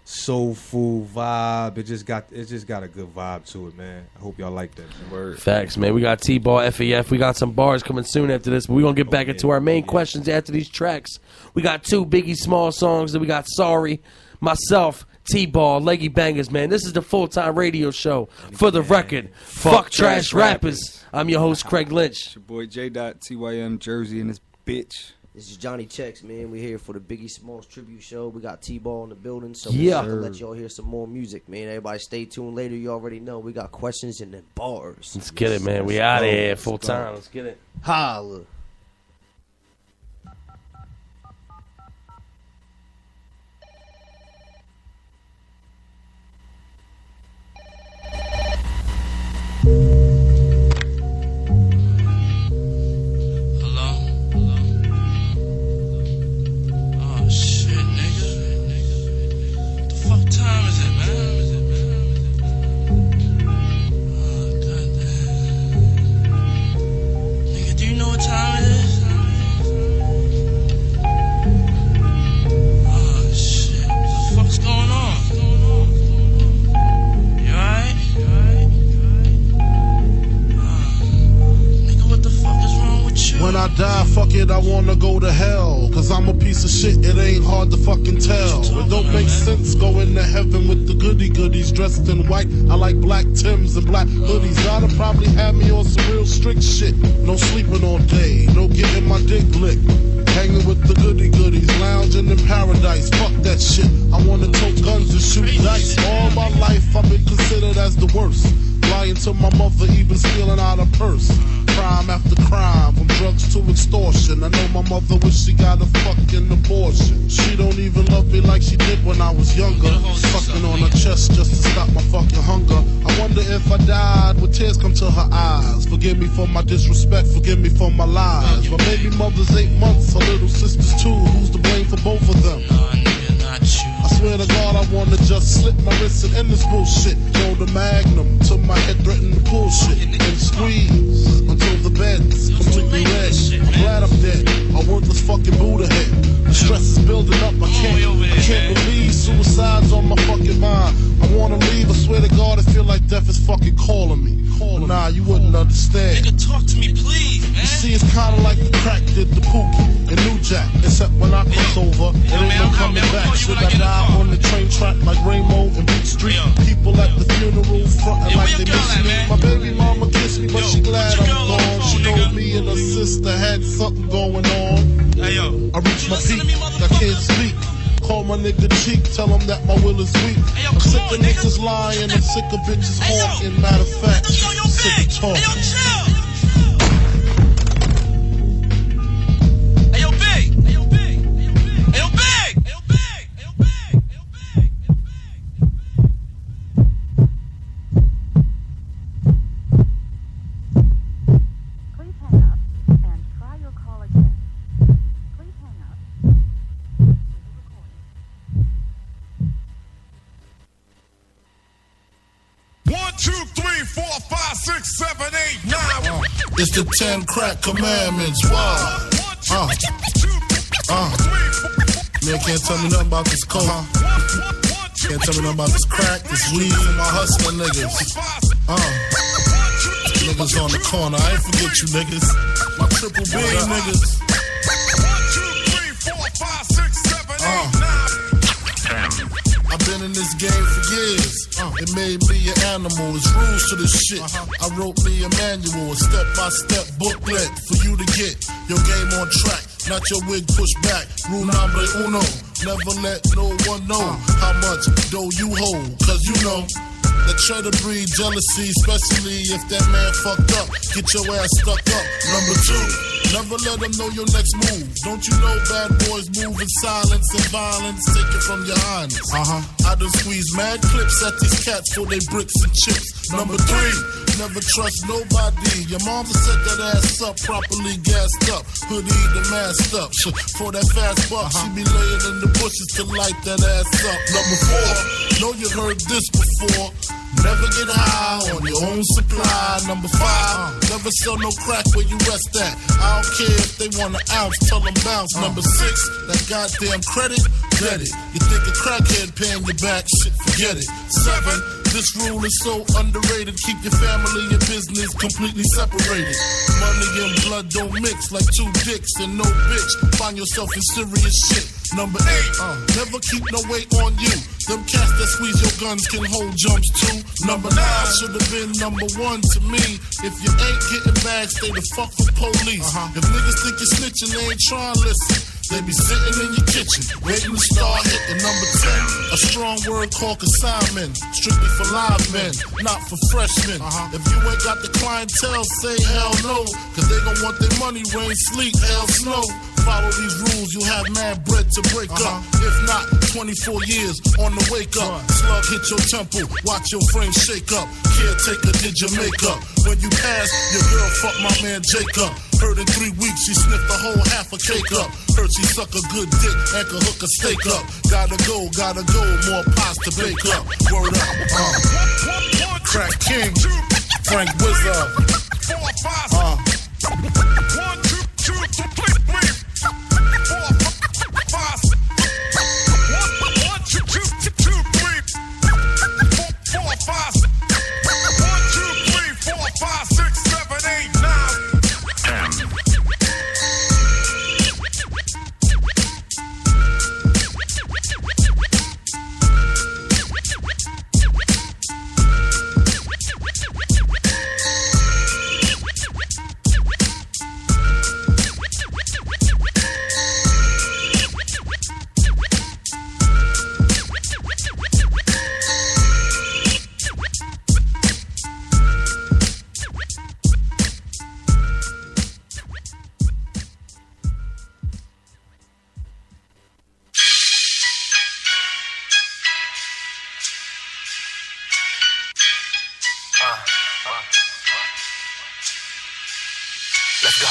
soulful vibe. It just got a good vibe to it, man. I hope y'all like that. Man. Word. Facts, man. We got T-Ball, FAF. We got some bars coming soon after this. But we're going to get back into our main questions after these tracks. We got two Biggie Small songs. Then we got Sorry, myself, T-Ball, Leggy Bangers, man. This is the full-time radio show. For the record, fuck trash rappers. I'm your host, Craig Lynch. It's your boy J.TYM Jersey and this bitch. This is Johnny Checks, man. We're here for the Biggie Smalls tribute show. We got T-Ball in the building, so Yeah. we're going to let y'all hear some more music, man. Everybody stay tuned later. You already know we got questions and then bars. Let's get it, man. We out of here full-time. Let's get it. Holla. Hello? Oh shit, nigga. The fuck time is it, man? Oh, goddamn. Nigga, do you know what time it, I wanna go to hell. Cause I'm a piece of shit, it ain't hard to fucking tell. It don't make sense going to heaven with the goody goodies dressed in white. I like black Timbs and black hoodies. God'll probably have me on some real strict shit. No sleeping all day, no getting my dick licked. Hanging with the goody goodies, lounging in paradise. Fuck that shit. I wanna tote guns and shoot dice. All my life I've been considered as the worst. Lying to my mother, even stealing out a purse. Crime after crime, from drugs to extortion. I know my mother wish she got a fucking abortion. She don't even love me like she did when I was younger. Fucking on her chest just to stop my fucking hunger. I wonder if I died, would tears come to her eyes? Forgive me for my disrespect, forgive me for my lies. My baby mother's 8 months, her little sister's 2. Who's to blame for both of them? I swear to God, I wanna just slip my wrist and end this bullshit. Throw the magnum to my head, threaten to pull shit and squeeze until the bed's completely red. I'm glad I'm dead, a worthless fucking Buddha head. The stress is building up, I can't believe suicide's on my fucking mind. I wanna leave, I swear to God, I feel like death is fucking calling me. Nah, you wouldn't understand. Nigga, talk to me, please, man. You see, it's kinda like the crack did the Pookie and New Jack. Except when I cross over, it ain't no coming back. Should I die on the train track like Ramo and Beat Street? People at the funeral frontin' like they miss me. My baby mama kissed me, but she glad I'm gone. She know me and her sister had something going on. I reached my peak, I can't speak. Call my nigga cheek, tell him that my will is weak. I'm sick of niggas lying, I'm sick of bitches hawking. Matter of fact, sick of talking. Ayo, Big! Ayo, Big! Ayo, Big! Ayo, Big! Ayo, Big! Ayo, Big! Please hang up and try your call again. Please hang up. One, two, three, 4, 5, 6, 7, 8, 9. It's the 10 crack commandments. Wow. Man can't tell me nothing about this coke. Can't tell me nothing about this crack, this weed, and my hustling niggas. Niggas on the corner, I ain't forget you niggas. My triple B niggas. 1, 2, 3, 4, 5, 6, 7, 8, 9. I've been in this game for years. It made me an animal. There's rules to this shit. I wrote me a manual, a step-by-step booklet for you to get your game on track. Not your wig pushed back. Rule number uno. Never let no one know how much dough you hold. Cause you know that try to breed jealousy, especially if that man fucked up. Get your ass stuck up. Number 2, never let them know your next move. Don't you know bad boys move in silence and violence? Take it from your highness. I done squeeze mad clips at these cats for they bricks and chips. Number 3, never trust nobody. Your mama set that ass up, properly gassed up. Hoodie the masked up. For that fast buck, she be laying in the bushes to light that ass up. Number 4, know you heard this before. Never get high on your own supply. Number 5, never sell no crack where you rest at. I don't care if they want an ounce, tell them bounce. Number 6, that goddamn credit, get it. You think a crackhead paying you back, shit, forget it. 7, this rule is so underrated. Keep your family and business completely separated. Money and blood don't mix like 2 dicks and no bitch. Find yourself in serious shit. Number 8, never keep no weight on you. Them cats that squeeze your guns can hold jumps too. Number 9 should have been number 1 to me. If you ain't getting bags, stay the fuck with police. If niggas think you're snitching, they ain't trying to listen. They be sitting in your kitchen, waiting to start hitting. Number 10, a strong word called consignment. Strictly for live men, not for freshmen. If you ain't got the clientele, say hell no. Cause they gon' want their money, rain, sleet, hell, snow. Follow these rules, you have mad bread to break up. If not, 24 years on the wake up. Slug hit your temple, watch your frame shake up. Caretaker did your makeup. When you pass, your girl fucked my man Jacob. Heard in 3 weeks she sniffed the whole half a cake up. Heard she suck a good dick and could hook a steak up. Gotta go, more pies to bake up. Word up, Crack King, Frank Wizard. 4, 5, 1, 2, 3. 1, 2, 3, 4, 5, 6, 7, 8, 9, 10. Shattered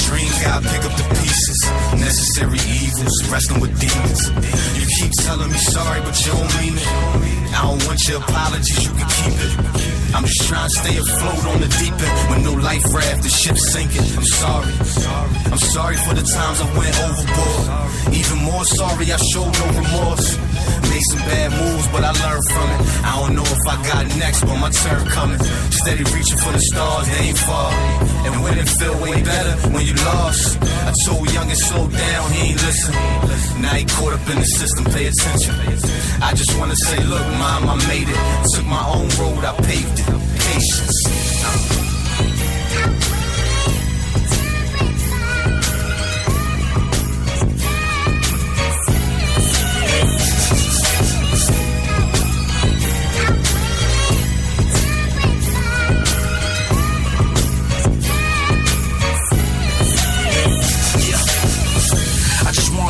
dreams, gotta pick up the pieces. Necessary evils, wrestling with demons. You keep telling me sorry, but you don't mean it. I don't want your apologies, you can keep it. I'm just trying to stay afloat on the deep end. With no life raft, the ship's sinking. I'm sorry. I'm sorry for the times I went overboard. Even more sorry, I showed no remorse. Made some bad moves, but I learned from it. I don't know if I got next, but my turn coming. Steady reaching for the stars, they ain't far. And when it feel way better, when you lost. I told young and slow down, he ain't listen. Now he caught up in the system, pay attention. I just wanna say, look, mom, I made it. Took my own road, I paved it. Patience.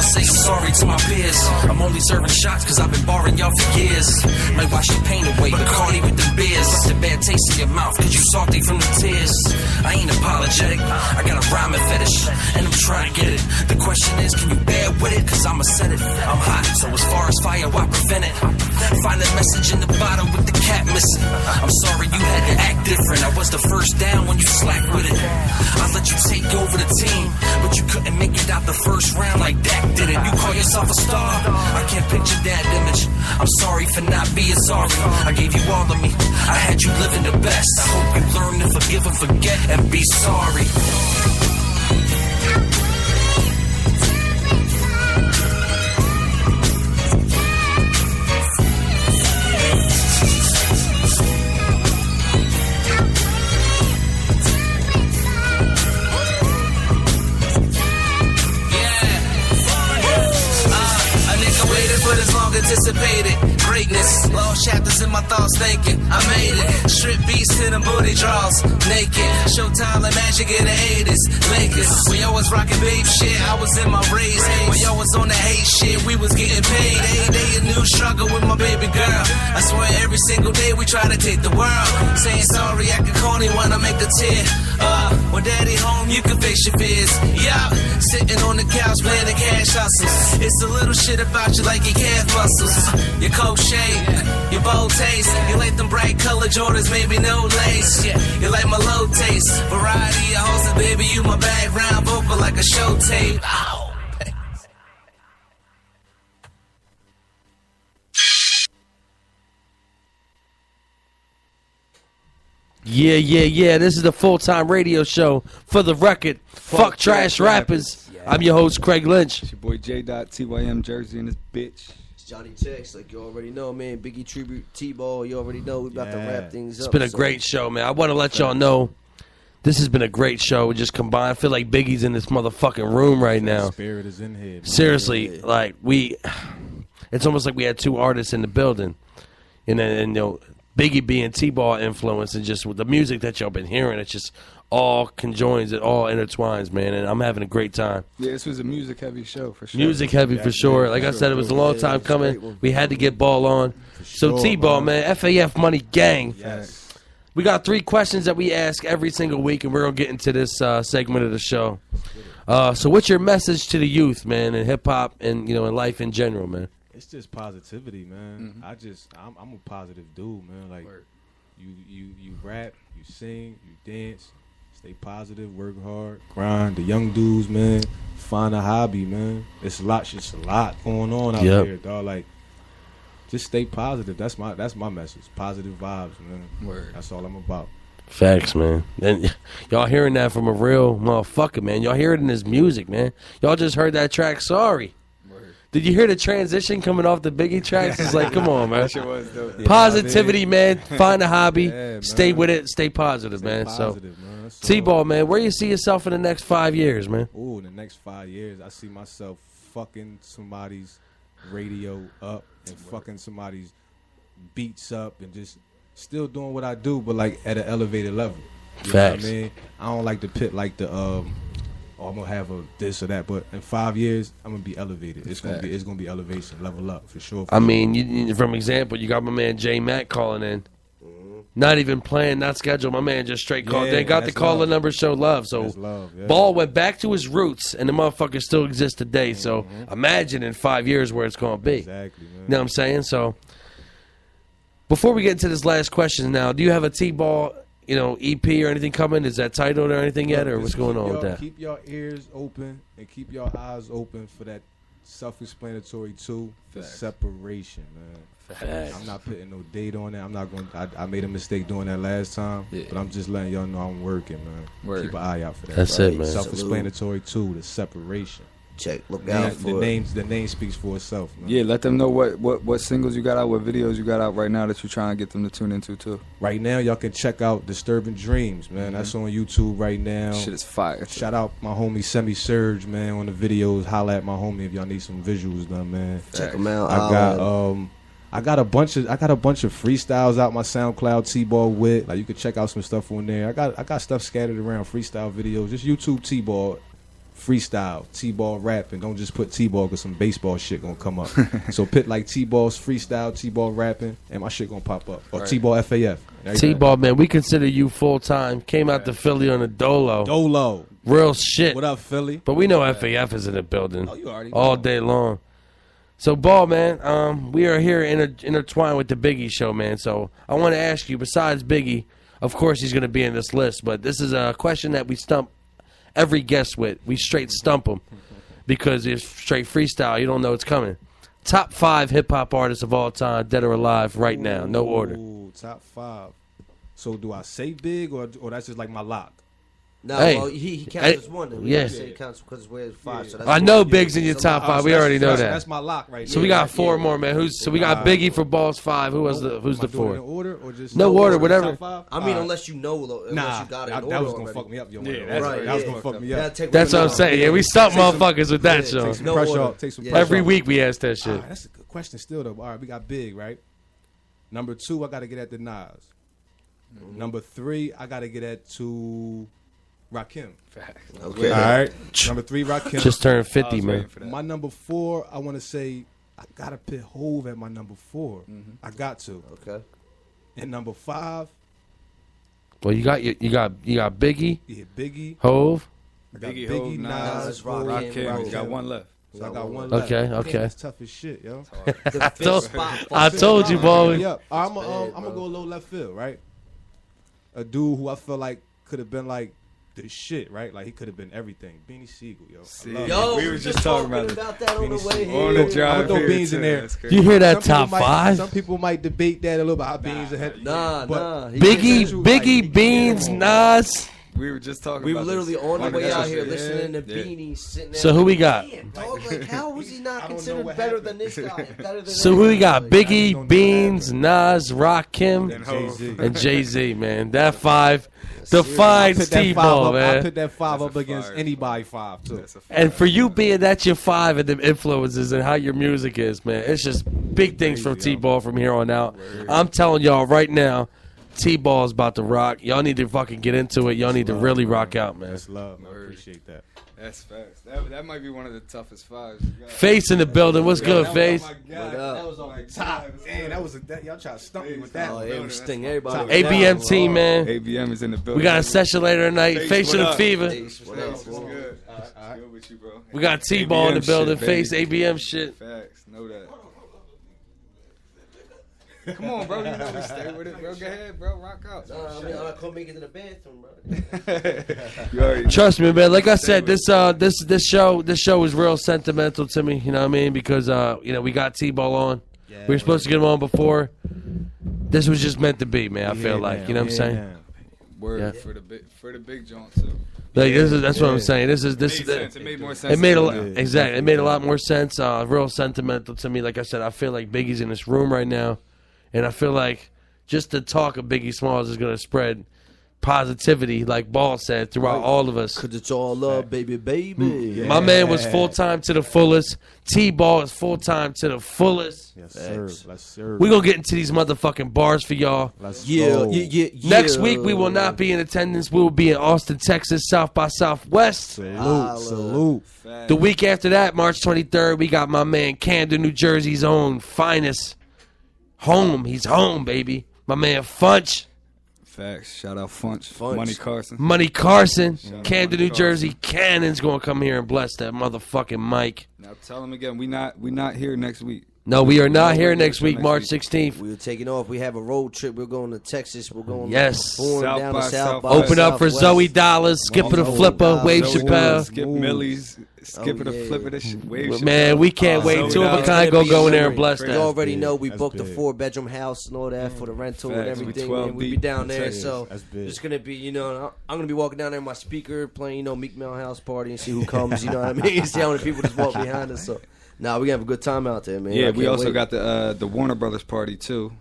Say I'm sorry to my peers. I'm only serving shots cause I've been barring y'all for years. Might wash your pain away, Bacardi with the beers. Left a bad taste in your mouth cause you salty from the tears. I ain't apologetic, I got a rhyming fetish, and I'm trying to get it. The question is, can you bear with it? Cause I'ma set it. I'm hot, so as far as fire, why prevent it? Find a message in the bottle with the cat missing. I'm sorry you had to act different. I was the first down when you slacked with it. I let you take over the team, but you couldn't make it out the first round like Dak did it. You call yourself a star, I can't picture that image. I'm sorry for not being sorry. I gave you all of me, I had you living the best. I hope you learn to forgive and forget and be sorry. Anticipated greatness, lost chapters in my thoughts thinking I made it. Strip beats to them booty draws, naked. Showtime like Magic in the 80s, Lakers. When y'all was rocking babe shit, I was in my race. When y'all was on the hate shit, we was getting paid. Every day a new struggle with my baby girl. I swear every single day we try to take the world. Saying sorry, I can call when I make a tear. When daddy home, you can face your fears. Yeah, sitting on the couch playing the cash hustles. It's a little shit about you like your calf muscles. Your coat shape, your bold taste. You like them bright color Jordans, maybe no lace. Yeah, you like my low taste. Variety of hoes, and baby, you my background vocal like a show tape. Ow. Yeah. This is the full-time radio show for the record. Fuck trash rappers. Yeah. I'm your host, Craig Lynch. It's your boy J.TYM Jersey and this bitch. It's Johnny Tex, like you already know, man. Biggie Tribute, T-Ball, you already know. We about to wrap things up. It's been a great show, man. I want to let y'all know this has been a great show. We just combined. I feel like Biggie's in this motherfucking room right now. Spirit is in here. Man. Seriously, like it's almost like we had two artists in the building, and you know. Biggie being T-Ball influence and just with the music that y'all been hearing, it just all conjoins, it all intertwines, man, and I'm having a great time. Yeah, this was a music-heavy show, for sure. Music heavy for sure. Like I said, it was a long time coming. We had to get Ball on. So T-Ball, man, FAF Money Gang. Yes. We got 3 questions that we ask every single week, and we're going to get into this segment of the show. So what's your message to the youth, man, in hip-hop and, in life in general, man? It's just positivity, man. Mm-hmm. I'm a positive dude, man. Like you rap, you sing, you dance, stay positive, work hard, grind. The young dudes, man, find a hobby, man. It's a lot going on out there, dog. Like just stay positive. That's my message. Positive vibes, man. Word. That's all I'm about. Facts, man. And y'all hearing that from a real motherfucker, man. Y'all hear it in his music, man. Y'all just heard that track, Sorry. Did you hear the transition coming off the Biggie tracks? It's like, come on, man. That shit was dope. Positivity, man. Find a hobby. Stay with it. Stay positive, man. Positive, so, man. T-Ball, man, where you see yourself in the next 5 years, man? Ooh, in the next 5 years, I see myself fucking somebody's radio up and fucking somebody's beats up and just still doing what I do, but like at an elevated level. You Facts. know what I mean? I don't like to pit like the oh, I'm gonna have a this or that, but in 5 years I'm gonna be elevated. It's gonna be elevation, level up for sure. I mean, from example, you got my man J Mac calling in. Not even planned, not scheduled. My man just straight called. Yeah, They got the that's caller love. number, show love. So That's love, yeah. Ball went back to his roots, and the motherfucker still exists today. So imagine in 5 years where it's going to be. Exactly, man. You know what I'm saying? So before we get into this last question now, do you have a T-Ball, EP or anything coming? Is that titled or anything yet, or what's Just going keep on with y'all- that? Keep your ears open and keep your eyes open for that self-explanatory too. The Facts. separation, man. Facts. I'm not putting no date on that. I'm not going. I made a mistake doing that last time, but I'm just letting y'all know I'm working, man. Word. Keep an eye out for that. That's it, man. Self-explanatory too. The separation. Check. Look The out name- for the name speaks for itself, man. Yeah, let them know what singles you got out, what videos you got out right now that you're trying to get them to tune into too. Right now, y'all can check out Disturbing Dreams, man. That's on YouTube right now. Shit is fire. Shout out my homie Semi Surge, man, on the videos. Holla at my homie if y'all need some visuals done, man. Check 'em out. I got a bunch of freestyles out my SoundCloud T-Ball with. Like you could check out some stuff on there. I got stuff scattered around, freestyle videos. Just YouTube T-Ball freestyle, T-Ball rap, and don't just put T-Ball because some baseball shit gonna come up. So put like T-Ball's freestyle, T-Ball rapping, and my shit gonna pop up. Or Right. T-Ball FAF. T-Ball, man, we consider you full time. Came out to Philly on a Dolo. Dolo. Real shit. What up, Philly? But we know FAF is in the building Oh, you already all know. day long. So, Ball, man, we are here intertwined with the Biggie show, man. So I want to ask you, besides Biggie, of course he's going to be in this list, but this is a question that we stump every guest with. We straight stump them because it's straight freestyle. You don't know it's coming. Top 5 hip-hop artists of all time, dead or alive, right now. No order. Ooh, top 5. So do I say big or that's just like my lock? No, Hey. well, he counts Hey. as one. Then. Yeah. We say he counts because we're 5. So that's I know one. Big's in your So top lock. 5. We already know that. That's my lock right So there. we got 4 more, man. So we got Biggie for Ball's 5. Who's the Am I doing it in 4th? order or just No order, whatever. Top 5? I mean, unless you know, unless Nah, you got it. that in was order gonna already. fuck me up. Yo, Yeah, that's right, that was yeah. gonna fuck me Yeah, up. take That's what I'm saying. Yeah, we stump motherfuckers with that, Yeah, show. Take some No pressure order. off. Take some Yeah. pressure Every off. week we ask that shit. That's a good question still though. All right, we got Big, right? Number 2, I gotta get at the Nas. Number 3, I gotta get at to Rakim. Okay. All right. Number 3, Rakim. Just turned 50, man. My number 4, I want to say I gotta put Hove at my number 4. I got to. Okay. And number 5, Well, you got Biggie, yeah, Biggie. Hove. I got Biggie, Biggie, Hov, Nas, Nas, Hov, Rakim, Rakim, got one left. So I got one left. Okay, Damn, okay. That's tough as shit, yo. I told you, boy. Yeah, I'm gonna go a little left field, right? A dude who I feel like could have been like the shit, right? Like he could have been everything. Beanie Siegel, yo. I love Yo, him. we were just talking about that on the way here. On the I'm drive gonna throw here, Beans too. in there. That's crazy. You hear that Some people top might- 5? Some people might debate that a little bit. How Beans ahead. Nah. Biggie, Beans, Nas. We were just talking We about were literally this. on the way out here Yeah. listening to Yeah. Beanie sitting there. So who we got? Damn, dog, like, how was he not I don't know considered what better happened. than this guy? Better than So who we got? everybody? Biggie, Beans, Nas, Rakim, And Hov. Jay-Z. and Jay-Z, man. That 5 I defines put that 5 T-Ball, up. I man. put that 5 That's up a against fire. anybody 5 too. That's a And for you being that's your 5 and the influences and how your music is, man, it's just big things from T-Ball from here on out. I'm telling y'all right now, T-Ball is about to rock. Y'all need to fucking get into it. Y'all need to really rock out, man. That's love. I Word. appreciate that. That's fast. That might be one of the toughest 5s. you got. Face in the building. What's good, Face? Oh my God, that was on the top. Man, that was y'all try to stump me with that. Oh, yeah, we sting everybody. ABM team, man. ABM is in the building. We got a session later tonight. Face what of the up? fever. What else? What's good? What's good with you, bro? We got T-Ball in the ABM building. shit, Face baby. ABM shit. Facts. Know that. Come on, bro. You know we stay with it, bro. Go ahead, bro. Rock out. Nah, I mean, I couldn't make it to the bathroom, bro. You already Trust me, man. Like I said, this show is real sentimental to me. You know what I mean? Because we got T-Ball on. We were supposed to get him on before. This was just meant to be, man. I feel like, you know what I'm saying? Word Yeah. for the big joint too. Like that's what I'm saying. This is Made sense. It made more sense. It made a to lot, me. exactly. It made a lot more sense. Real sentimental to me. Like I said, I feel like Biggie's in this room right now, and I feel like just the talk of Biggie Smalls is going to spread positivity, like Ball said, throughout all of us. Cause it's all love, baby, baby. My man was full time to the fullest. T-Ball is full time to the fullest. Yes, sir. Let's serve. We gonna get into these motherfucking bars for y'all. Let's Yeah, go. yeah. Next week we will not be in attendance. We will be in Austin, Texas, South by Southwest. Salute. The week after that, March 23rd, we got my man Camden, New Jersey's own finest. Home. He's home, baby. My man Funch. Facts. Shout out Funch. Funch. Money Carson. Money Carson. Shout out Camden, Money New Jersey. Cannon's gonna come here and bless that motherfucking mic. Now tell him again, we not here next week. No, we are not here We're next week, next March week. 16th. We're taking off. We have a road trip. We're going to Texas. We're going Yes. to perform South down by to South by Open up for Southwest. Zoe Dollars, Skipper the Zoe Flipper, Dollars. Wave Zoe Chappelle. Skip Millie's, Skipper the yeah. Flipper, that shit. Wave Man, Chappelle. we can't wait. Zoe Two of a Dollars. kind It's gonna go in be there and bless You that. already know we That's booked a big. 4-bedroom house and all that for the rental and Facts. We everything. 12 Man. We be deep down in there, Texas. so That's big. it's gonna be, I'm gonna be walking down there with my speaker, playing, Meek Mill House Party and see who comes. You know what I mean? See how many people just walk behind us. So, we gonna have a good time out there, man. Yeah, I we can't also wait. got the Warner Brothers party too.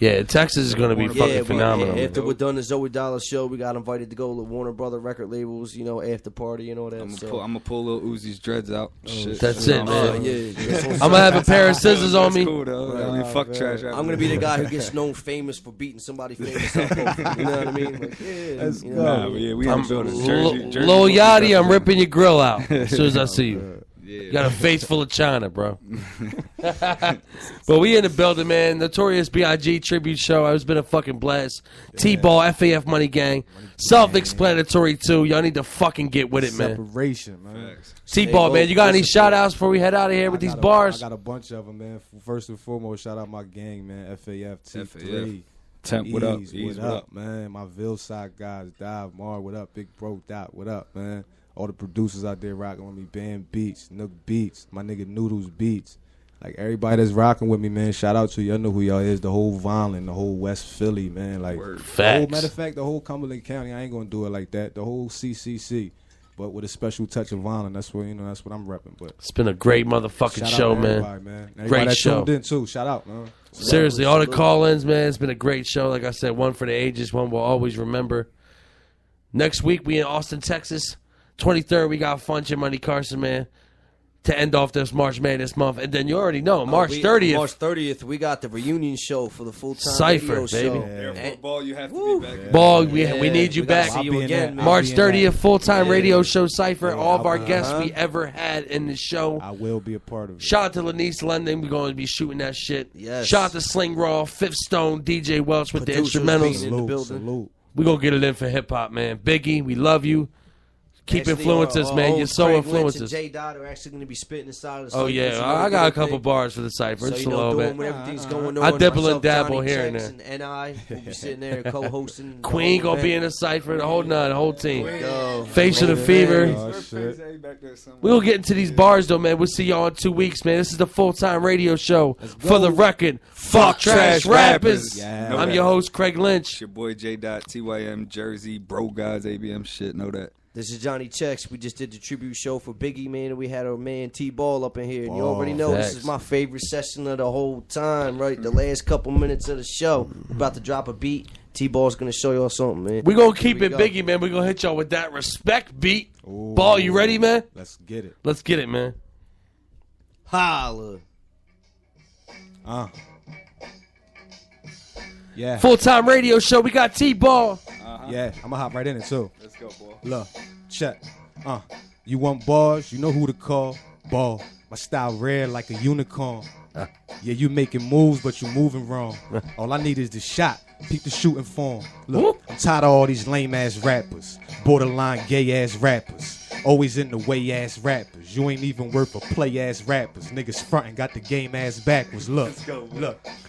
Yeah, Texas is going to be fucking phenomenal. After we're done the Zoe Dollar show, we got invited to go to Warner Brother record labels, after party and all that. I'm so. gonna pull Lil Uzi's dreads out. Shit. That's it, man. Yeah. I'm going to have a pair of scissors on me. That's cool, though. I mean, fuck trash. I'm gonna be the guy who gets known famous for beating somebody famous up. You know what I mean? Like, Let's you go. know. Nah, we in the building. Jersey Lil Yachty, I'm represent. ripping your grill out as soon as I see you. Yeah. You got a face full of China, bro. But we in the building, man. Notorious B.I.G. tribute show. It's been a fucking blast. T-Ball, FAF Money Gang. Self-explanatory, too. Y'all need to fucking get with it, man. Separation, man. T-Ball, man. You got any shout-outs before we head out of here with these bars? I got a bunch of them, man. First and foremost, shout out my gang, man. FAF T3. Temp, what up? Ease, Ease, what up, man? My Vilside guys, Dive, Mar, what up? Big Bro Dot, what up, man? All the producers out there rocking with me, Bam Beats, Nook Beats, my nigga Noodles Beats. Like, everybody that's rocking with me, man, shout out to you. Y'all know who y'all is, the whole Violent, the whole West Philly, man. Like, the whole, matter of fact, the whole Cumberland County, I ain't gonna do it like that. The whole CCC, but with a special touch of Violent. That's what, that's what I'm repping. But It's been a great motherfucking shout show, out to man. everybody, man. Everybody Great that show. tuned in, too. Shout out, man. Seriously, all the call-ins, man. It's been a great show. Like I said, one for the ages, one we'll always remember. Next week, we in Austin, Texas. 23rd, we got Funch and Money Carson, man, to end off this March Madness month. And then you already know, March 30th. March 30th, we got the reunion show for the full-time Cypher, radio baby. show. Therefore, Ball, you have to be back. Ball, we need you we gotta back. see you again, man. March 30th, full-time radio show Cypher. All of our I'll- guests we ever had in the show. I will be a part of it. Shout out to Lanice London. We're going to be shooting that shit. Yes. Shout out to Sling Raw, Fifth Stone, DJ Welch with Producers the instrumentals. being in the building. Salute. We're going to get it in for hip-hop, man. Biggie, we love you. Keep Actually, influencing us, man. You're so Craig influenced Lynch us. and J Dot are actually going to be spitting inside of the Oh, Cypher, yeah. so I got a couple everything. bars for the Cypher. So, Just a little doing bit. when everything's going on. I dibble myself, and dabble Johnny here and Chex, there. And I will be sitting there co-hosting. the Queen whole going to be in event. the Cypher, the whole nine, the whole team. Go. Face of the Roman Fever. Reigns. We're going to get into these bars, though, man. We'll see y'all in 2 weeks, man. This is the full-time radio show. For the record, fuck trash rappers. Yeah. I'm your host, Craig Lynch. It's your boy J. TYM, Jersey, Bro Gods, ABM shit, know that. This is Johnny Chex. We just did the tribute show for Biggie, man, and we had our man T-Ball up in here. And you Oh, already know facts. this is my favorite session of the whole time, right? The last couple minutes of the show. About to drop a beat. T-Ball's going to show y'all something, man. We're going to keep Here it we go. Biggie, man. We're going to hit y'all with that respect beat. Ooh. Ball, you ready, man? Let's get it. Let's get it, man. Holla. Yeah. Full-time radio show. We got T-Ball. Yeah, I'm gonna hop right in it too. Let's go, boy. Look, check. You want bars? You know who to call. Ball. My style rare like a unicorn. Yeah, you making moves, but you moving wrong. All I need is the shot. Peep the shooting form. Look, I'm tired of all these lame ass rappers, borderline gay ass rappers, always in the way ass rappers. You ain't even worth a play ass rappers. Niggas frontin' got the game ass backwards. Look,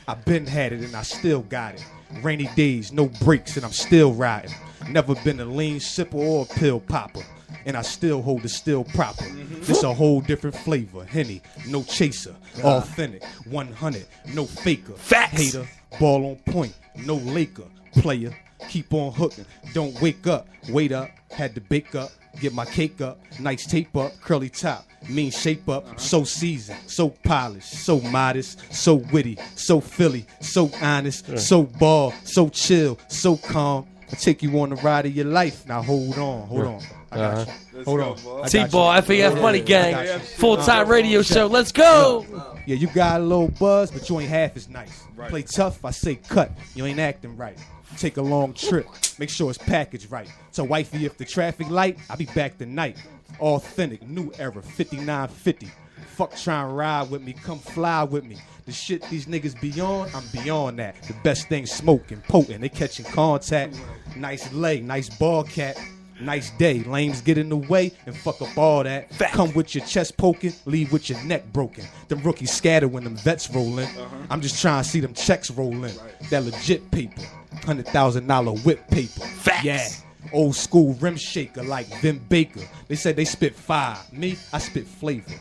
I been had it and I still got it. Rainy days, no breaks, and I'm still riding. Never been a lean sipper or a pill popper, and I still hold it still proper. This a whole different flavor. Henny, no chaser, authentic, 100, no faker. Facts. Hater, ball on point, no Laker. Player, keep on hooking. Don't wake up, wait up, had to bake up, get my cake up, nice tape up, curly top, mean shape up, so seasoned, so polished, so modest, so witty, so Philly, so honest, so ball, so chill, so calm. I take you on the ride of your life. Now hold on. I got you. Hold on. I got T-Ball, you. FAF Money I Gang, got you. full-time radio check. show. Let's go. Yeah, you got a little buzz, but you ain't half as nice. Right. Play tough, I say cut. You ain't acting right. Take a long trip, make sure it's packaged right. So wifey, if the traffic light, I'll be back tonight. Authentic, new era, 5950. Fuck trying to ride with me, come fly with me. The shit these niggas be on, I'm beyond that. The best thing smoking, potent, they catching contact. Nice leg, nice ball cap. Nice day, lames get in the way and fuck up all that. Come with your chest poking, leave with your neck broken. Them rookies scatter when them vets roll in. I'm just trying to see them checks roll in. That legit paper, $100,000 whip paper. Facts. Yeah. Old school rim shaker like Vin Baker. They said they spit fire. Me, I spit flavor.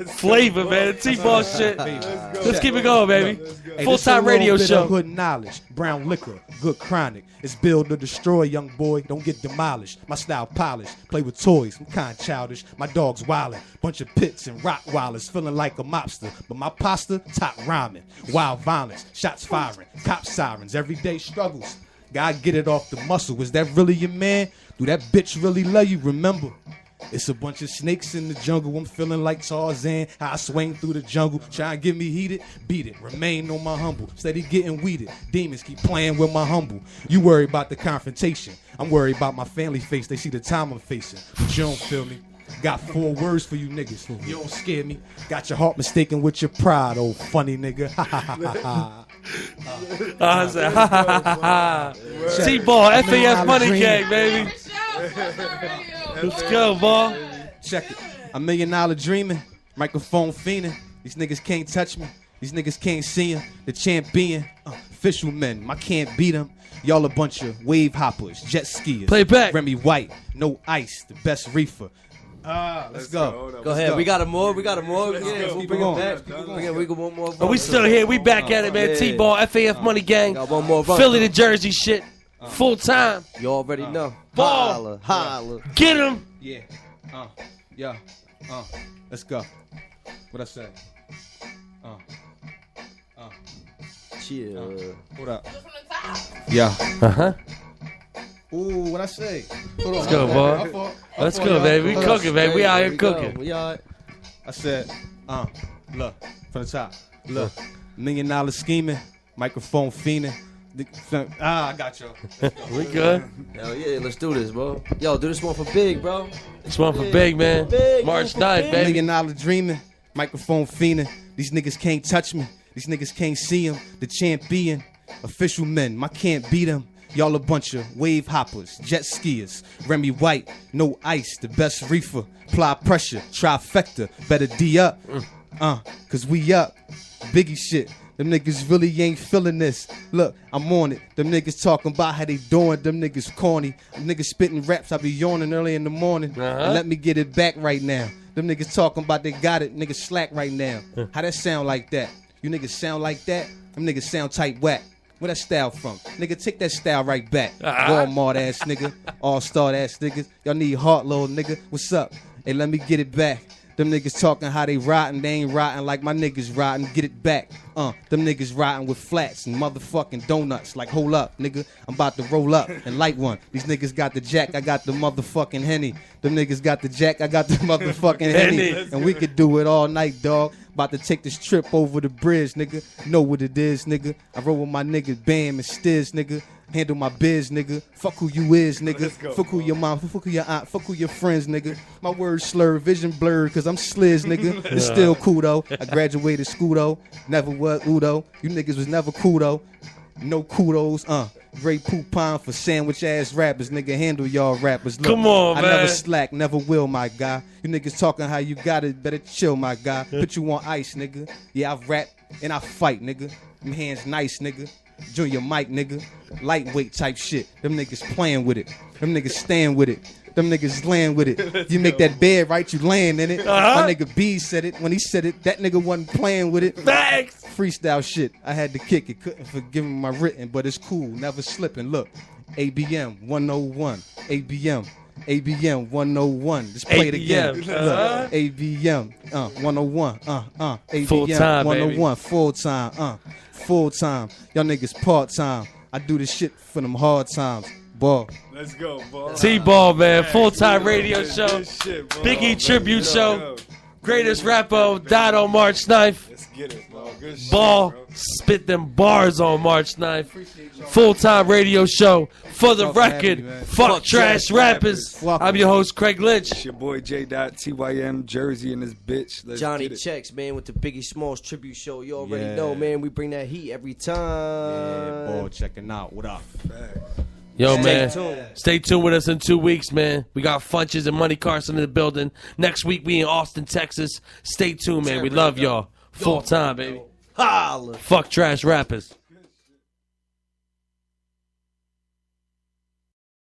Flavor, man. T-Ball shit. Let's keep it going, baby. Hey, Full-time this a radio little bit show. of hood knowledge, brown liquor, good chronic. It's build to destroy, young boy. Don't get demolished. My style polished. Play with toys. I'm kind of childish. My dog's wildin'. Bunch of pits and Rottweilers, feeling like a mobster. But my pasta, top rhyming. Wild violence, shots firing, cop sirens, everyday struggles. Gotta get it off the muscle. Is that really your man? Do that bitch really love you? Remember, it's a bunch of snakes in the jungle. I'm feeling like Tarzan. How I swing through the jungle. Try and get me heated. Beat it. Remain on my humble. Steady getting weeded. Demons keep playing with my humble. You worry about the confrontation. I'm worried about my family face. They see the time I'm facing. But you don't feel me. Got 4 words for you niggas. You don't scare me. Got your heart mistaken with your pride, old funny nigga. I said, ha ha ha ha. T-Ball, FAF Money Gang, baby. Let's go, ball. Check it. $1 million dreaming. Microphone fiending. These niggas can't touch me. These niggas can't see him. The champion. Official men. I can't beat them. Y'all a bunch of wave hoppers, jet skiers. Play back. Remy White. No ice. The best reefer. Let's go. Go ahead. We got him more. Yeah, Let's we'll keep bring it him going. back. We got one more. Oh, we still here. We back at it, man. Yeah. T-Ball, FAF Money Gang. Got one more run. Philly to Jersey shit. Full time. You already know. Ball. Holla. Get him. Yeah. Yeah. Let's go. What I say? Chill. Hold up. Yeah. Uh-huh. Ooh, what I say? Hold on. Let's go, boy. Let's go, baby. We cooking, baby. We out here cooking. We all right. I said, look, from the top. Look, $1 million scheming, microphone fiending. I got you. We good. Hell yeah, let's do this, bro. Yo, do this one for Big, bro. This one for Big, man. Big, March for 9th, Big. baby. $1 million dreaming, microphone fiending. These niggas can't touch me. These niggas can't see him. The champion, official men. I can't beat him. Y'all a bunch of wave hoppers, jet skiers. Remy White, no ice, the best reefer. Apply pressure, trifecta, better D up. Cause we up. Biggie shit. Them niggas really ain't feeling this. Look, I'm on it. Them niggas talking about how they doing. Them niggas corny. Them niggas spitting raps. I be yawning early in the morning. And let me get it back right now. Them niggas talking about they got it. Niggas slack right now. How that sound like that? You niggas sound like that? Them niggas sound tight whack. Where that style from? Nigga, take that style right back. Walmart ass nigga. All-star ass niggas. Y'all need heart, little nigga. What's up? Hey, let me get it back. Them niggas talking how they rotten. They ain't rotten like my niggas rotten. Get it back. Them niggas rotten with flats and motherfucking donuts. Like, hold up, nigga. I'm about to roll up and light one. These niggas got the jack. I got the motherfucking Henny. Them niggas got the jack. I got the motherfucking Henny. And we could do it all night, dog. About to take this trip over the bridge, nigga. Know what it is, nigga. I roll with my niggas, Bam and Stiz, nigga. Handle my biz, nigga. Fuck who you is, nigga. Fuck who your mom, fuck who your aunt, fuck who your friends, nigga. My words slurred, vision blurred, cause I'm sliz, nigga. It's still cool though. I graduated school though. Never was Udo. You niggas was never cool though. No kudos, Great poupon for sandwich ass rappers, nigga. Handle y'all rappers. Look, Come on, I man. never slack, never will, my guy. You niggas talking how you got it, better chill, my guy. Put you on ice, nigga. Yeah, I rap and I fight, nigga. Them hands nice, nigga. Junior Mike, nigga. Lightweight type shit. Them niggas playing with it. Them niggas stand with it. Them niggas land with it. You make that bed right, you land in it. My nigga B said it. When he said it, that nigga wasn't playing with it. Facts. Freestyle shit. I had to kick it. Couldn't forgive him my written, but it's cool. Never slipping. Look, ABM 101. ABM 101. Just play it again. ABM. Look, ABM 101. ABM Full time, 101. Full time. Full time. Y'all niggas part time. I do this shit for them hard times. Ball. Let's go, ball. T-Ball, man. Full-time radio show. Good shit, ball. Biggie tribute Let's show. go. Greatest rapper died on March 9th. Let's get it, ball. Good shit, Ball bro. spit them bars on March 9th. Full-time radio show. For the record, fuck trash rappers. I'm your host, Craig Lynch. It's your boy J.TYM, Jersey in this bitch. Let's Johnny get it. Checks, man, with the Biggie Smalls tribute show. You already Yeah. know, man. We bring that heat every time. Yeah, ball checking out. What up? Yo, Stay man. tuned. Stay tuned with us in 2 weeks, man. We got Funches and Money Carson in the building. Next week, we in Austin, Texas. Stay tuned, man. We love y'all. Full time, baby. Holla. Fuck trash rappers.